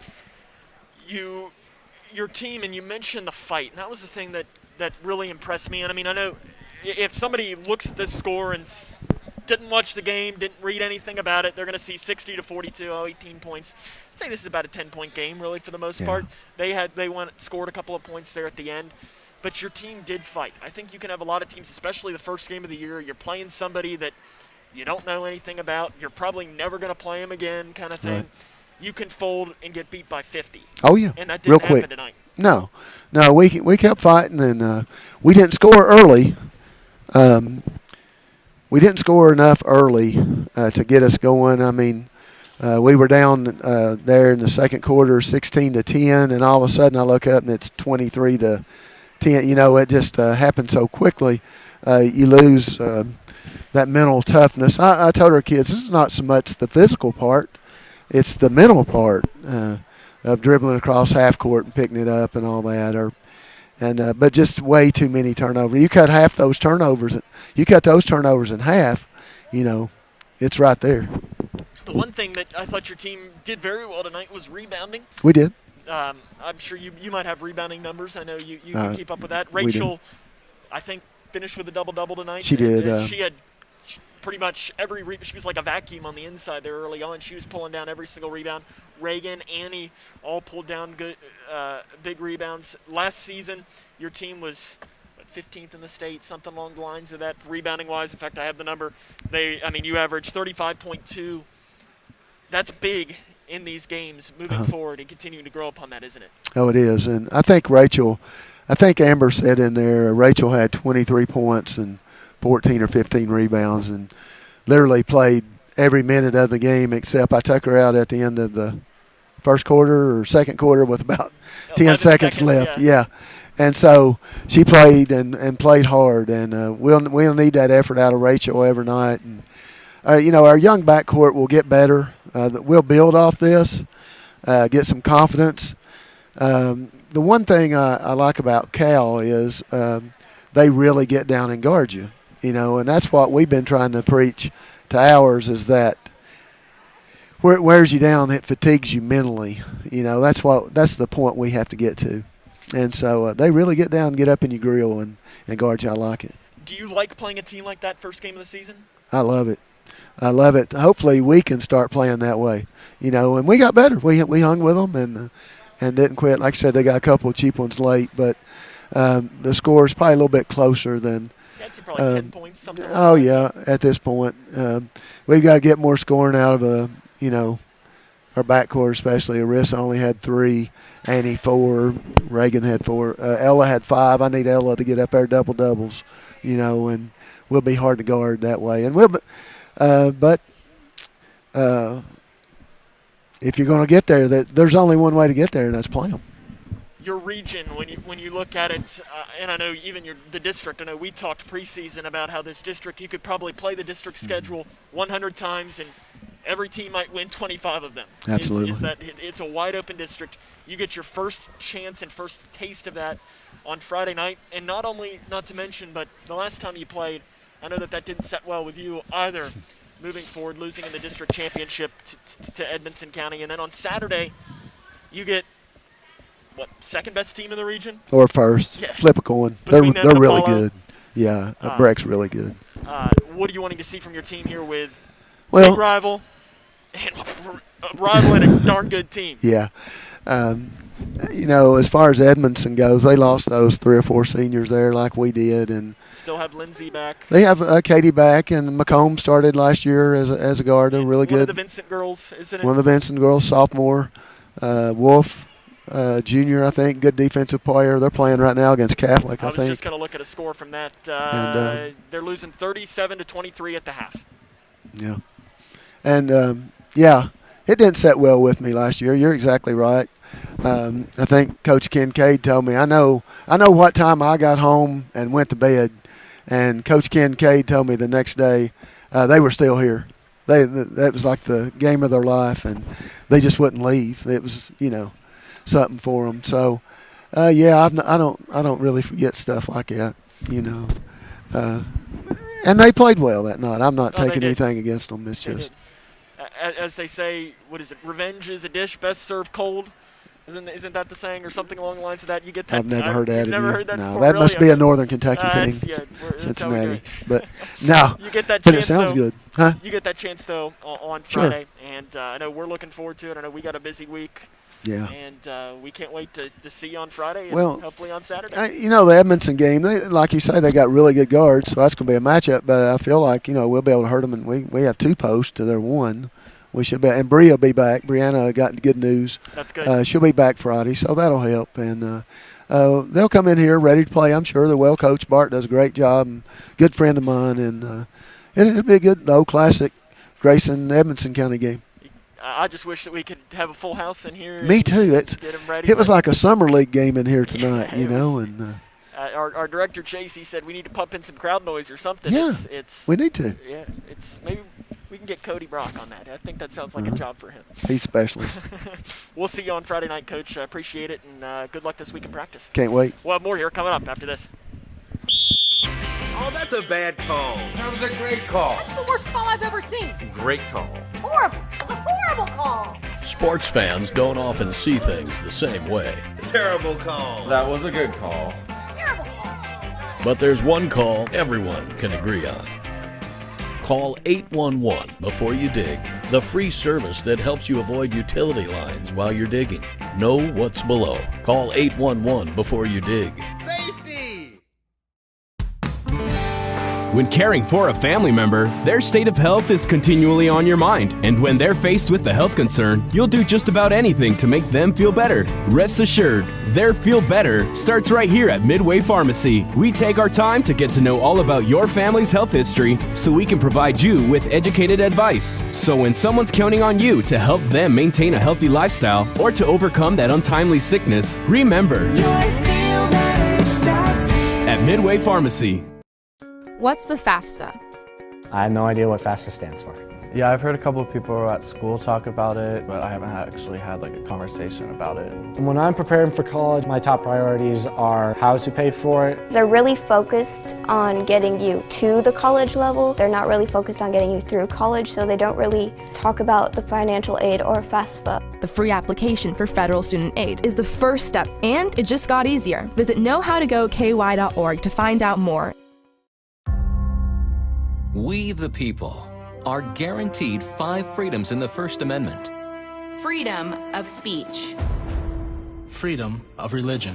Your team, and you mentioned the fight, and that was the thing that really impressed me. And I mean, I know if somebody looks at this score and didn't watch the game, didn't read anything about it, they're going to see 60-42, 18 points. I'd say this is about a 10-point game, really, for the most part. They scored a couple of points there at the end, but your team did fight. I think you can have a lot of teams, especially the first game of the year. You're playing somebody that you don't know anything about. You're probably never going to play them again, kind of thing. Right. You can fold and get beat by 50. Oh yeah, and that real didn't quick. happen tonight. No, we kept fighting, and we didn't score early. We didn't score enough early to get us going. I mean, we were down there in the second quarter, 16-10, and all of a sudden I look up and it's 23-10. You know, it just happened so quickly. You lose that mental toughness. I told our kids, this is not so much the physical part, it's the mental part of dribbling across half court and picking it up and all that. But just way too many turnovers. You cut half those turnovers. You cut those turnovers in half, you know, it's right there. The one thing that I thought your team did very well tonight was rebounding. We did. I'm sure you might have rebounding numbers. I know you can keep up with that. Rachel, I think, finished with a double-double tonight. She did. She had pretty much she was like a vacuum on the inside there early on. She was pulling down every single rebound. Reagan, Annie, all pulled down good, big rebounds. Last season, your team was 15th in the state, something along the lines of that, rebounding-wise. In fact, I have the number. You averaged 35.2. That's big in these games moving forward and continuing to grow upon that, isn't it? Oh, it is. And I think Amber said in there, Rachel had 23 points and 14 or 15 rebounds and literally played every minute of the game except I took her out at the end of the first quarter or second quarter with about 10 seconds left. Yeah. And so she played and played hard, and we'll need that effort out of Rachel every night. And our young backcourt will get better. We'll build off this, get some confidence. The one thing I like about Cal is they really get down and guard you, and that's what we've been trying to preach to ours, is that where it wears you down, it fatigues you mentally. That's the point we have to get to. And so they really get down and get up in your grill and guard you. I like it. Do you like playing a team like that first game of the season? I love it. I love it. Hopefully we can start playing that way. And we got better. We hung with them and didn't quit. Like I said, they got a couple of cheap ones late, but the score is probably a little bit closer than. I'd say probably 10 points, something like that. Oh, yeah, at this point. We've got to get more scoring out of our backcourt, especially. Arissa only had 3, Annie 4, Reagan had 4, Ella had 5. I need Ella to get up there double-doubles, and we'll be hard to guard that way. And but if you're going to get there, there's only one way to get there, and that's play them. Your region, when you look at it, and I know even the district, I know we talked preseason about how this district, you could probably play the district schedule 100 times and every team might win 25 of them. Absolutely. It's a wide open district. You get your first chance and first taste of that on Friday night. And not to mention, but the last time you played, I know that didn't set well with you either, moving forward, losing in the district championship to Edmonson County. And then on Saturday, you get, second best team in the region? Or first. Yeah. Flip a coin. They're really good. Yeah, Breck's really good. What are you wanting to see from your team here with big rival and a rival and a darn good team? Yeah. As far as Edmondson goes, they lost those 3 or 4 seniors there like we did. And still have Lindsay back. They have Katie back, and McComb started last year as a guard. They're really good. One of the Vincent girls, isn't it? One of the Vincent girls, sophomore. Wolf, junior, I think, good defensive player. They're playing right now against Catholic, I think. I was just going to look at a score from that. They're losing 37-23 at the half. Yeah. And, it didn't set well with me last year. You're exactly right. I think Coach Kincaid told me, I know what time I got home and went to bed, and Coach Kincaid told me the next day they were still here. that was like the game of their life, and they just wouldn't leave. It was, something for them. So, I don't really forget stuff like that, and they played well that night. I'm not taking anything against them. It's just, as they say, what is it? Revenge is a dish best served cold. Isn't that the saying or something along the lines of that? You get that? I've never heard that. Never heard that no, before, that really? must be a Northern Kentucky thing, that's Cincinnati. But no, you get that but chance, it sounds though, good, huh? You get that chance though on Friday, and I know we're looking forward to it. I know we got a busy week. Yeah. And we can't wait to see you on Friday and hopefully on Saturday. The Edmondson game, like you say, they got really good guards, so that's going to be a matchup. But I feel like, we'll be able to hurt them, and we have 2 posts to their 1. We should be, and Bria will be back. Brianna got good news. That's good. She'll be back Friday, so that'll help. And they'll come in here ready to play. I'm sure they're well coached. Bart does a great job, and good friend of mine. And it'll be a good, classic Grayson Edmondson County game. I just wish that we could have a full house in here. Me too. It was like a summer league game in here tonight, and. Our director Chase, he said we need to pump in some crowd noise or something. Yeah, we need to. Yeah, maybe we can get Cody Brock on that. I think that sounds like a job for him. He's a specialist. We'll see you on Friday night, Coach. I appreciate it, and good luck this week in practice. Can't wait. We'll have more here coming up after this. Oh, that's a bad call. That was a great call. That's the worst call I've ever seen. Great call. Horrible. That's a horrible call. Sports fans don't often see things the same way. Terrible call. That was a good call. Terrible call. But there's one call everyone can agree on. Call 811 before you dig, the free service that helps you avoid utility lines while you're digging. Know what's below. Call 811 before you dig. Safety! When caring for a family member, their state of health is continually on your mind. And when they're faced with a health concern, you'll do just about anything to make them feel better. Rest assured, their feel better starts right here at Midway Pharmacy. We take our time to get to know all about your family's health history so we can provide you with educated advice. So when someone's counting on you to help them maintain a healthy lifestyle or to overcome that untimely sickness, remember, at Midway Pharmacy. What's the FAFSA? I have no idea what FAFSA stands for. Yeah, I've heard a couple of people at school talk about it, but I haven't actually had a conversation about it. When I'm preparing for college, my top priorities are how to pay for it. They're really focused on getting you to the college level. They're not really focused on getting you through college, so they don't really talk about the financial aid or FAFSA. The free application for federal student aid is the first step, and it just got easier. Visit knowhowtogoky.org to find out more. We, the people, are guaranteed 5 freedoms in the First Amendment. Freedom of speech. Freedom of religion.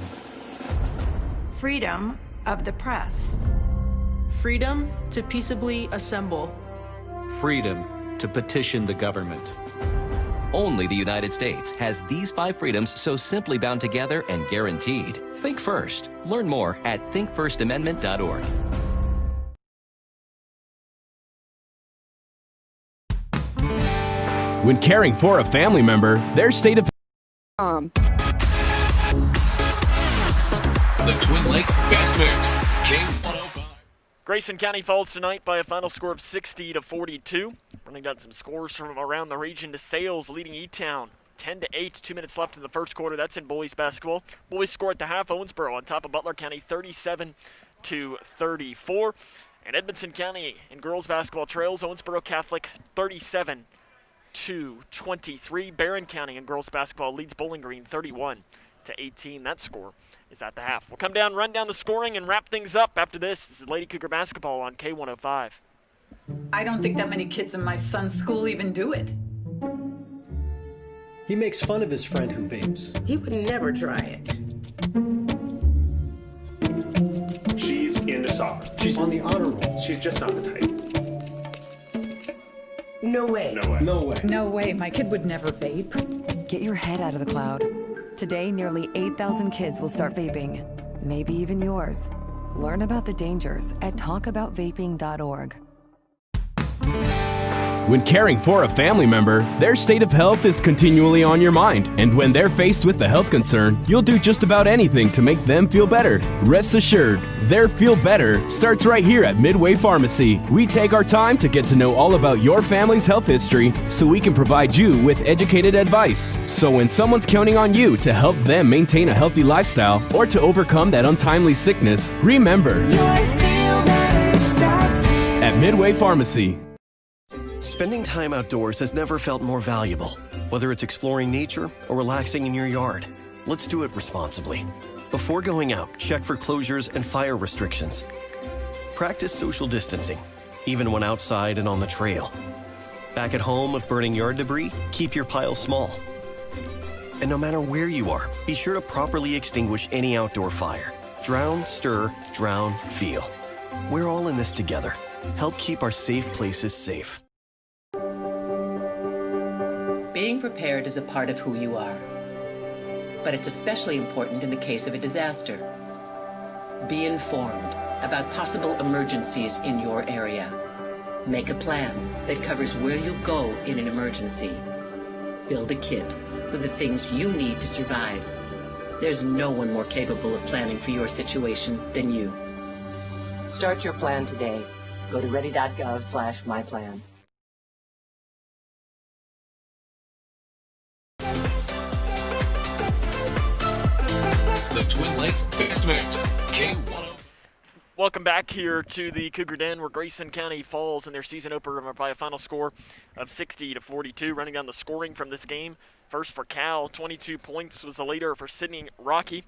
Freedom of the press. Freedom to peaceably assemble. Freedom to petition the government. Only the United States has these 5 freedoms so simply bound together and guaranteed. Think first. Learn more at thinkfirstamendment.org. When caring for a family member, their state of The Twin Lakes Best Mix, K105. Grayson County falls tonight by a final score of 60-42. Running down some scores from around the region to Sales leading E-Town 10-8, 2 minutes left in the first quarter. That's in boys basketball. Boys score at the half. Owensboro on top of Butler County 37-34. And Edmondson County in girls basketball trails Owensboro Catholic 37-23. Barron County in girls basketball leads Bowling Green 31-18. That score is at the half. We'll come down, run down the scoring, and wrap things up after this. This is Lady Cougar basketball on K105. I don't think that many kids in my son's school even do it. He makes fun of his friend who vapes. He would never try it. She's into soccer. She's on the honor roll. She's just not the type. No way. No way. No way. No way. My kid would never vape. Get your head out of the cloud. Today, nearly 8,000 kids will start vaping. Maybe even yours. Learn about the dangers at talkaboutvaping.org. When caring for a family member, their state of health is continually on your mind. And when they're faced with a health concern, you'll do just about anything to make them feel better. Rest assured, their feel better starts right here at Midway Pharmacy. We take our time to get to know all about your family's health history so we can provide you with educated advice. So when someone's counting on you to help them maintain a healthy lifestyle or to overcome that untimely sickness, remember, at Midway Pharmacy. Spending time outdoors has never felt more valuable. Whether it's exploring nature or relaxing in your yard, let's do it responsibly. Before going out, check for closures and fire restrictions. Practice social distancing, even when outside and on the trail. Back at home, if burning yard debris, keep your pile small. And no matter where you are, be sure to properly extinguish any outdoor fire. Drown, stir, drown, feel. We're all in this together. Help keep our safe places safe. Being prepared is a part of who you are, but it's especially important in the case of a disaster. Be informed about possible emergencies in your area. Make a plan that covers where you'll go in an emergency. Build a kit with the things you need to survive. There's no one more capable of planning for your situation than you. Start your plan today. Go to ready.gov/myplan. The Twin Lakes Best Mix, K105. Welcome back here to the Cougar Den, where Grayson County falls in their season opener by a final score of 60-42. Running down the scoring from this game, first for Cal, 22 points was the leader for Sydney Rocky,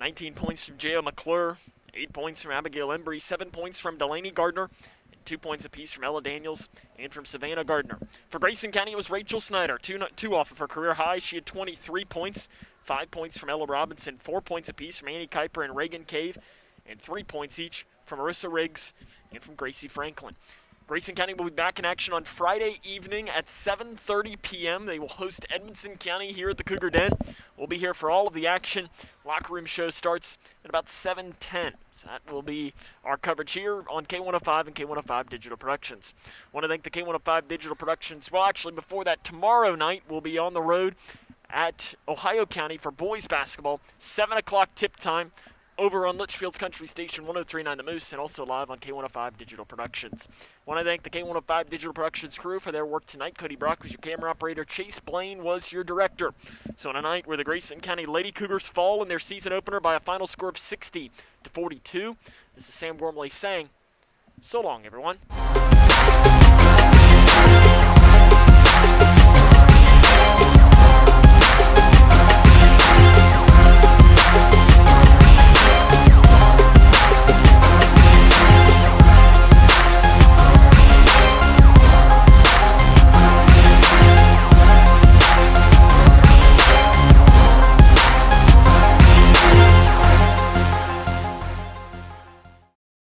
19 points from J.O. McClure, 8 points from Abigail Embry, 7 points from Delaney Gardner, and 2 points apiece from Ella Daniels and from Savannah Gardner. For Grayson County, it was Rachel Snyder, two off of her career high. She had 23 points, 5 points from Ella Robinson, 4 points apiece from Annie Kuiper and Reagan Cave, and 3 points each from Marissa Riggs and from Gracie Franklin. Grayson County will be back in action on Friday evening at 7:30 p.m. They will host Edmonson County here at the Cougar Den. We'll be here for all of the action. Locker room show starts at about 7:10. So that will be our coverage here on K105 and K105 Digital Productions. I want to thank the K105 Digital Productions. Well, actually, before that, tomorrow night we'll be on the road at Ohio County for boys basketball. 7 o'clock tip time over on Litchfield's Country Station 103.9 The Moose, and also live on K105 Digital Productions. I want to thank the K105 Digital Productions crew for their work tonight. Cody Brock was your camera operator. Chase Blaine was your director. So on a night where the Grayson County Lady Cougars fall in their season opener by a final score of 60-42, this is Sam Gormley saying, so long, everyone.